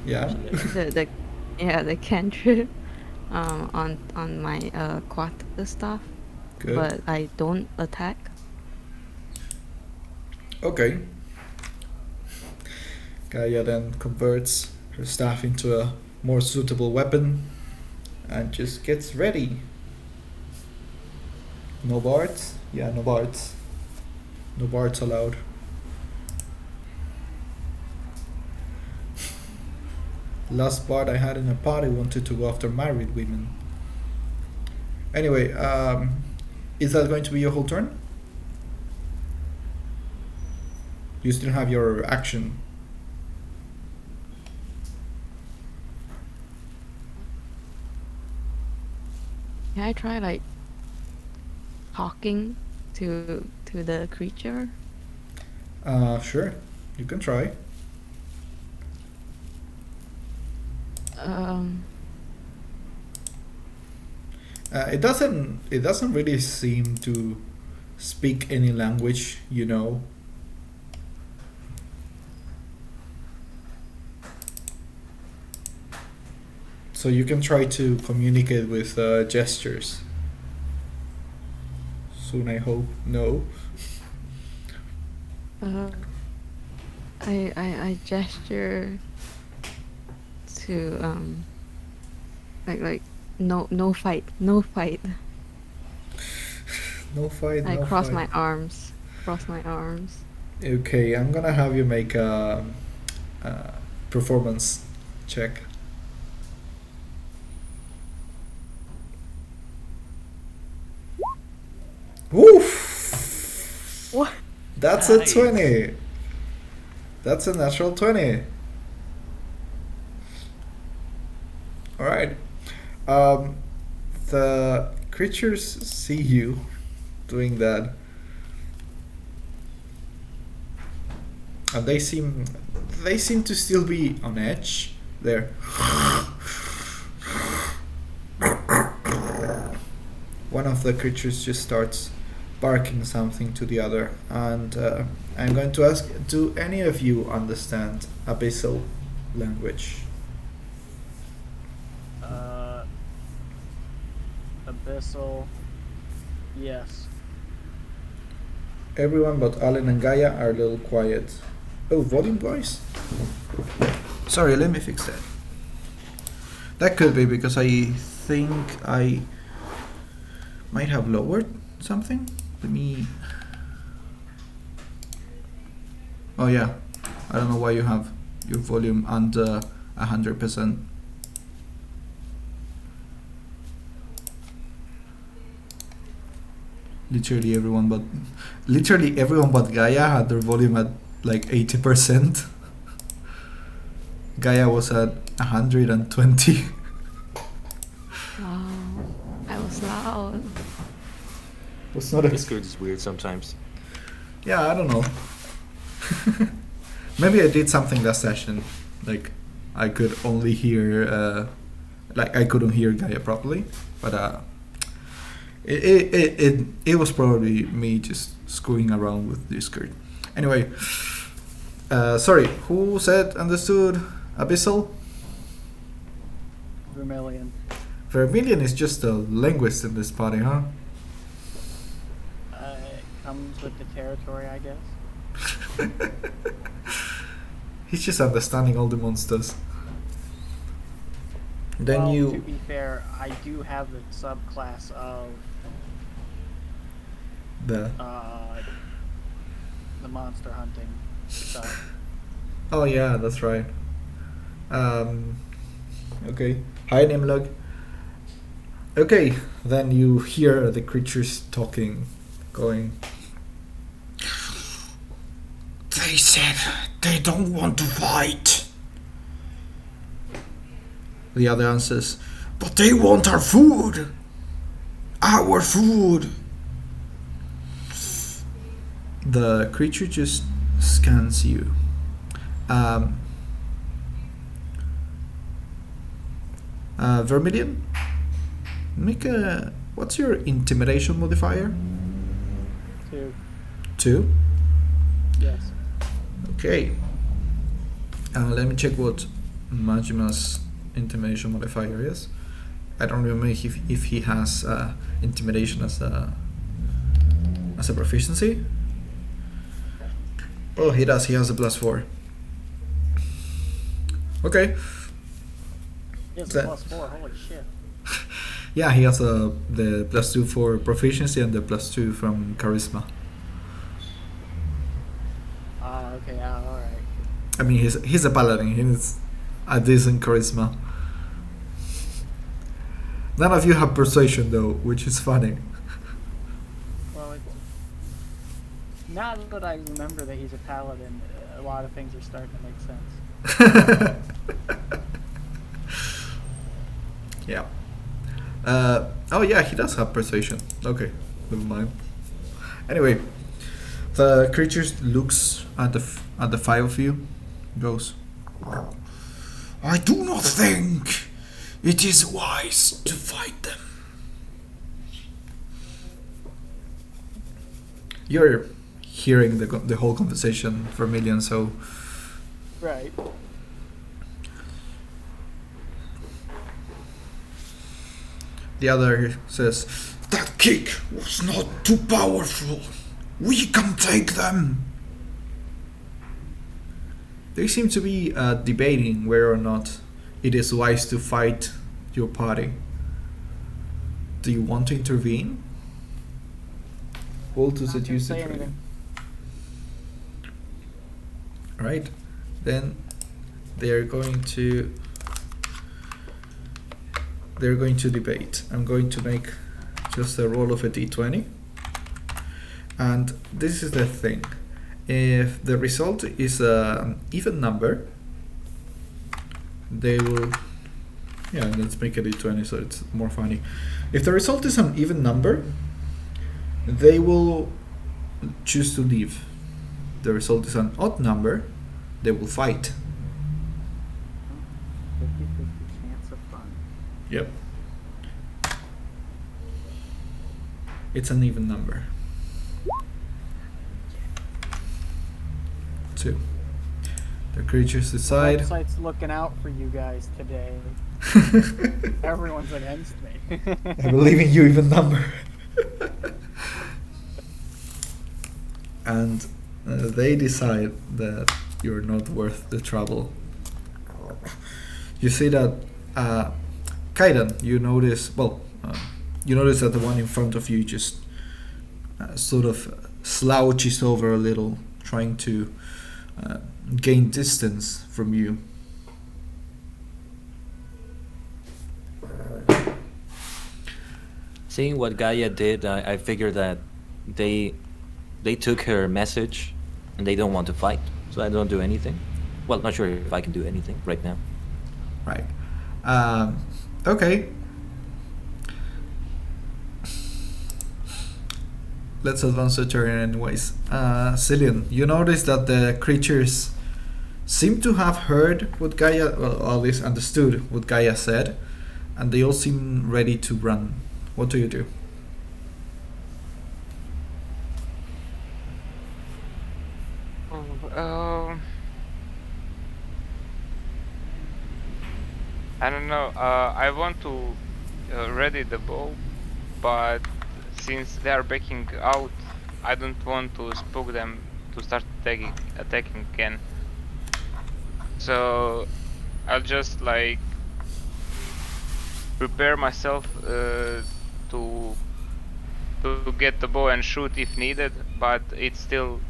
Yeah. the cantrip on my quarter staff. Good. But I don't attack. Okay. Gaia then converts her staff into a more suitable weapon and just gets ready. No bards? Yeah, no bards. No bards allowed. Last bard I had in a party wanted to go after married women. Anyway, is that going to be your whole turn? You still have your action. Can I try like talking to the creature? Sure. You can try. It doesn't really seem to speak any language, you know. So you can try to communicate with gestures. Soon, I hope. No. I gesture to like no fight. No fight. I no cross fight. my arms. Okay, I'm gonna have you make a performance check. Woof! What? That's Nice. a 20. That's a natural 20. Alright. The creatures see you doing that. And they seem to still be on edge. There. One of the creatures just starts barking something to the other, and I'm going to ask, do any of you understand Abyssal language? Abyssal. Yes. Everyone but Allen and Gaia are a little quiet. Oh, volume wise? Sorry, let me fix that. That could be because I think I might have lowered something. Let me... Oh yeah, I don't know why you have your volume under 100%. Literally everyone but Gaia had their volume at like 80%. Gaia was at 120. Wow, I was loud. Was not Discord is weird sometimes. Yeah, I don't know. Maybe I did something last session. Like, I could only hear like I couldn't hear Gaia properly, but it was probably me just screwing around with Discord. Anyway, sorry, who said understood Abyssal? Vermillion. Vermillion is just a linguist in this party, huh? It comes with the territory, I guess. He's just understanding all the monsters. Then well, you... to be fair, I do have the subclass of The... the monster hunting stuff. Oh yeah, that's right. Okay. Hi, Nimlog. Okay, then you hear the creatures talking, going... They said they don't want to fight. The other answers, but they want our food. Our food. The creature just scans you. Vermillion, make a... What's your intimidation modifier? 2. 2? Yes. Okay. Let me check what Majima's intimidation modifier is. I don't remember if he has intimidation as a proficiency. Oh, he does. He has a +4. Okay. He has That- a +4, holy shit. Yeah, he has the +2 for proficiency and the +2 from charisma. Okay, alright. I mean, he's a paladin. He's a decent charisma. None of you have persuasion though, which is funny. Well, now that I remember that he's a paladin, a lot of things are starting to make sense. Yeah. Oh yeah, he does have persuasion. Okay, never mind. Anyway, the creature looks at the 5 of you, goes, I do not think it is wise to fight them. You're hearing the whole conversation, Vermillion, so... Right. The other says, that kick was not too powerful. We can take them. They seem to be debating whether or not it is wise to fight your party. Do you want to intervene? Roll to Not gonna seduce the say dragon. anything. Alright, then they're going to debate. I'm going to make just a roll of a d20, and this is the thing. If the result is an even number, they will... Yeah, let's make it d20 so it's more funny. If the result is an even number, they will choose to leave. The result is an odd number, they will fight. 50-50 chance of fun. Yep. It's an even number. 2. The creatures decide. Website's looking out for you guys today. Everyone's against me. I believe in you, even number. And they decide that you're not worth the trouble. You see that Khaiden, you notice that the one in front of you just sort of slouches over a little, trying to gain distance from you. Seeing what Gaia did, I figured that they took her message and they don't want to fight, so I don't do anything. Well, not sure if I can do anything right now. Right. Okay. Let's advance the turn anyways. Xilion, you notice that the creatures seem to have heard what Gaia, well, at least understood what Gaia said, and they all seem ready to run. What do you do? I don't know. I want to ready the bow, but since they are backing out, I don't want to spook them to start attacking again. So I'll just like prepare myself to get the bow and shoot if needed, but it's still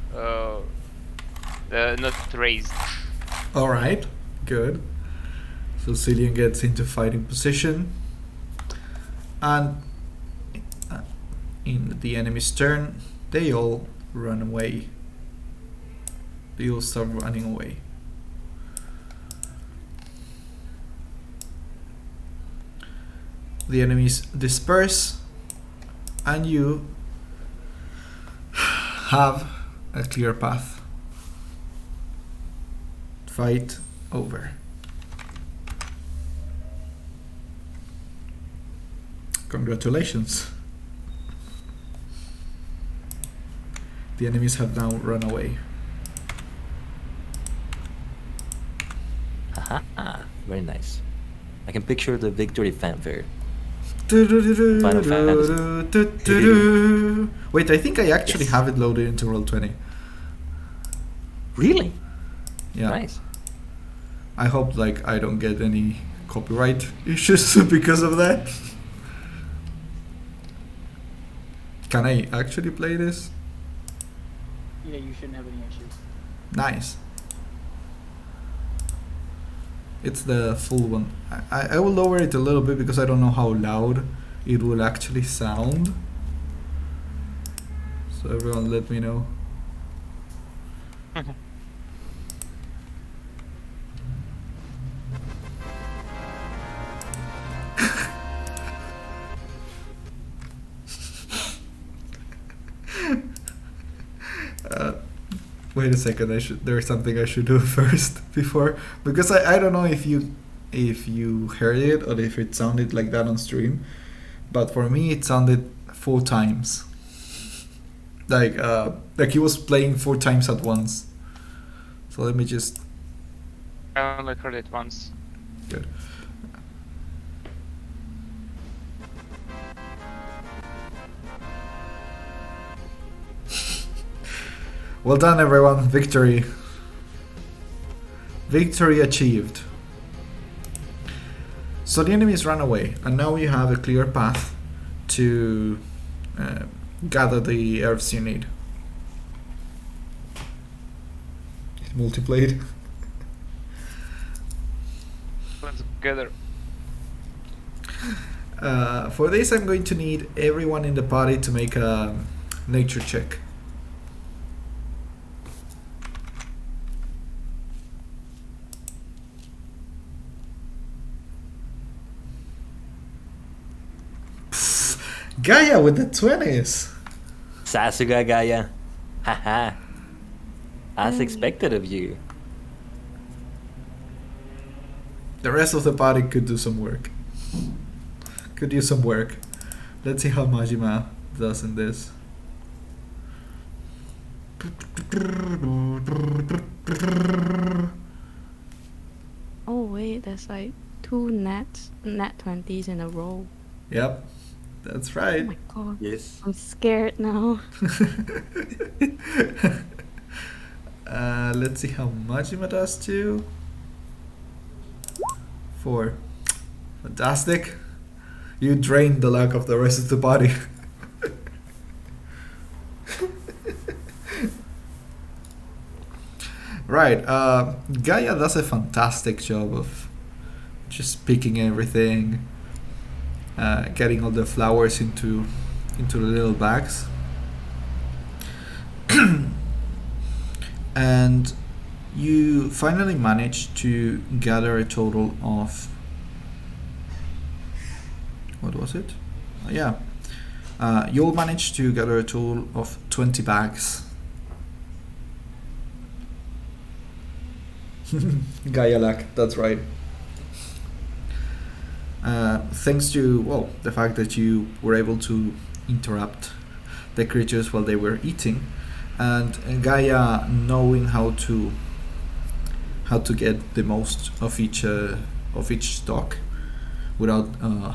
not raised. All right, good. So Xilion gets into fighting position, and in the enemy's turn, they all run away. They all start running away. The enemies disperse, and you have a clear path. Fight over. Congratulations. The enemies have now run away. Haha, very nice. I can picture the victory fanfare. Final Fantasy. Wait, I think I actually have it loaded into Roll20. Really? Yeah. Nice. I hope like I don't get any copyright issues because of that. Can I actually play this? Yeah, you shouldn't have any issues. Nice. It's the full one. I will lower it a little bit because I don't know how loud it will actually sound. So everyone let me know. Wait a second, there's something I should do first before, because I don't know if you heard it or if it sounded like that on stream, but for me it sounded 4 times. Like he was playing 4 times at once. So let me just... I only heard it once. Good. Well done, everyone. Victory. Victory achieved. So the enemies ran away, and now you have a clear path to gather the herbs you need. Multiplayed. Let's gather. For this, I'm going to need everyone in the party to make a nature check. Gaia with the 20s. Sasuga Gaia. Haha. As expected of you. The rest of the party could do some work. Could use some work. Let's see how Majima does in this. Oh wait, there's like 2 nat 20s in a row. Yep, that's Oh right. my god. Yes. I'm scared now. Let's see how Majima does too. 4. Fantastic. You drained the luck of the rest of the body. Right, Gaia does a fantastic job of just picking everything, getting all the flowers into the little bags. And you finally manage to gather a total of, what was it? Yeah, you'll manage to gather a total of 20 bags. Gaia luck, that's right. thanks to, well, the fact that you were able to interrupt the creatures while they were eating, and Gaia knowing how to get the most of each stock without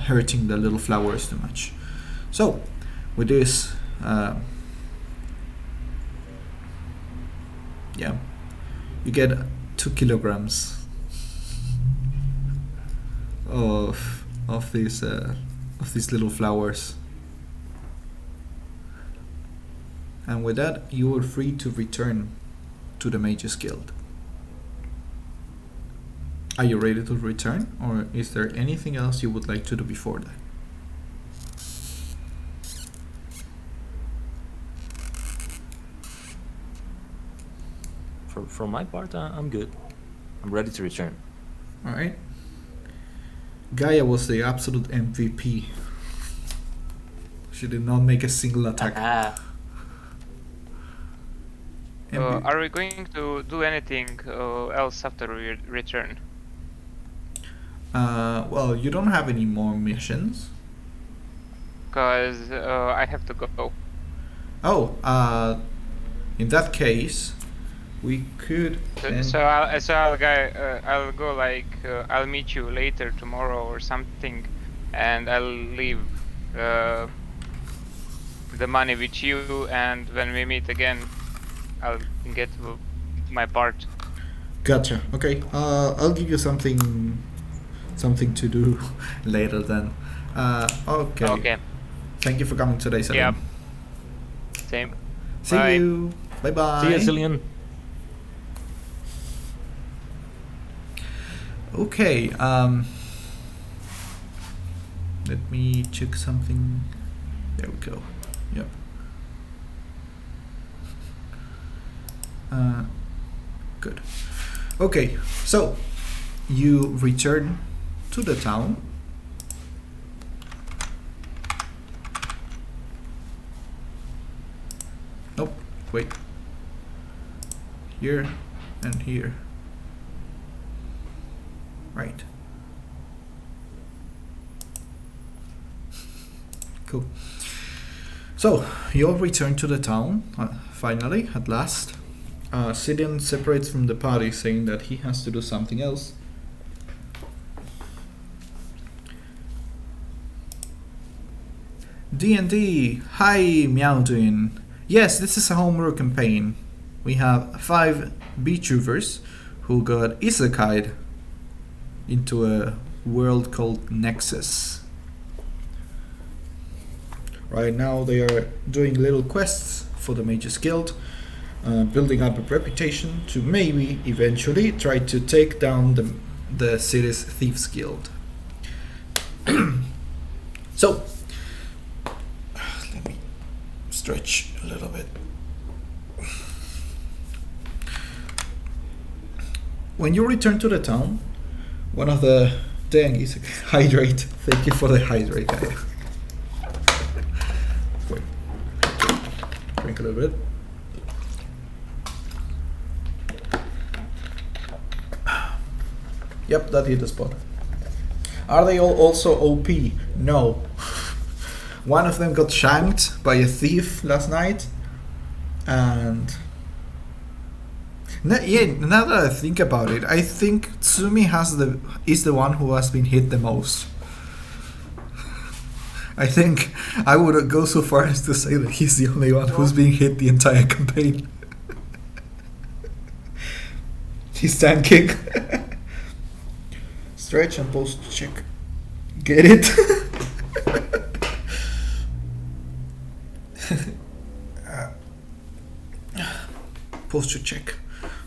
hurting the little flowers too much. So with this, yeah, you get 2 kilograms of these little flowers, and with that you are free to return to the Mages Guild. Are you ready to return, or is there anything else you would like to do before that? For my part, I'm good. I'm ready to return. All right. Gaia was the absolute MVP. She did not make a single attack. Are we going to do anything else after we return? Well, you don't have any more missions. Because I have to go. Oh, in that case, we could. I'll go like I'll meet you later tomorrow or something, and I'll leave the money with you, and when we meet again, I'll get my part. Gotcha. Okay. I'll give you something to do later then. Okay. Okay. Thank you for coming today, Xilion. Yep. Same. See Bye. you. Bye bye. See you, Xilion. Okay. Let me check something. There we go. Yep. Good. Okay. So you return to the town. Nope. Wait. Here and here. Right. Cool. So you'll return to the town finally, at last. Xilion separates from the party, saying that he has to do something else. D&D. Hi, Meowdoin. Yes, this is a homebrew campaign. We have 5 vtubers who got isekai'd into a world called Nexus. Right now they are doing little quests for the Mages Guild, building up a reputation to maybe eventually try to take down the city's Thieves Guild. So let me stretch a little bit. When you return to the town, one of the is hydrate. Thank you for the hydrate, guy. Wait. Drink a little bit. Yep, that hit the spot. Are they all also OP? No. One of them got shanked by a thief last night, and now that I think about it, I think Tsumi is the one who has been hit the most. I think I would go so far as to say that he's the only one who's being hit the entire campaign. He's tanking. Stretch and post check. Get it? Posture check.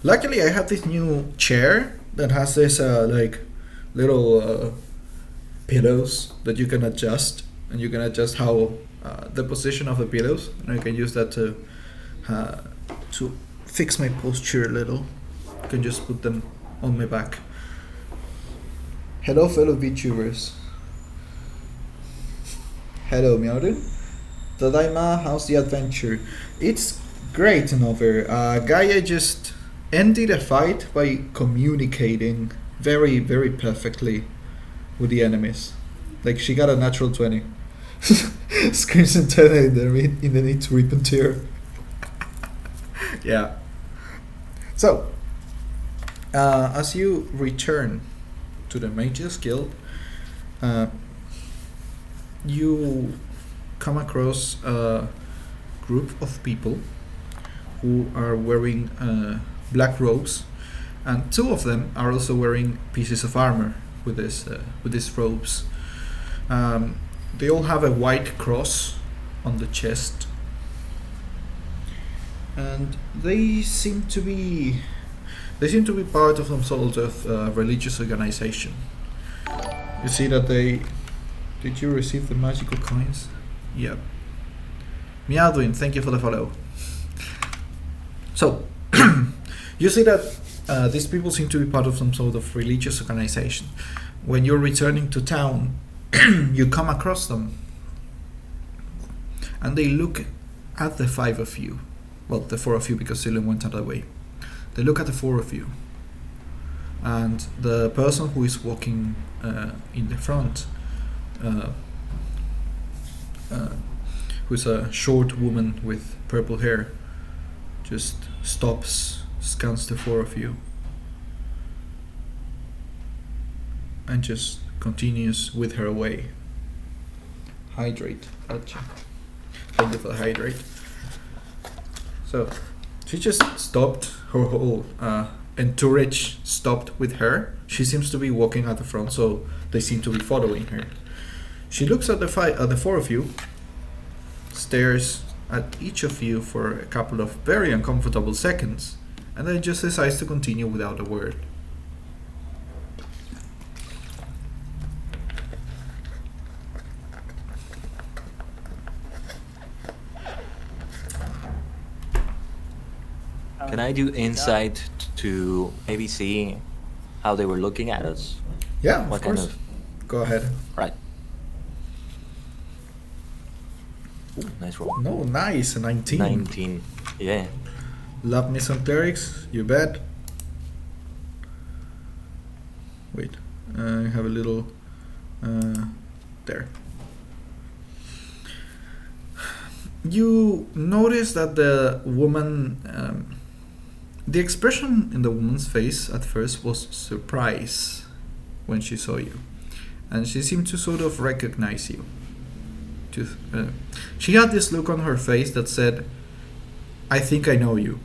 Luckily I have this new chair that has this like little pillows that you can adjust, and you can adjust how the position of the pillows, and I can use that to fix my posture a little. I can just put them on my back. Hello fellow VTubers. Hello Meowden. Tadaima, how's the adventure? It's great, Nover. Gaia just ended a fight by communicating very, very perfectly with the enemies. Like she got a natural 20. Screams intimidated in the need to rip and tear. Yeah. So, as you return to the Mages Guild, you come across a group of people who are wearing black robes, and two of them are also wearing pieces of armor with these robes. They all have a white cross on the chest, and they seem to be part of some sort of religious organization. You see that did you receive the magical coins? Yep. Meowdwin, thank you for the follow. So, you see that these people seem to be part of some sort of religious organization. When you're returning to town, you come across them, and they look at the five of you. Well, the four of you, because Xilion went out of the way. They look at the four of you, and the person who is walking in the front, who's a short woman with purple hair, just stops, scans the four of you, and just continues with her way. Hydrate. Gotcha. Thank you for the hydrate. So she just stopped. Her whole entourage stopped with her. She seems to be walking at the front, so they seem to be following her. She looks at the four of you, stares at each of you for a couple of very uncomfortable seconds, and then just decides to continue without a word. Can I do insight to maybe see how they were looking at us? Yeah, What of course. kind of? Go ahead. Right. Ooh, nice roll. No, nice. 19. 19. Yeah. Love me some clerics, you bet. Wait, I have a little there. You notice that the woman, the expression in the woman's face at first was surprise when she saw you, and she seemed to sort of recognize you. She had this look on her face that said, "I think I know you,"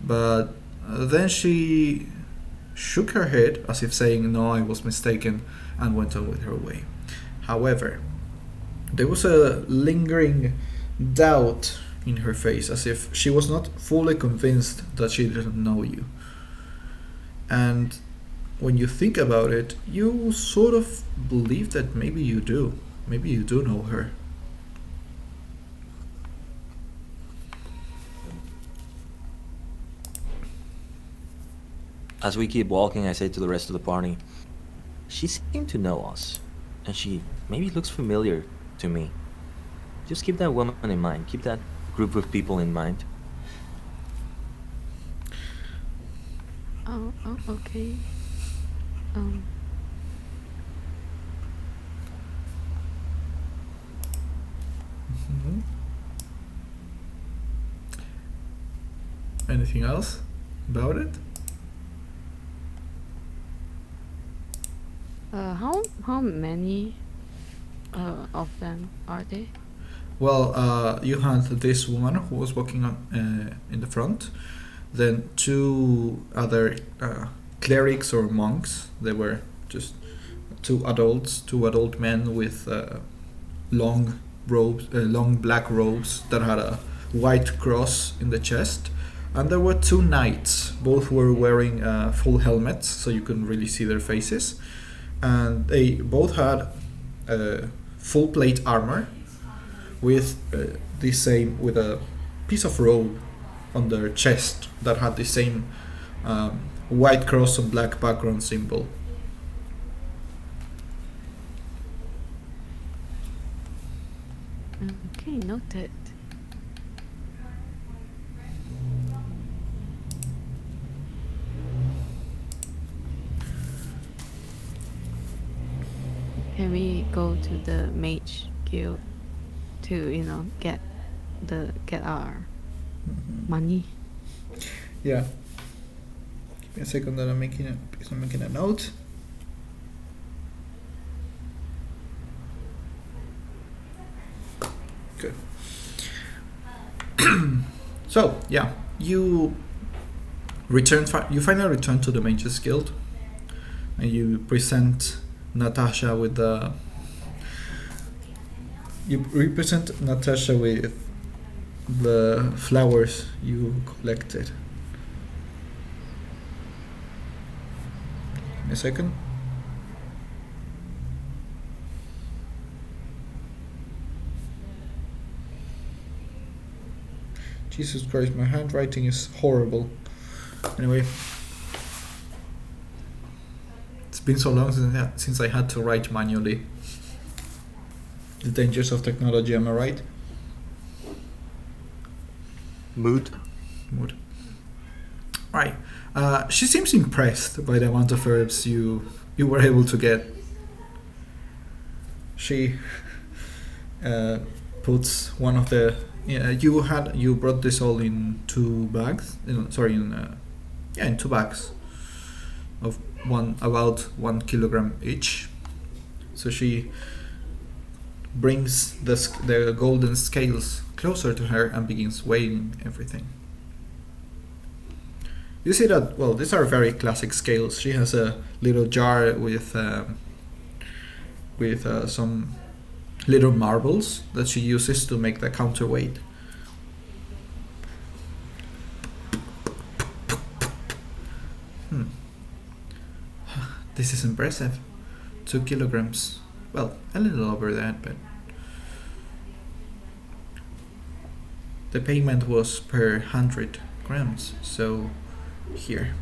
but then she shook her head as if saying, "No, I was mistaken," and went on with her way. However, there was a lingering doubt in her face, as if she was not fully convinced that she didn't know you. And when you think about it, you sort of believe that maybe you do. Maybe you do know her. As we keep walking, I say to the rest of the party, she seemed to know us, and she maybe looks familiar to me. Just keep that woman in mind. Keep that group of people in mind. Oh, okay. Mhm. Anything else about it? How many of them are there? Well, you had this woman who was walking on in the front, then two other clerics or monks. They were just two adult men with long robes, long black robes that had a white cross in the chest. And there were two knights. Both were wearing full helmets, so you couldn't really see their faces. And they both had full plate armor with with a piece of robe on their chest that had the same white cross and black background symbol. Okay, noted. can we go to the mage guild to get our money? Yeah. Give me a second that I'm making a note. Good. So yeah, you finally return to the Mages Guild, and you present Natasha with the. You represent Natasha with the flowers you collected. Give me a second. Jesus Christ, my handwriting is horrible. Anyway, it's been so long since I had to write manually. The dangers of technology, am I right? Mood. Right. She seems impressed by the amount of herbs you were able to get. She puts one of the. You brought this all in 2 bags. In 2 bags of about 1 kilogram each. So she brings the golden scales closer to her and begins weighing everything. You see that, well, these are very classic scales. She has a little jar with some little marbles that she uses to make the counterweight. This is impressive. 2 kilograms. Well, a little over that, but the payment was per 100 grams, so here.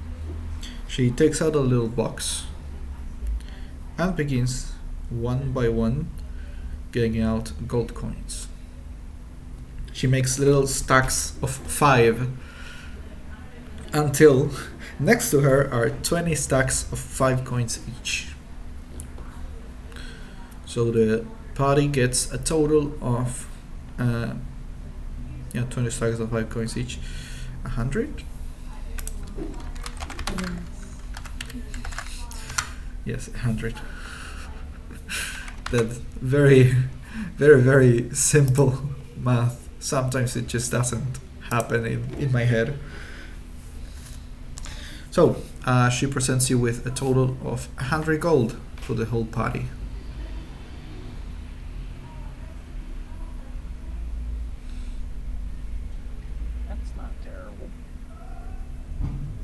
She takes out a little box and begins one by one getting out gold coins. She makes little stacks of 5 until next to her are 20 stacks of 5 coins each. So the party gets a total of 20 stacks of 5 coins each. 100? Yes, 100. That very, very, very simple math. Sometimes it just doesn't happen in my head. So she presents you with a total of 100 gold for the whole party. That's not terrible.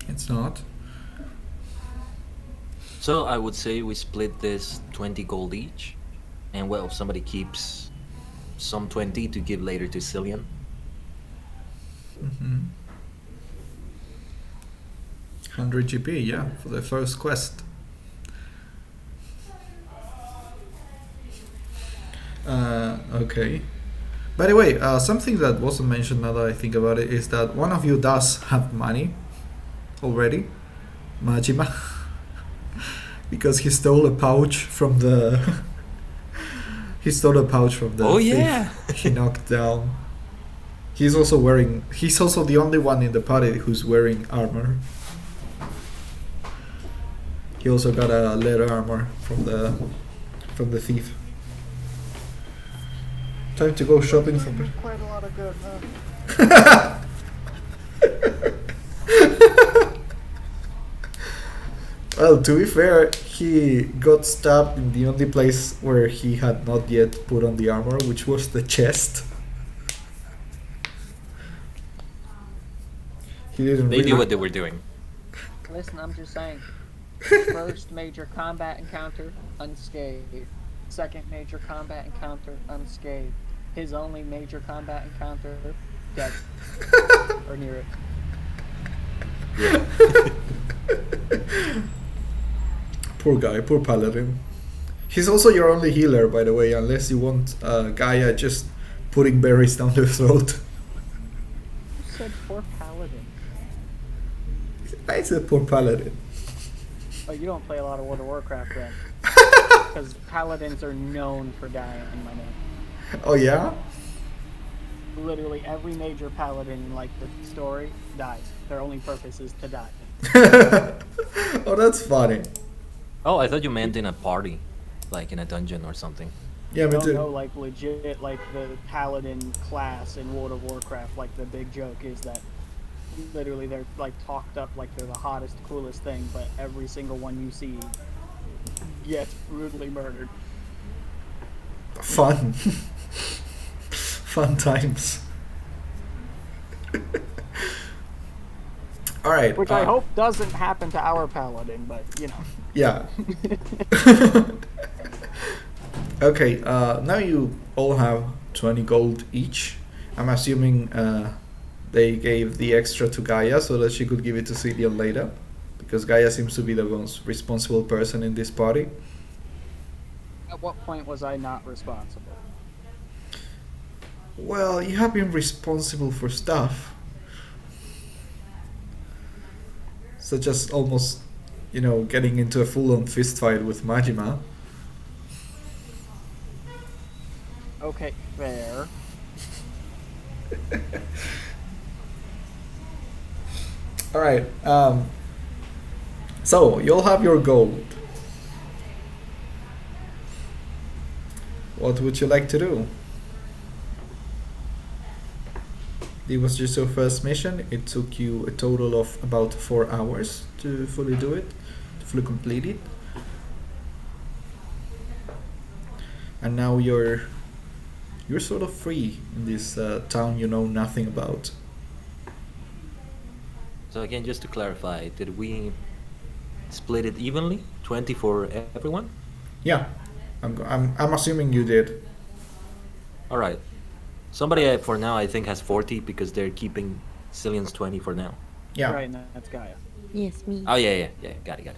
It's not. So I would say we split this 20 gold each, and well, somebody keeps some 20 to give later to Xilion. Mm-hmm. 100 GP, yeah, for the first quest. Okay. By the way, something that wasn't mentioned now that I think about it is that one of you does have money already, Majima, because he stole a pouch from the. Oh yeah. thief he knocked down. He's also the only one in the party who's wearing armor. He also got a leather armor from the thief. Time to go shopping for. Quite a lot of good, huh? Well, to be fair, he got stabbed in the only place where he had not yet put on the armor, which was the chest. He didn't. They knew what they were doing. Listen, I'm just saying. First major combat encounter, unscathed. Second major combat encounter, unscathed. His only major combat encounter, dead. Or near it. Poor guy, poor paladin. He's also your only healer, by the way, unless you want Gaia just putting berries down their throat. You said poor paladin. I said poor paladin. Oh, you don't play a lot of World of Warcraft then. Because paladins are known for dying, my man. Oh yeah? Literally every major paladin in like the story dies. Their only purpose is to die. Oh, that's funny. Oh, I thought you meant in a party, like in a dungeon or something. Yeah, me No, too. no, like legit, like the paladin class in World of Warcraft. Like the big joke is that literally they're like talked up like they're the hottest, coolest thing, but every single one you see gets brutally murdered. Fun. Fun times. All right. Which I hope doesn't happen to our paladin, but you know. Yeah. Okay. Now you all have 20 gold each. I'm assuming they gave the extra to Gaia so that she could give it to Xilion later, because Gaia seems to be the most responsible person in this party. At what point was I not responsible? Well, you have been responsible for stuff, such as almost, getting into a full-on fist fight with Majima. Okay, fair. All right. So you'll have your gold. What would you like to do? It was just your first mission. It took you a total of about 4 hours to fully do it, to fully complete it. And now you're sort of free in this town you know nothing about. So again, just to clarify, did we split it evenly? 20 for everyone? Yeah, I'm assuming you did. All right. Somebody for now I think has 40 because they're keeping Xilion's 20 for now. Yeah. Right, and that's Gaia. Yes, me. Oh yeah, got it.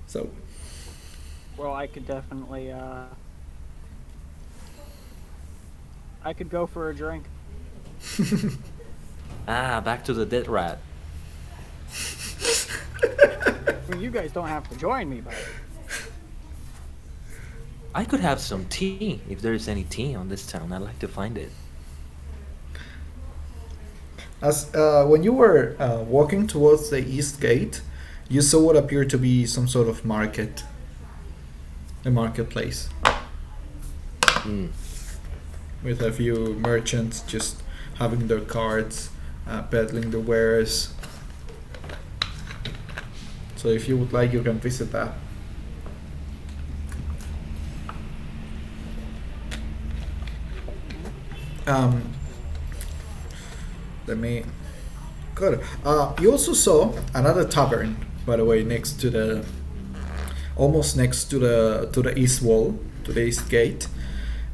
So. Well, I could definitely, I could go for a drink. Back to the dead rat. Well, you guys don't have to join me, but I could have some tea if there is any tea on this town. I'd like to find it. As when you were walking towards the east gate, you saw what appeared to be some sort of market. A marketplace. With a few merchants just having their carts, peddling their wares. So if you would like, you can visit that. Let me. Good. You also saw another tavern, by the way, next to the, almost next to the east wall, to the east gate.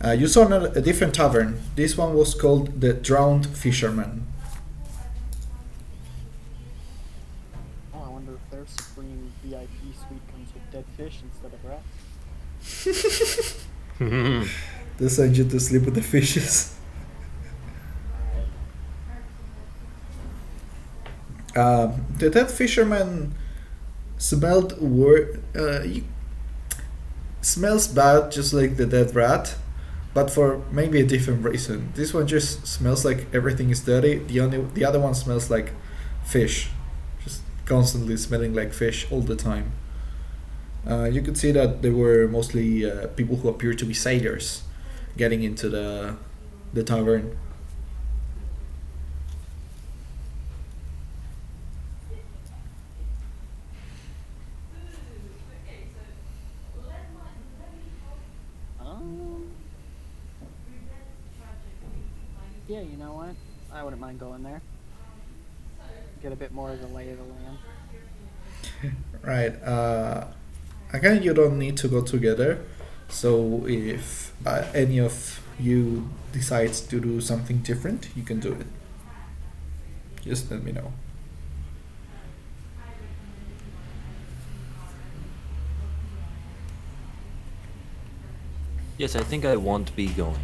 You saw a different tavern. This one was called the Drowned Fisherman. oh, I wonder if their Supreme VIP suite comes with dead fish instead of rats. They send you to sleep with the fishes. The dead fisherman smelled smells bad, just like the dead rat, but for maybe a different reason. This one just smells like everything is dirty. The other one smells like fish, just constantly smelling like fish all the time. You could see that there were mostly people who appeared to be sailors getting into the tavern. Yeah, you know what? I wouldn't mind going there. Get a bit more of the lay of the land. Right. Again, you don't need to go together. So if any of you decides to do something different, you can do it. Just let me know. Yes, I think I won't be going.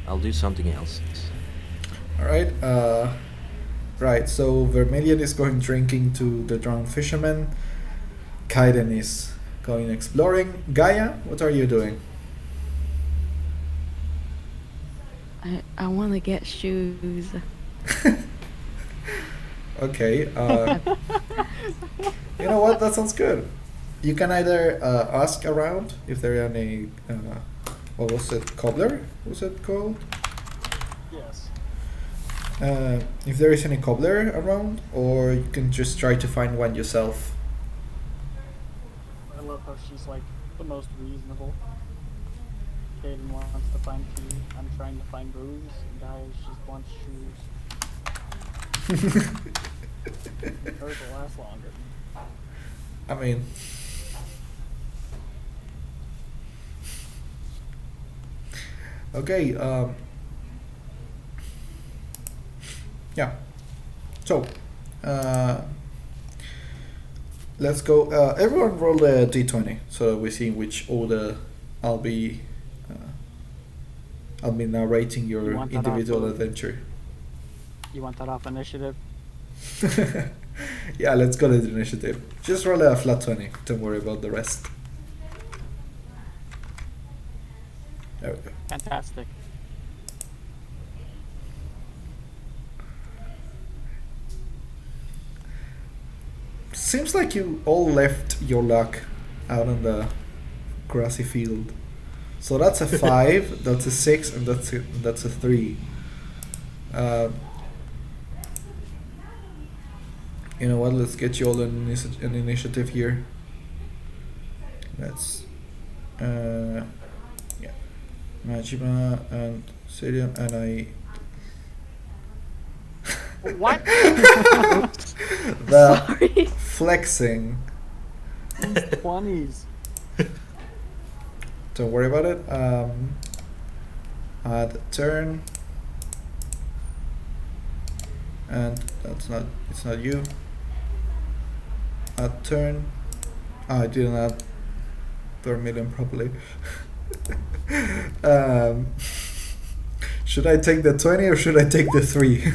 I'll do something else. All right. Right, so Vermillion is going drinking to the drowned fisherman. Khaiden is going exploring. Gaia, what are you doing? I want to get shoes. Okay, you know what? That sounds good. You can either ask around if there are any. What was it? Cobbler? Was it called? Yes. If there is any cobbler around, or you can just try to find one yourself. I love how she's like the most reasonable. Khaiden wants to find tea. I'm trying to find booze. And Gaia just wants shoes. Hers will last longer. I mean, okay. Yeah. So, let's go. Everyone roll a d20, so we see in which order I'll be narrating your You want that individual off, adventure. You want that off initiative? Yeah, let's go to the initiative. Just roll a flat 20. Don't worry about the rest. There we go. Fantastic. Seems like you all left your luck out on the grassy field. So that's a 5, that's a 6, and that's a 3. You know what? Let's get you all an initiative here. Let's yeah, Majima and Xilion and I. What? The Sorry. flexing. 20s. Don't worry about it. Add turn, and it's not you. Add turn. Oh, I didn't add Vermillion properly. Should I take the 20 or should I take the 3?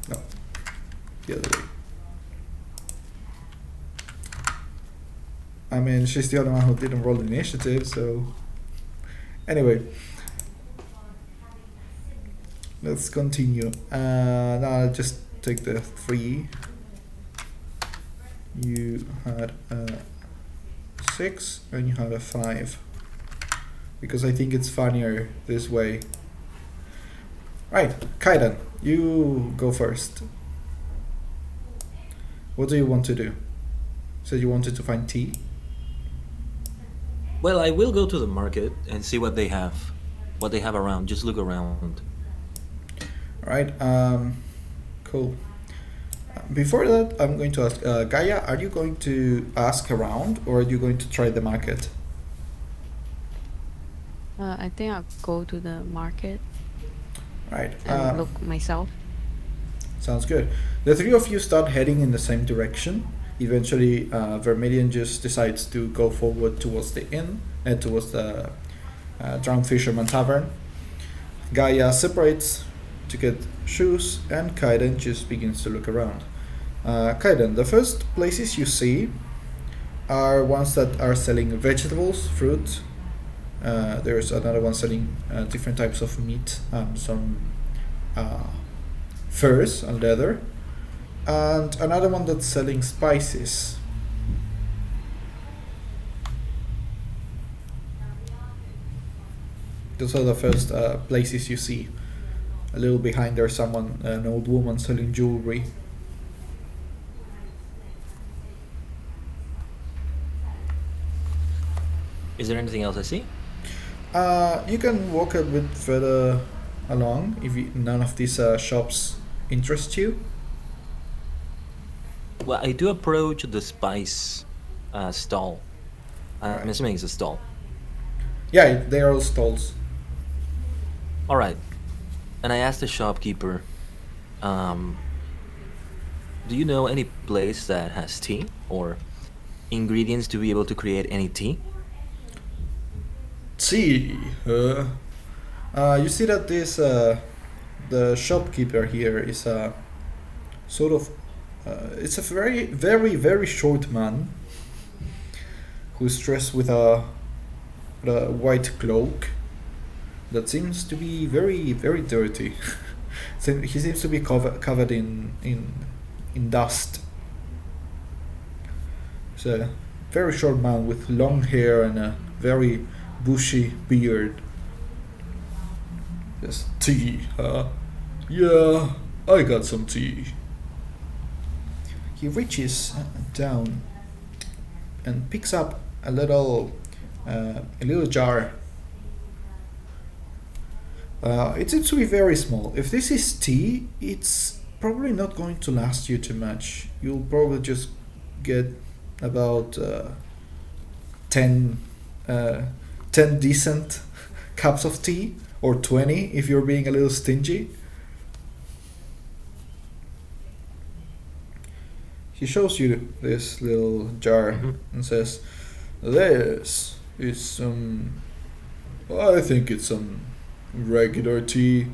No, the other way. I mean, she's the only one who didn't roll the initiative, so... Anyway. Let's continue. Now I'll just take the 3. You had a 6 and you had a 5. Because I think it's funnier this way. Right, Khaiden, you go first. What do you want to do? So you wanted to find tea? Well, I will go to the market and see what they have around. Just look around. Alright, cool. Before that, I'm going to ask, Gaia, are you going to ask around or are you going to try the market? I think I'll go to the market Right. and look myself. Sounds good. The three of you start heading in the same direction. Eventually, Vermillion just decides to go forward towards the inn, towards the Drowned Fisherman Tavern. Gaia separates to get shoes, and Khaiden just begins to look around. Khaiden, the first places you see are ones that are selling vegetables, fruit. There's another one selling different types of meat, some furs and leather, and another one that's selling spices. Those are the first places you see. A little behind there's an old woman selling jewelry. Is there anything else I see? You can walk a bit further along if none of these shops interest you. Well, I do approach the spice stall. I'm assuming it's a stall. Yeah, they are all stalls. All right. And I asked the shopkeeper, do you know any place that has tea or ingredients to be able to create any tea? Tea. You see that this the shopkeeper here is a sort of it's a very short man who's dressed with a white cloak that seems to be very dirty. He seems to be covered in dust. It's a very short man with long hair and a very bushy beard. Yes, tea, huh? Yeah, I got some tea. He reaches down and picks up a little jar. It seems to be very small. If this is tea, it's probably not going to last you too much. You'll probably just get about 10 decent cups of tea, or 20 if you're being a little stingy. He shows you this little jar and says, "This is some, I think it's some regular tea.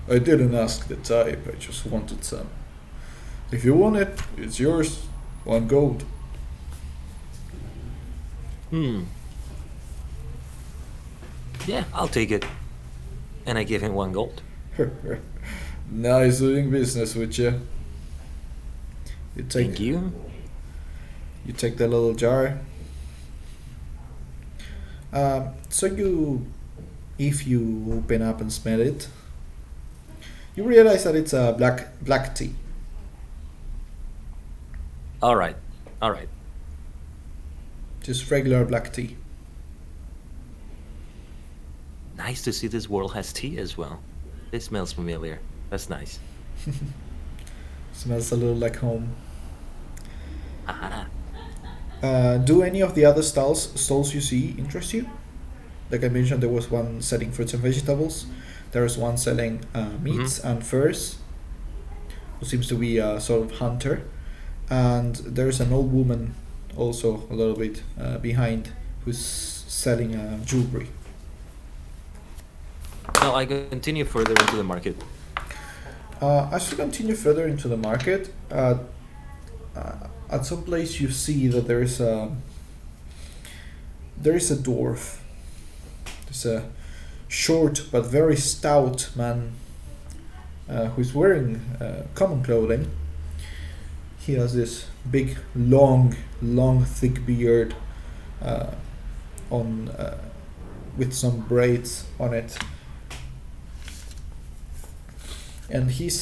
I didn't ask the type, I just wanted some. If you want it, it's yours. 1 gold." Yeah, I'll take it. And I give him 1 gold. Nice doing business with you. Thank you. You take the little jar. If you open up and smell it, you realize that it's a black tea. All right. Just regular black tea. Nice to see this world has tea as well. It smells familiar. That's nice. Smells a little like home. Ah. Do any of the other stalls you see interest you? Like I mentioned, there was one selling fruits and vegetables. There is one selling meats and furs, who seems to be a sort of hunter. And there's an old woman also a little bit behind who's selling jewelry. No, I continue further into the market. As you continue further into the market, at some place you see that there is a dwarf. There's a short but very stout man who's wearing common clothing. He has this big, long, thick beard with some braids on it. And he's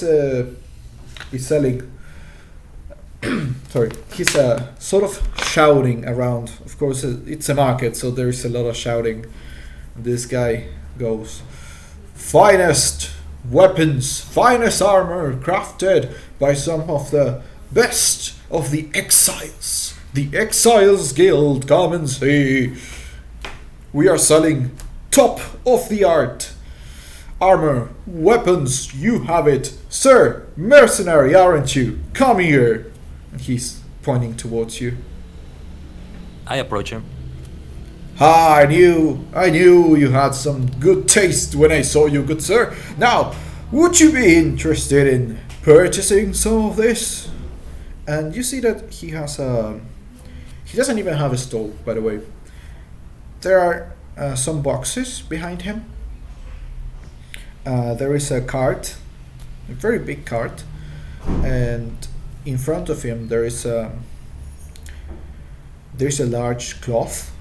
selling. Sorry, he's sort of shouting around. Of course, it's a market, so there's a lot of shouting. This guy goes, "Finest weapons, finest armor, crafted by some of the best of the exiles. The Exiles Guild, come and see. We are selling top of the art armor, weapons, you have it. Sir, mercenary, aren't you? Come here." And he's pointing towards you. I approach him. "I knew you had some good taste when I saw you, good sir. Now, would you be interested in purchasing some of this?" And you see that he has he doesn't even have a stall, by the way. There are some boxes behind him. There is a cart, a very big cart, and in front of him there's a large cloth.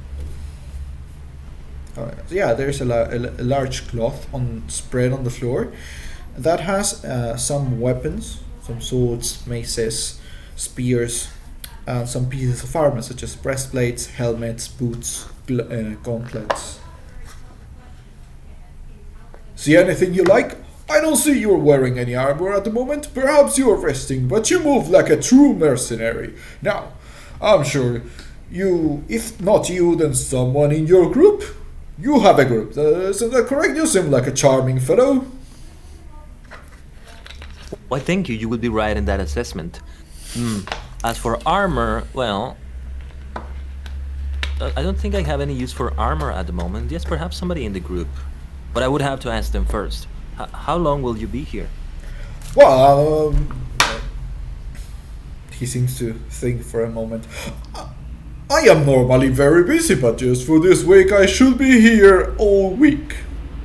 There's a large cloth spread on the floor that has some weapons, some swords, maces, spears, and some pieces of armor such as breastplates, helmets, boots, gauntlets. "See anything you like? I don't see you're wearing any armor at the moment. Perhaps you're resting, but you move like a true mercenary. Now, I'm sure you, if not you, then someone in your group. You have a group, isn't that correct? You seem like a charming fellow." Why, thank you. You would be right in that assessment. As for armor, well, I don't think I have any use for armor at the moment. Yes, perhaps somebody in the group, but I would have to ask them first. How long will you be here? Well, he seems to think for a moment. I am normally very busy, but just for this week I should be here all week.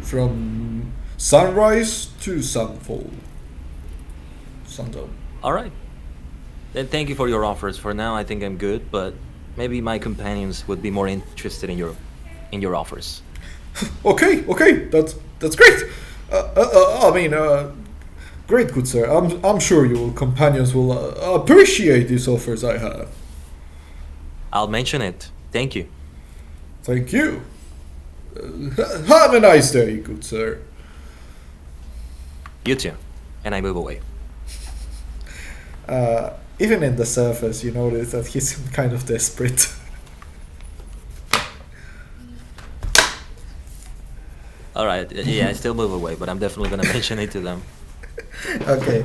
From sunrise to sunfall. Sundown. Alright. Then thank you for your offers. For now I think I'm good, but maybe my companions would be more interested in your offers. Okay, that's great. I mean, great, good sir. I'm sure your companions will appreciate these offers I have. I'll mention it. Thank you. Thank you. Have a nice day, good sir. You too. And I move away. Even in the surface, you notice that he's kind of desperate. Alright, yeah, I still move away, but I'm definitely gonna mention it to them. Okay.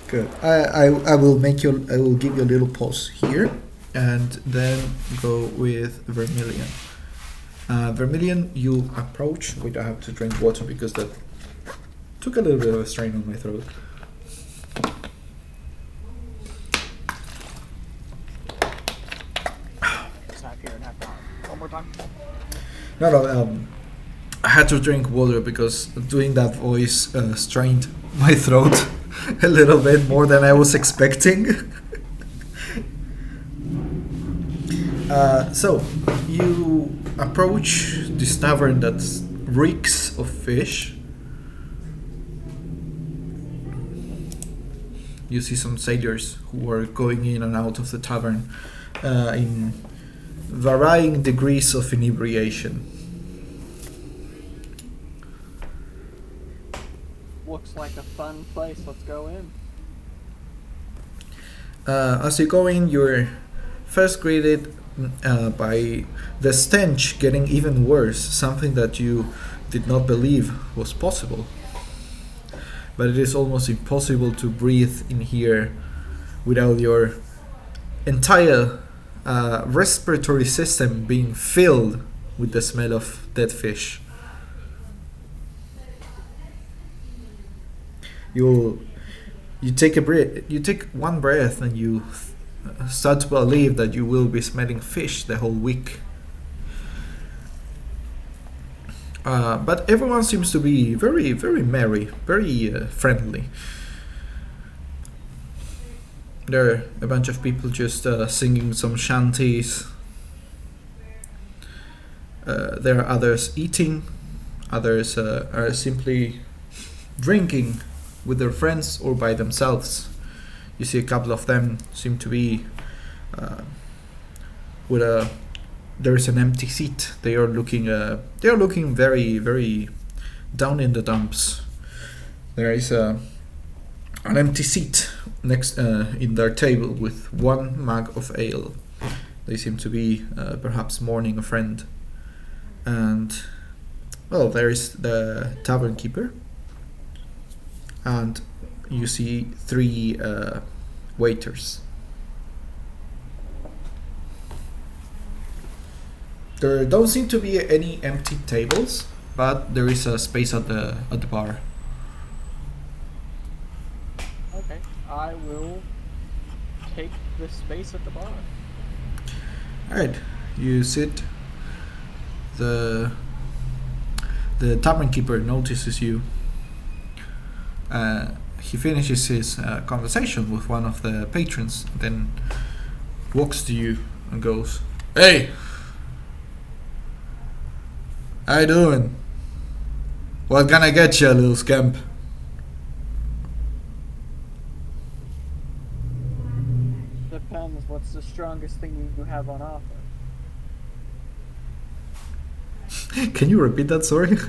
Good. I will give you a little pause here, and then go with Vermillion. Vermillion, you approach. Wait, I have to drink water because that took a little bit of a strain on my throat. It's half here and half gone. One more time. No, I had to drink water because doing that voice strained my throat a little bit more than I was expecting. So, you approach this tavern that reeks of fish. You see some sailors who are going in and out of the tavern in varying degrees of inebriation. Looks like a fun place. Let's go in. As you go in, you're first greeted by the stench getting even worse, something that you did not believe was possible. But it is almost impossible to breathe in here without your entire respiratory system being filled with the smell of dead fish. You take a breath. You take one breath, and you start to believe that you will be smelling fish the whole week. But everyone seems to be very, very merry, very friendly. There are a bunch of people just singing some shanties. There are others eating. Others are simply drinking with their friends or by themselves. You see a couple of them seem to be there's an empty seat. They are looking very, very down in the dumps. There is an empty seat next in their table with one mug of ale. They seem to be perhaps mourning a friend. And well, there is the tavern keeper. And you see 3 waiters. There don't seem to be any empty tables, but there is a space at the bar. Okay, I will take the space at the bar. Alright, you sit. The tavern keeper notices you. He finishes his conversation with one of the patrons, then walks to you and goes, "Hey! How you doing? What can I get you, little scamp?" Depends. What's the strongest thing you have on offer? Can you repeat that, sorry? So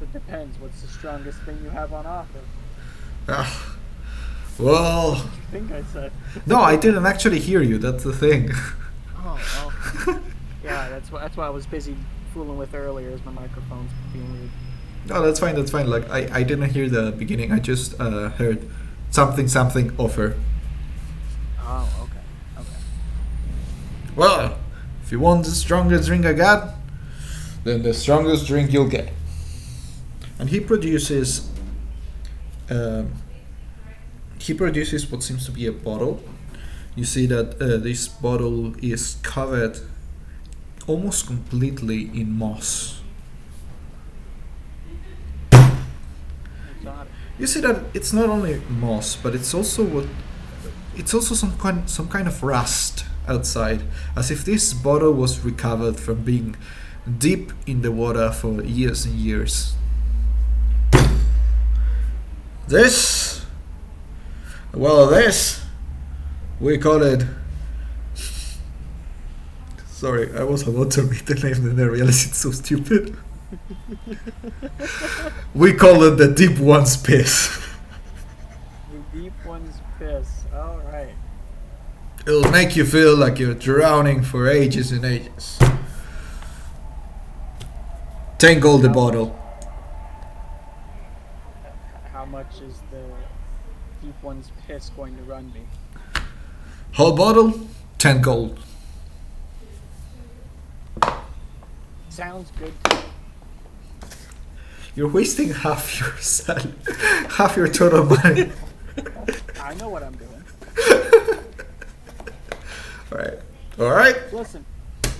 it depends. What's the strongest thing you have on offer? Well, What do you think I said? no, I didn't actually hear you, that's the thing. Oh, well. Yeah, that's why I was busy fooling with earlier as my microphone's being weird. No, that's fine, Like, I didn't hear the beginning, I just heard something offer. Oh, okay. Well, if you want the strongest drink I got, then the strongest drink you'll get. and he produces what seems to be a bottle. You see that this bottle is covered almost completely in moss. You see that it's not only moss, but it's also some kind of rust outside, as if this bottle was recovered from being deep in the water for years and years. This, we call it. Sorry, I was about to read the name and then I realized it's so stupid. We call it the Deep One's Piss. The Deep One's Piss. Alright. It'll make you feel like you're drowning for ages and ages. 10 gold a bottle. How much is the Deep One's Piss going to run me? Whole bottle, 10 gold. Sounds good. You're wasting half your total money. I know what I'm doing. Alright. Listen,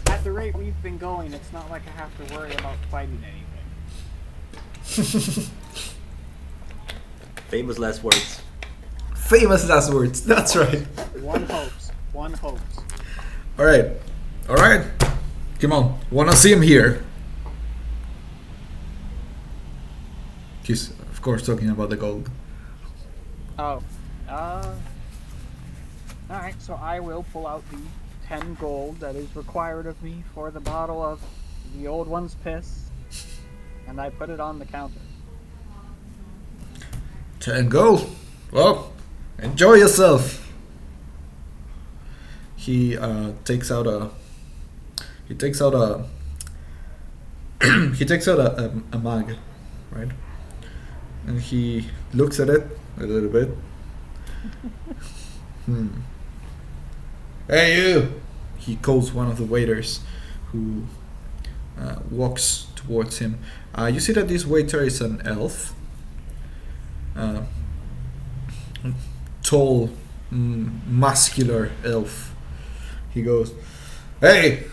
at the rate we've been going, it's not like I have to worry about fighting anything. Famous last words. Famous last words, that's right. One hopes. Alright. Come on, wanna see him here? He's, of course, talking about the gold. Oh. Alright, so I will pull out the 10 gold that is required of me for the bottle of the old one's piss, and I put it on the counter. 10 gold. Well, enjoy yourself. He takes out a mug, right? And he looks at it a little bit. Hey you! He calls one of the waiters, who walks towards him. You see that this waiter is an elf. Tall, muscular elf. He goes, "Hey,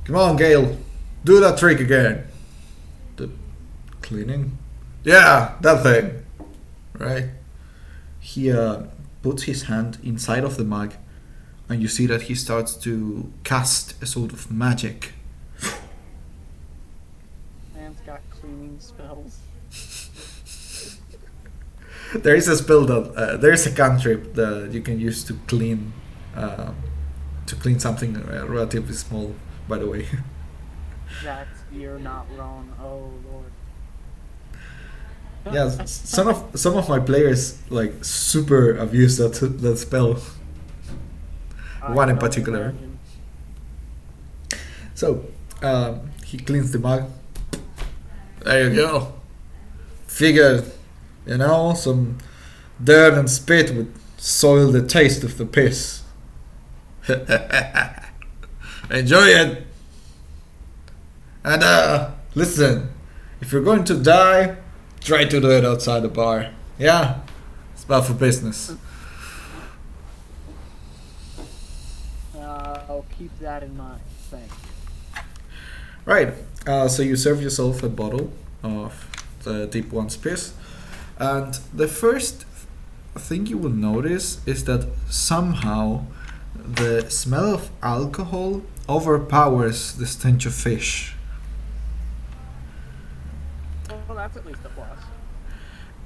come on, Gale, do that trick again." The cleaning? Yeah, that thing. Right? He puts his hand inside of the mug, and you see that he starts to cast a sort of magic. Man's got cleaning spells. There is a spell that there is a cantrip that you can use to clean something relatively small. By the way. You're not wrong. Oh lord. Yeah, some of my players like super abuse that spell. One in particular. Imagine. So he cleans the mug. There you go. Figured, some dirt and spit would soil the taste of the piss. Enjoy it. And listen, if you're going to die, try to do it outside the bar. Yeah, it's bad for business. I'll keep that in mind. Thanks. Right. So you serve yourself a bottle of the Deep One's Piss, and the first thing you will notice is that somehow the smell of alcohol overpowers the stench of fish. Well, that's at least a plus.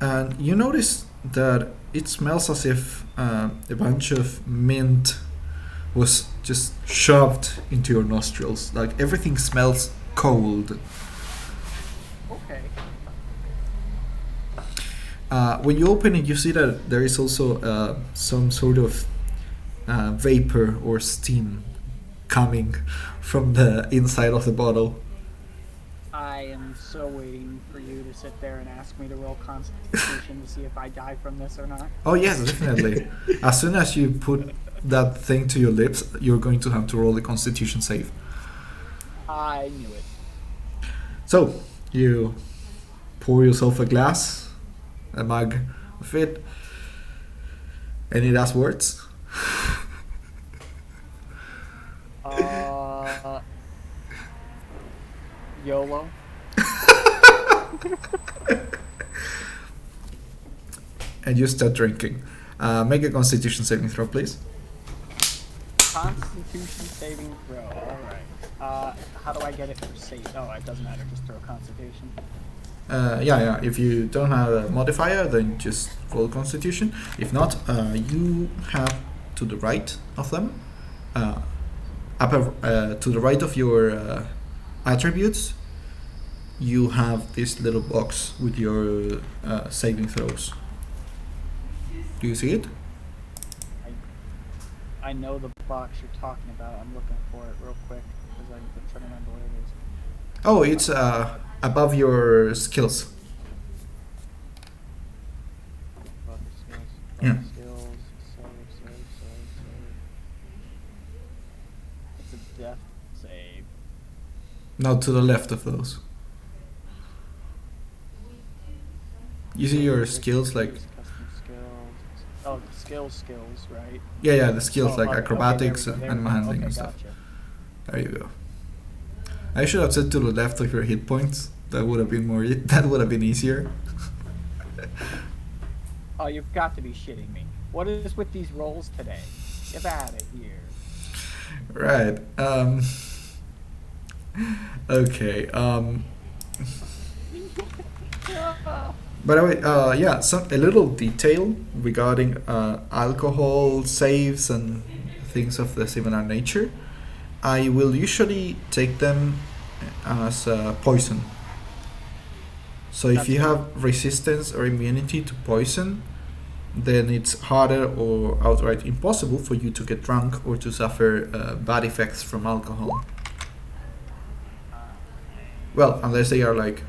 And you notice that it smells as if a bunch of mint was just shoved into your nostrils. Like everything smells cold. Okay. When you open it, you see that there is also some sort of vapor or steam coming from the inside of the bottle. I am so waiting for you to sit there and ask me to roll Constitution to see if I die from this or not. Oh yes, definitely. As soon as you put that thing to your lips, you're going to have to roll a Constitution save. I knew it. So you pour yourself a glass, a mug of it. Any last words? YOLO. And you start drinking. Make a Constitution saving throw, please. Constitution saving throw. Alright. How do I get it for safe? Oh, it doesn't matter. Just throw Constitution. Yeah. If you don't have a modifier, then just roll Constitution. If not, you have to the right of them, to the right of your attributes, you have this little box with your saving throws. Do you see it? I know the box you're talking about. I'm looking for it real quick because I'm trying to remember where it is. Oh, it's above your skills. Above the skills. Yeah. Skills. Save. It's a death save. No, to the left of those. You see your skills like... Custom skills. Oh, the skills, right? Yeah, the skills like okay, acrobatics there we go. and handling Okay, and stuff. gotcha. There you go. I should have said to the left of your hit points. That would have been more. That would have been easier. Oh, you've got to be shitting me. What is with these rolls today? Get out of here. Right. Okay. By the way, yeah, a little detail regarding alcohol saves and things of the similar nature. I will usually take them as poison. So if you have resistance or immunity to poison, then it's harder or outright impossible for you to get drunk or to suffer bad effects from alcohol. Well, unless they are like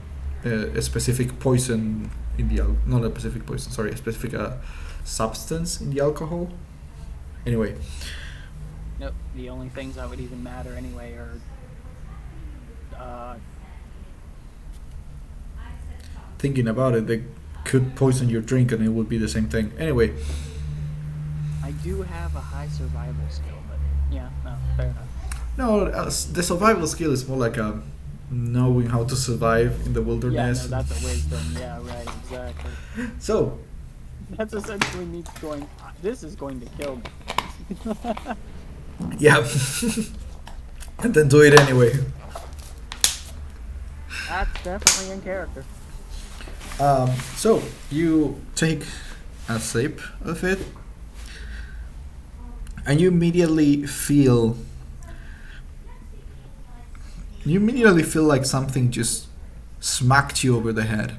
a specific poison in the not a specific poison, sorry, a specific substance in the alcohol. Anyway. Nope. The only things that would even matter anyway are thinking about it, they could poison your drink and it would be the same thing. Anyway. I do have a high survival skill, but yeah, no, fair enough. No, the survival skill is more like knowing how to survive in the wilderness. Yeah, no, that's a wisdom. Yeah, right, exactly. So. That's essentially me going, this is going to kill me. Yeah. And then do it anyway. That's definitely in character. So you take a sip of it, and you immediately feel like something just smacked you over the head.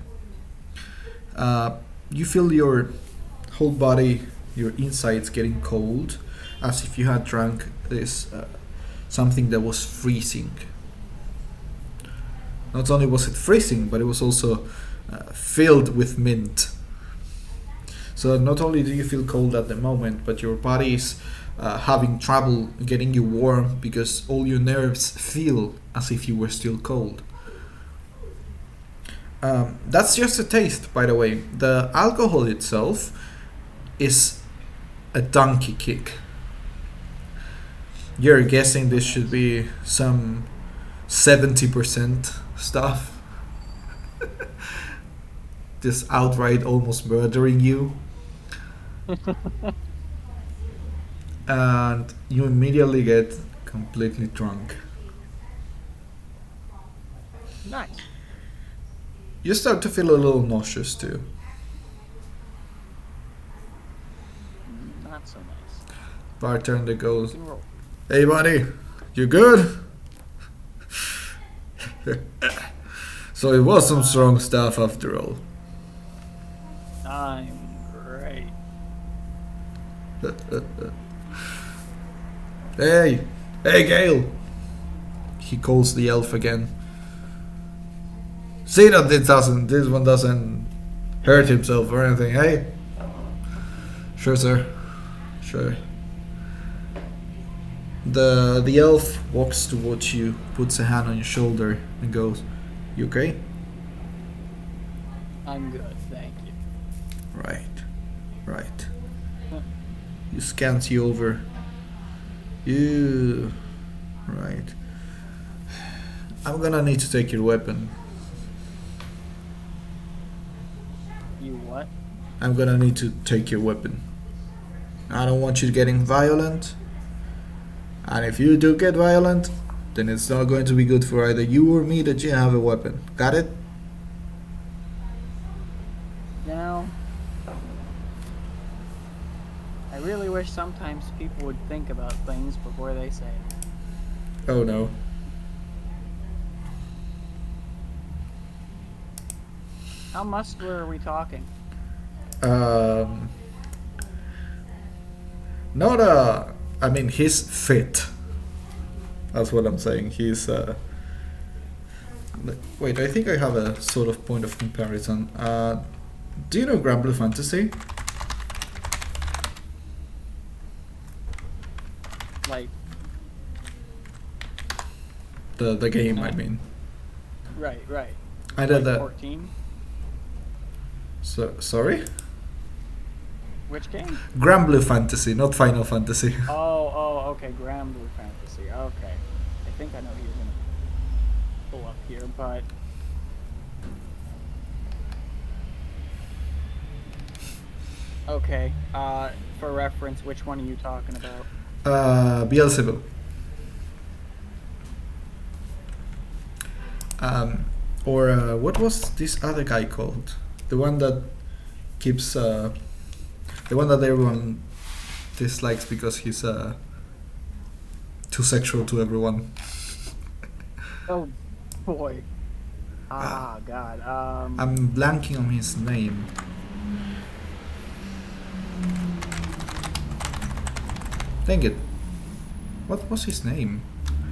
You feel your whole body, your insides getting cold, as if you had drunk this something that was freezing. Not only was it freezing, but it was also filled with mint. So not only do you feel cold at the moment, but your body is having trouble getting you warm because all your nerves feel as if you were still cold. That's just a taste, by the way. The alcohol itself is a donkey kick. You're guessing this should be some 70% stuff. Just outright almost murdering you. And you immediately get completely drunk. Nice. You start to feel a little nauseous too. Not so nice. Bartender goes, You can roll. "Hey buddy, you good?" So it was some strong stuff after all. I'm great. Hey Gale! He calls the elf again. See that this one doesn't hurt himself or anything, hey? Sure, sir. Sure. The elf walks towards you, puts a hand on your shoulder, and goes, "You okay?" I'm good, thank you. Right. You scans you over. You. Right. I'm gonna need to take your weapon. You what? I'm gonna need to take your weapon. I don't want you getting violent. And if you do get violent, then it's not going to be good for either you or me that you have a weapon. Got it? You know, I really wish sometimes people would think about things before they say it. Oh no. How muscular are we talking? Not I mean, he's fit. That's what I'm saying. He's wait, I think I have a sort of point of comparison. Do you know Grand Blue Fantasy? Like, The game, I mean. right. I did Like that. 14? So sorry? Which game? Grand Blue Fantasy, not Final Fantasy. Oh, okay, Grand Blue Fantasy, okay. I think I know who you're gonna pull up here, but... Okay, for reference, which one are you talking about? Beelzebub. Or what was this other guy called? The one that keeps the one that everyone dislikes because he's too sexual to everyone. Oh, boy. God. I'm blanking on his name. Dang it. What was his name?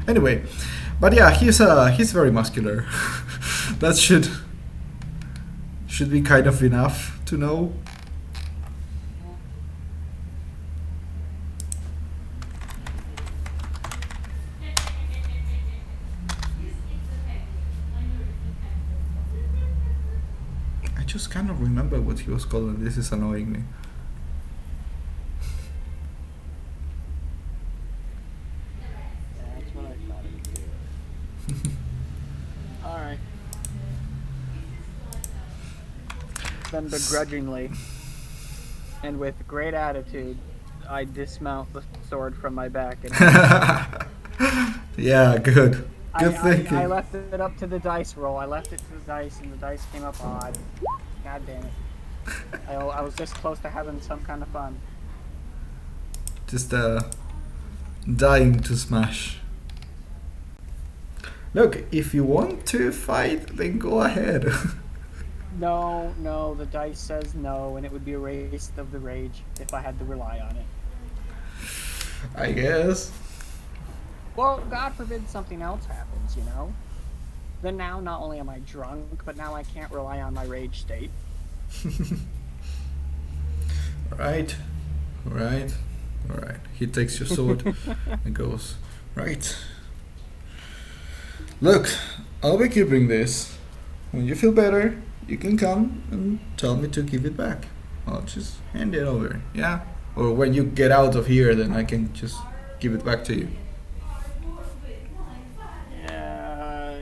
Anyway, but yeah, he's very muscular. That should be kind of enough to know. I just cannot remember what he was called, and this is annoying me. That's what I thought it would be. Alright. Then begrudgingly, and with great attitude, I dismount the sword from my back and Yeah, good. Good thinking. I left it up to the dice roll. I left it to the dice, and the dice came up odd. God damn it. I was this close to having some kind of fun. Just dying to smash. Look, if you want to fight, then go ahead. No, the dice says no, and it would be a waste of the rage if I had to rely on it. I guess. Well, God forbid something else happens, you know? Then now not only am I drunk, but now I can't rely on my rage state. Right. He takes your sword and goes, right. Look, I'll be keeping this. When you feel better, you can come and tell me to give it back. I'll just hand it over, yeah? Or when you get out of here, then I can just give it back to you. Yeah.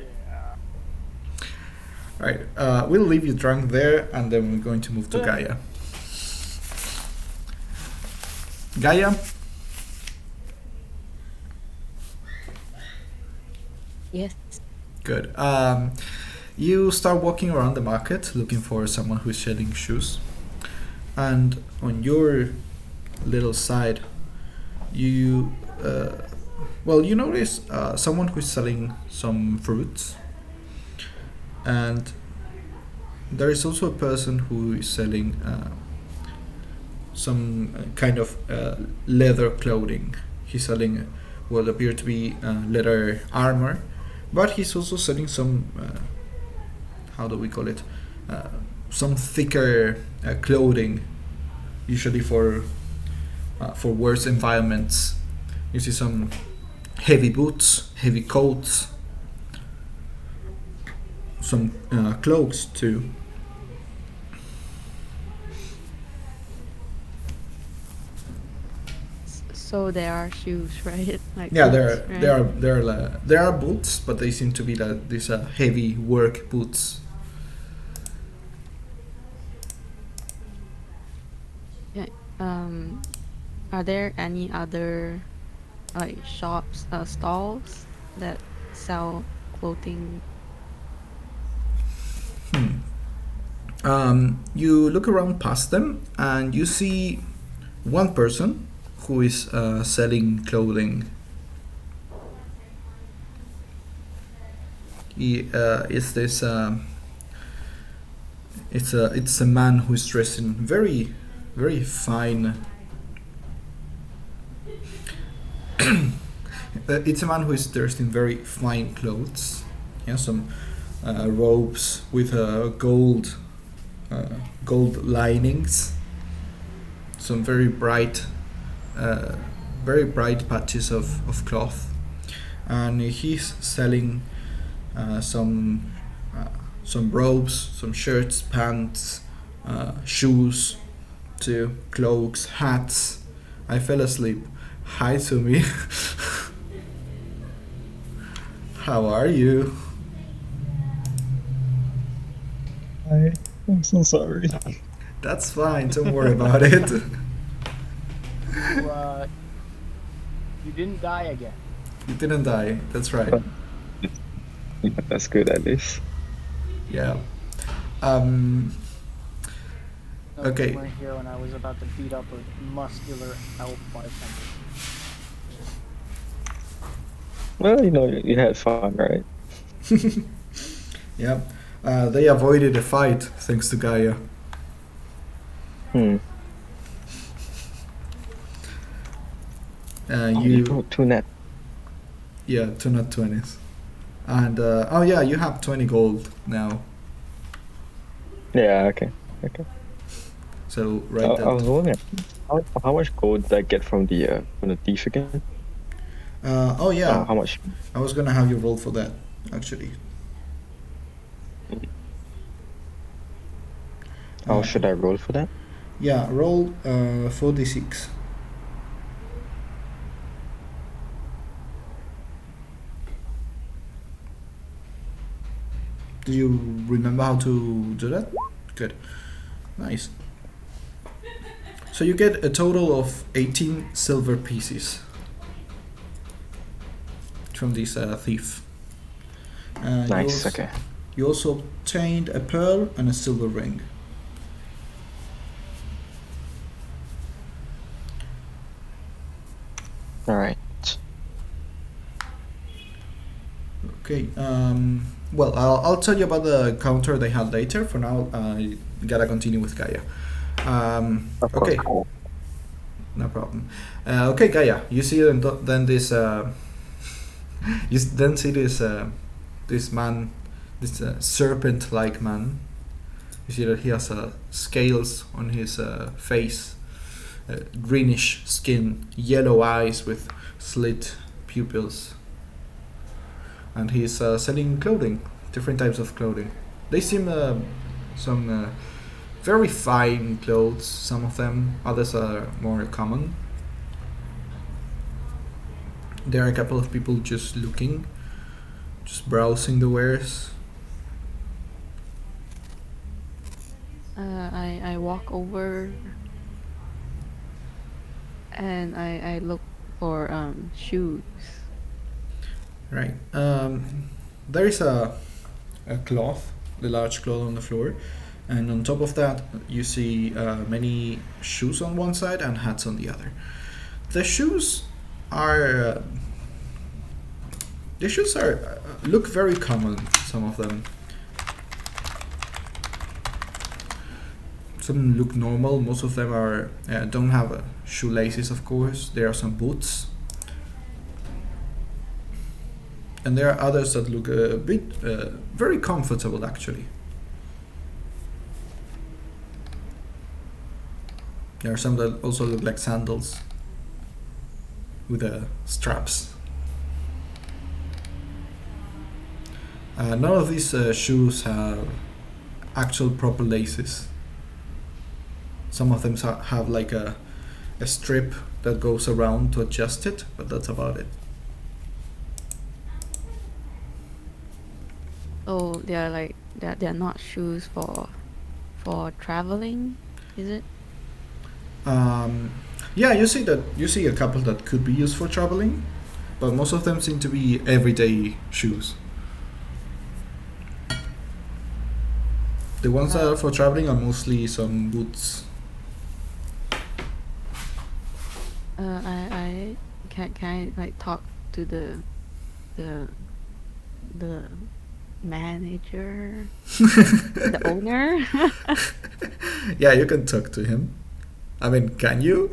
Right, we'll leave you drunk there, and then we're going to move to Gaia. Gaia? Yes. Good. You start walking around the market looking for someone who's selling shoes. And on your little side, you notice someone who's selling some fruits. And there is also a person who is selling some kind of leather clothing. He's selling what appear to be leather armor, but he's also selling some how do we call it, some thicker clothing, usually for worse environments. You see some heavy boots, heavy coats, some cloaks too. So there are shoes, right? Like Yeah, boots, right? there are boots, but they seem to be like these heavy work boots. Yeah. Are there any other like shops, stalls that sell clothing? You look around past them and you see one person who is selling clothing. He is this. It's a man who is dressed in very, very fine. It's a man who is dressed in very fine clothes. Yeah, some robes with gold linings. Some very bright patches of cloth, and he's selling some robes, some shirts, pants, shoes, too, cloaks, hats. I fell asleep. Hi, Tsumi. How are you? Hi, I'm so sorry. That's fine. Don't worry about it. You didn't die again. You didn't die. That's right. That's good at least. Yeah. No, Okay. You weren't here when I was about to beat up a muscular elf bartender. Well, you had fun, right? Yeah. They avoided a fight thanks to Gaia. You brought two net. Yeah, 2 not 20s. And oh yeah, you have 20 gold now. Yeah, okay. So right. I was wondering, how much gold did I get from the thief again? Oh yeah. How much? I was gonna have you roll for that, actually. How should I roll for that? Yeah, roll 4d6. Do you remember how to do that? Good. Nice. So you get a total of 18 silver pieces from this thief. Nice, okay. You also obtained a pearl and a silver ring. Alright. Okay, well, I'll tell you about the counter they had later. For now, I gotta continue with Gaia. Okay, no problem. Okay, Gaia, you see then this you then see this man, this serpent-like man. You see that he has scales on his face, greenish skin, yellow eyes with slit pupils. And he's selling clothing, different types of clothing. They seem some very fine clothes, some of them, others are more common. There are a couple of people just looking, just browsing the wares. I walk over and I look for shoes. Right. There is a cloth, the large cloth on the floor, and on top of that you see many shoes on one side and hats on the other. The shoes are look very common. Some of them. Some look normal. Most of them are don't have shoelaces, of course. There are some boots. And there are others that look a bit very comfortable, actually. There are some that also look like sandals with straps. None of these shoes have actual proper laces. Some of them have like a strip that goes around to adjust it, but that's about it. Oh, they're like they're not shoes for traveling, is it? Yeah, you see a couple that could be used for traveling, but most of them seem to be everyday shoes. The ones that are for traveling are mostly some boots. I can I like talk to the manager, the owner? Yeah, you can talk to him. I mean, can you?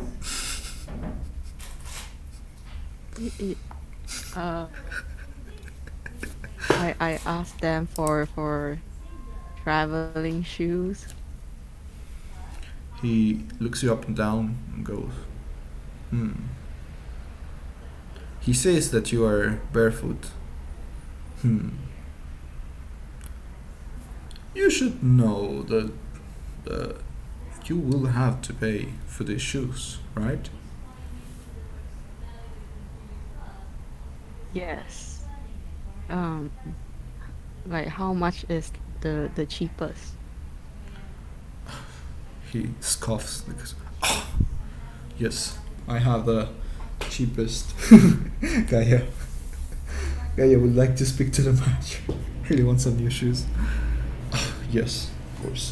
I asked them for traveling shoes. He looks you up and down and goes, He says that you are barefoot. You should know that you will have to pay for these shoes, right? Yes. Like how much is the cheapest? He scoffs because, yes, I have the cheapest. Gaia would like to speak to the manager. Really wants some new shoes. Yes, of course.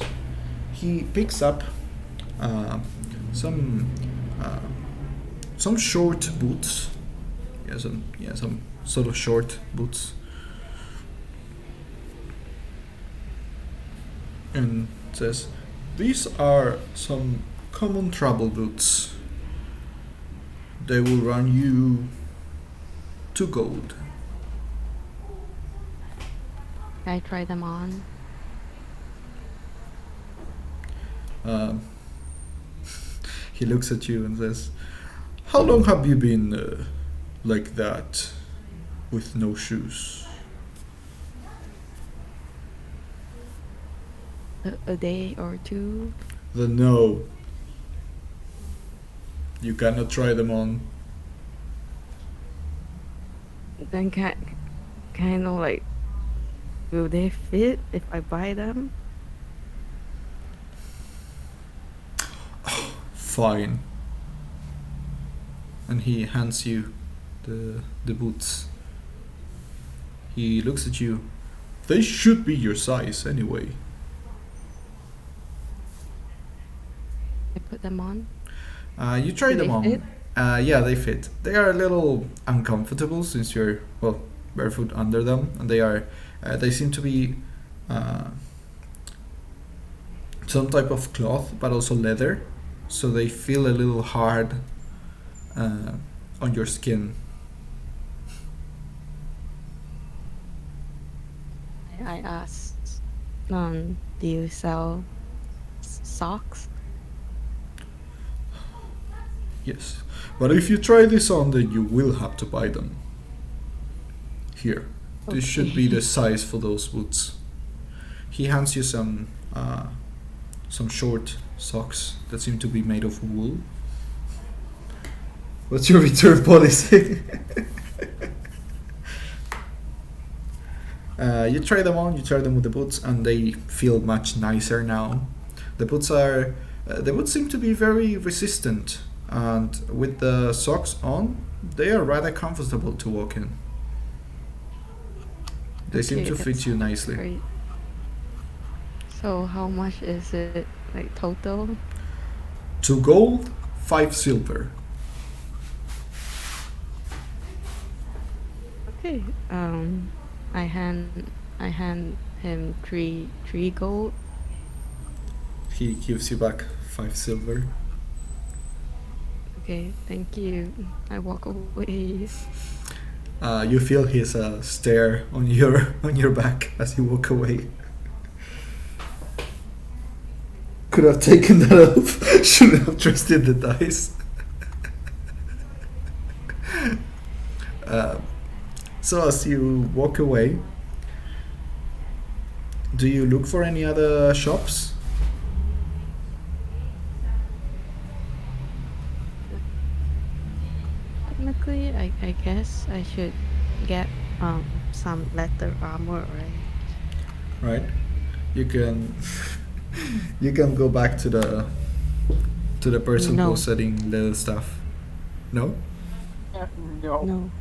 He picks up some short boots. Some sort of short boots. And says, these are some common travel boots. They will run you 2 gold. Can I try them on? He looks at you and says, how long have you been like that with no shoes? A day or two? Then no. You cannot try them on. Then kind of like, will they fit if I buy them? Fine. And he hands you the boots. He looks at you. They should be your size anyway. I put them on. You try Do them they on. fit? Yeah, they fit. They are a little uncomfortable since you're barefoot under them, and they seem to be some type of cloth, but also leather, so they feel a little hard on your skin. I asked, do you sell socks? Yes, but if you try this on, then you will have to buy them. Here, this should be the size for those boots. He hands you some short socks that seem to be made of wool. What's your return policy? You try them on, you try them with the boots, and they feel much nicer now. The boots seem to be very resistant, and with the socks on, they are rather comfortable to walk in. They seem to fit you nicely. Great. So how much is it, like total? 2 gold, 5 silver. Okay. I hand him three gold. He gives you back 5 silver. Okay, thank you. I walk away. You feel his stare on your back as you walk away. Could have taken that off. Should have trusted the dice. So as you walk away, do you look for any other shops? right, I guess I should get some leather armor, right? Right? You can you can go back to the person No. who's selling leather stuff. No? No. No.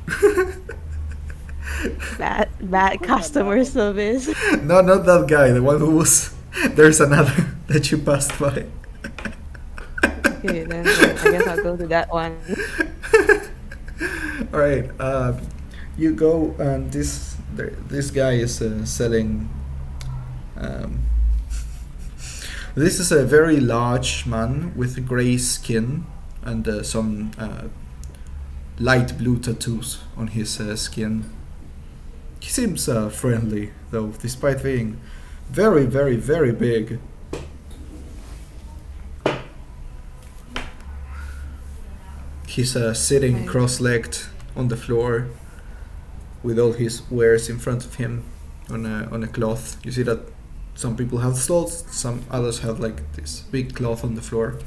Bad customer service. No, not that guy. The one who was. There's another that you passed by. Okay, then I guess I'll go to that one. All right. You go and this guy is selling. This is a very large man with grey skin and some light blue tattoos on his skin. He seems friendly, though, despite being very, very, very big. He's sitting Right. cross-legged on the floor with all his wares in front of him on a cloth. You see that some people have stalls, some others have like this big cloth on the floor,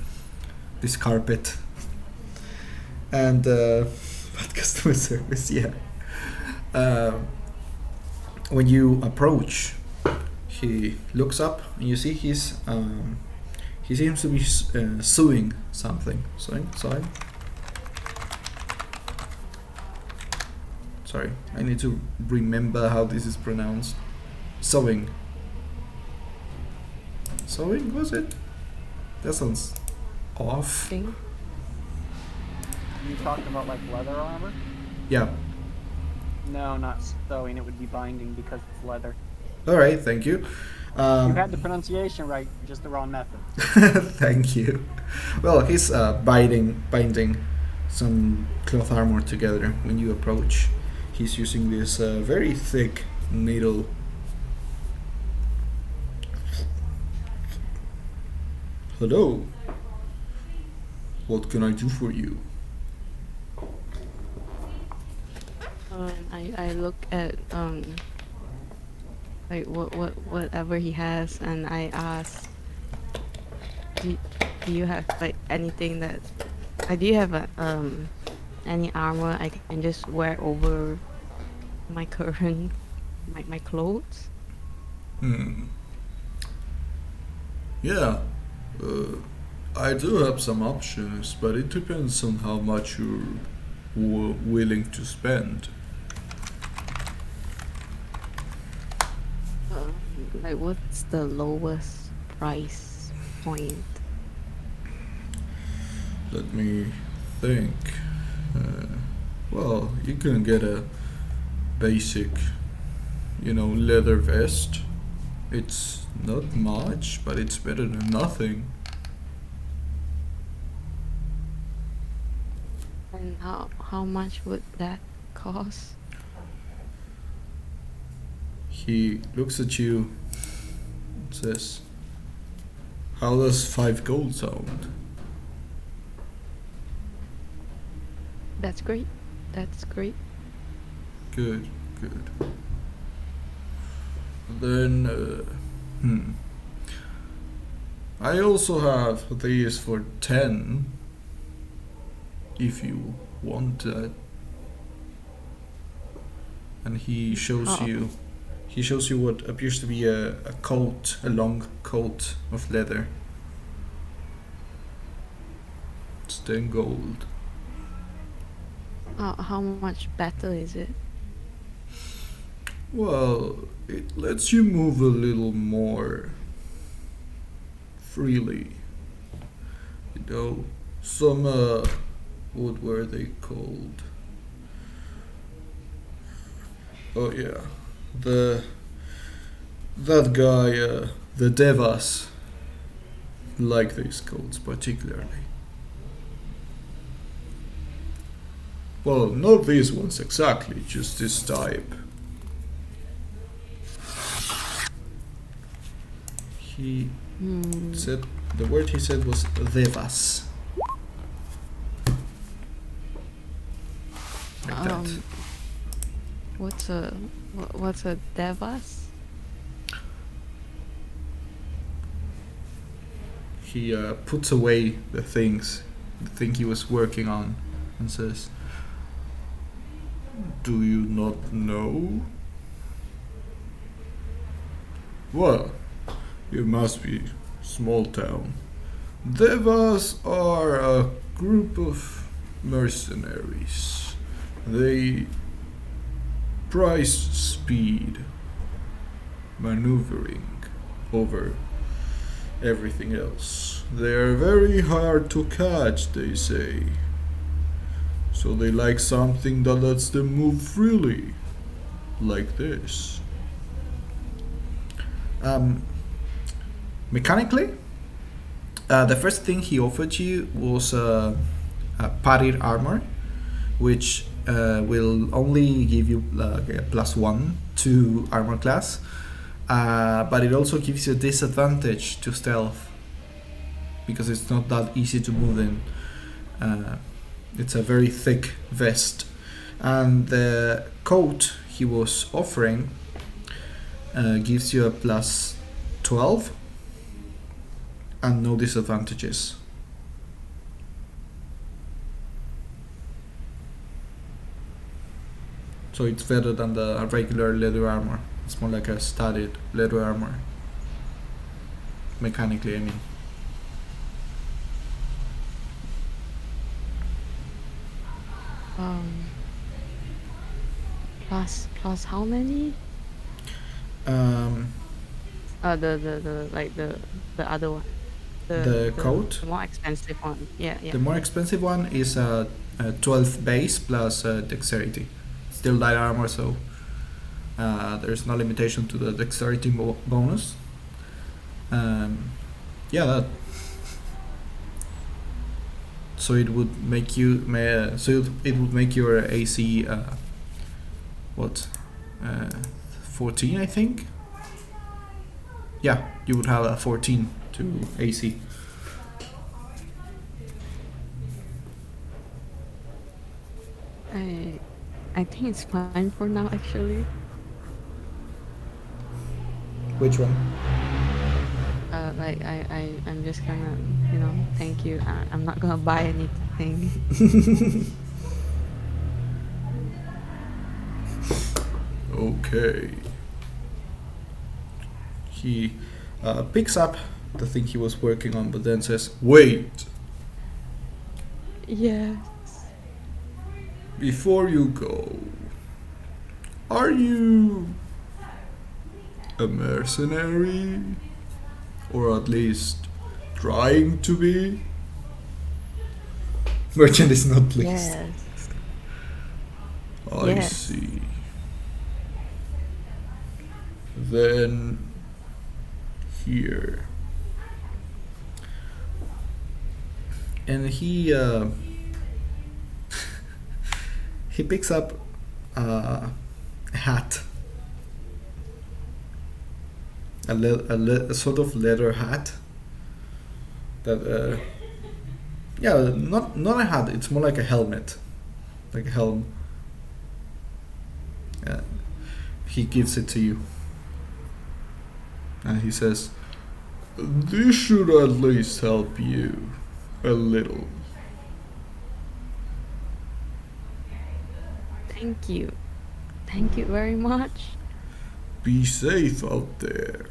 this carpet. And bad customer service, yeah. When you approach, he looks up and you see he seems to be sewing something. Sewing. Sorry, I need to remember how this is pronounced. Sewing, was it? That sounds off. Thing. You talking about like leather armor? Yeah. No, not sewing. It would be binding because it's leather. All right, thank you. You had the pronunciation right, just the wrong method. Thank you. Well, he's binding some cloth armor together. When you approach, he's using this very thick needle. Hello. What can I do for you? I look at like whatever he has, and I ask, do you have like anything that do you have any armor I can just wear over my current my clothes? Yeah, I do have some options, but it depends on how much you're willing to spend. Like, what's the lowest price point? Let me think. Well, you can get a basic, leather vest. It's not much, but it's better than nothing. And how much would that cost? He looks at you and says, "How does 5 gold sound?" That's great. That's great. Good. Then, I also have these for 10, if you want that. And he shows you what appears to be a coat, a long coat of leather. It's 10 gold. How much better is it? Well, it lets you move a little more freely. Some, what were they called? Oh yeah, that guy, the Devas, like these coats particularly. Well, not these ones exactly, just this type. He said, the word he said was Devas. Like that. What's a devas? He puts away the thing he was working on and says, Do you not know? Well, you must be small town. Devas are a group of mercenaries. They prize speed, maneuvering over everything else. They are very hard to catch, they say. So they like something that lets them move freely, like this. Mechanically, the first thing he offered you was a padded armor, which will only give you like a +1 to armor class, but it also gives you a disadvantage to stealth because it's not that easy to move in. It's a very thick vest, and the coat he was offering gives you a +12 and no disadvantages. So it's better than the regular leather armor. It's more like a studded leather armor. Mechanically, I mean. Plus how many? The other one. The coat? The more expensive one. Yeah. The more expensive one is a 12 base plus dexterity. Still light armor, so there's no limitation to the dexterity bonus. That. So it would make you. It would make your AC 14, I think. Yeah, you would have a 14 to AC. I think it's fine for now, actually. Which one? I'm just gonna, thank you. I'm not gonna buy anything. Okay. He picks up the thing he was working on, but then says, "Wait! Yes. Before you go, are you a mercenary? Or at least trying to be?" Merchant is not pleased. Yes. I see. Then here. And he he picks up a hat. A sort of leather hat that not a hat, it's more like a helmet, like a helm. He gives it to you and he says, "This should at least help you a little." Thank you very much. Be safe out there,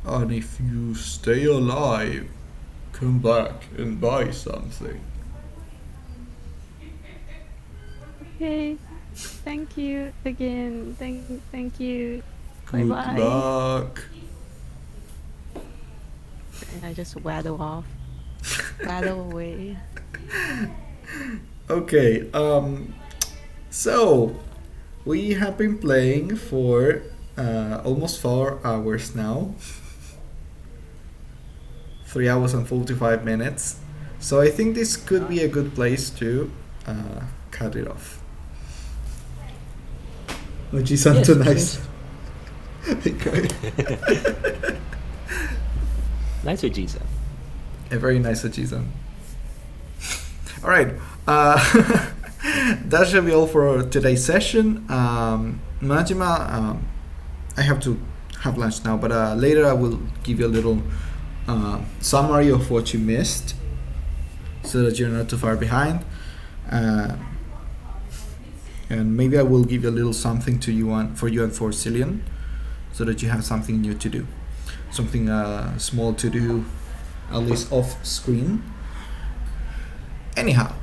and if you stay alive, come back and buy something. Okay, thank you again. Thank you. Good Bye-bye. luck. And I just waddle off. Waddle away. Okay, so we have been playing for almost 4 hours now. 3 hours and 45 minutes. So I think this could be a good place to cut it off. Which is Yes, too nice. Okay. Nice with Jesus. A very nice Ajizan. Alright. That should be all for today's session. Majima, I have to have lunch now, but later I will give you a little summary of what you missed so that you're not too far behind. and maybe I will give a little something to you and for Xilion, so that you have something new to do, something small to do, at least off screen. Anyhow,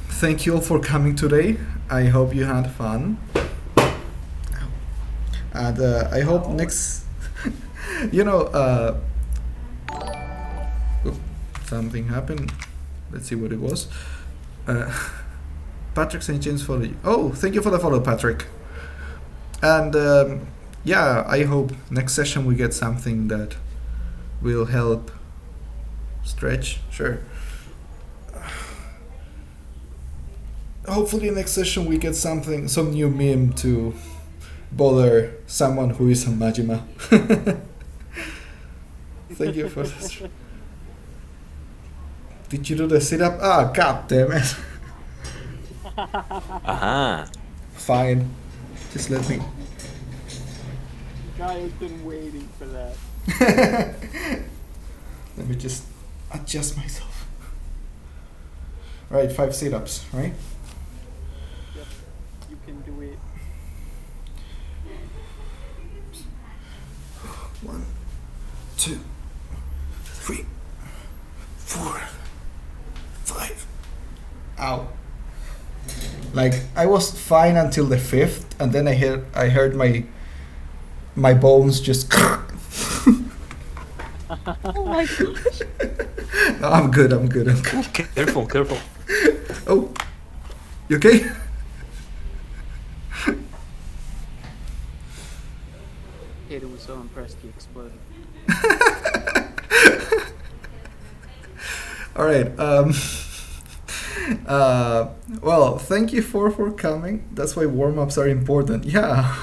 thank you all for coming today. I hope you had fun, and I hope next, something happened. Let's see what it was. Patrick St. James followed you. Oh, thank you for the follow, Patrick. And yeah, I hope next session we get something that will help stretch. Sure. Hopefully next session we get some new meme to bother someone who is a Majima. Thank you for this. Did you do the sit-up? Ah, god damn it. Aha. Fine. Just let me. Gaia's been waiting for that. Let me just adjust myself. Right, 5 sit-ups, right? Yep, you can do it. 1, 2, 3, 4, 5. Ow. Like, I was fine until the 5th, and then I heard my bones just. Oh my gosh. No, I'm good. Okay, careful. Oh, you okay? Khaiden was so impressed he exploded. All right. Well, thank you for coming. That's why warm-ups are important. Yeah.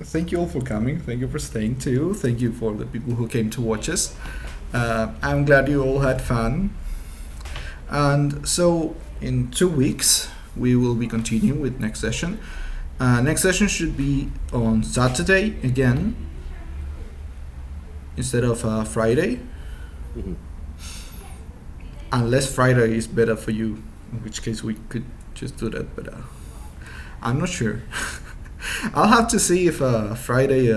Thank you all for coming. Thank you for staying too. Thank you for the people who came to watch us. I'm glad you all had fun. And so in 2 weeks we will be continuing with next session. Next session should be on Saturday again instead of Friday. Mm-hmm. Unless Friday is better for you, in which case we could just do that, but I'm not sure. I'll have to see if Friday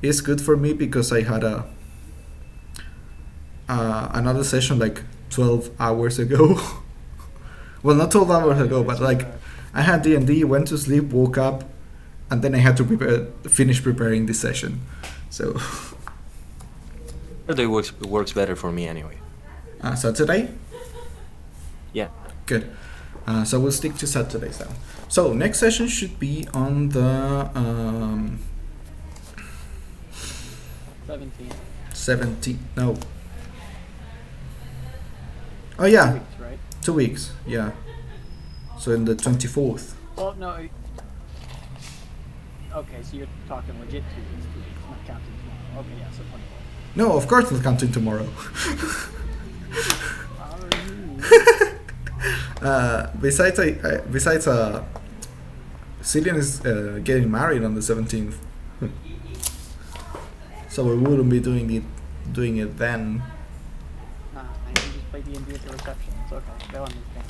is good for me, because I had another session like 12 hours ago. Well, not 12 hours ago, but like I had D&D, went to sleep, woke up, and then I had to finish preparing this session. So Saturday works better for me anyway. Saturday? Yeah. Good. So we'll stick to Saturdays now. So next session should be on the 17th. No. Oh yeah. 2 weeks, right? 2 weeks. Yeah. So in the 24th. Well, no. Okay, so you're talking legit 2 weeks, not counting tomorrow. Okay, yeah, so 24. No, of course we're counting tomorrow. Besides, Xilion is getting married on the 17th, so we wouldn't be doing it then. I can just play D&D at the reception. It's okay. They'll understand.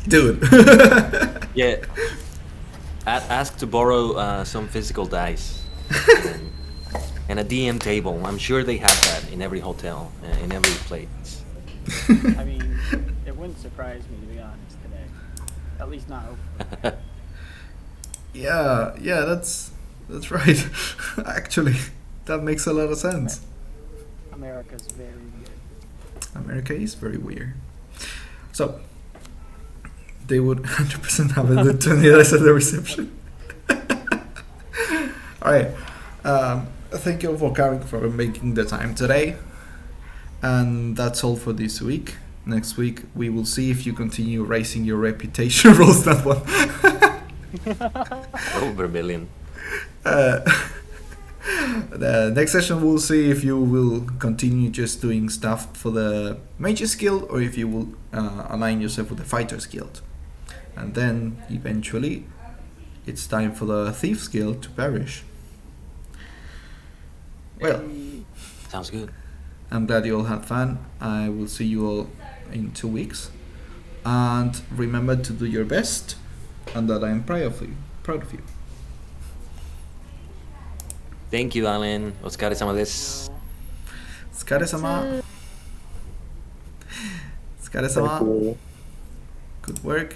Dude. Yeah. Ask to borrow some physical dice and a DM table. I'm sure they have that in every hotel, in every place. I mean, it wouldn't surprise me, to be honest, today. At least not over. Yeah, that's right. Actually, that makes a lot of sense. America's very weird. America is very weird. So they would 100% have the 20 dice at the reception. All right. Thank you for coming, for making the time today. And that's all for this week. Next week we will see if you continue raising your reputation. Rolls that one. Oh, Vermillion. The next session we'll see if you will continue just doing stuff for the Mages Guild, or if you will align yourself with the Fighters Guild. And then eventually it's time for the Thieves Guild to perish. Well, sounds good. I'm glad you all had fun. I will see you all in 2 weeks. And remember to do your best, and that I am proud of you. Thank you, Alan. Otsukare-sama desu. お疲れ様。お疲れ様。 Thank you. Good work.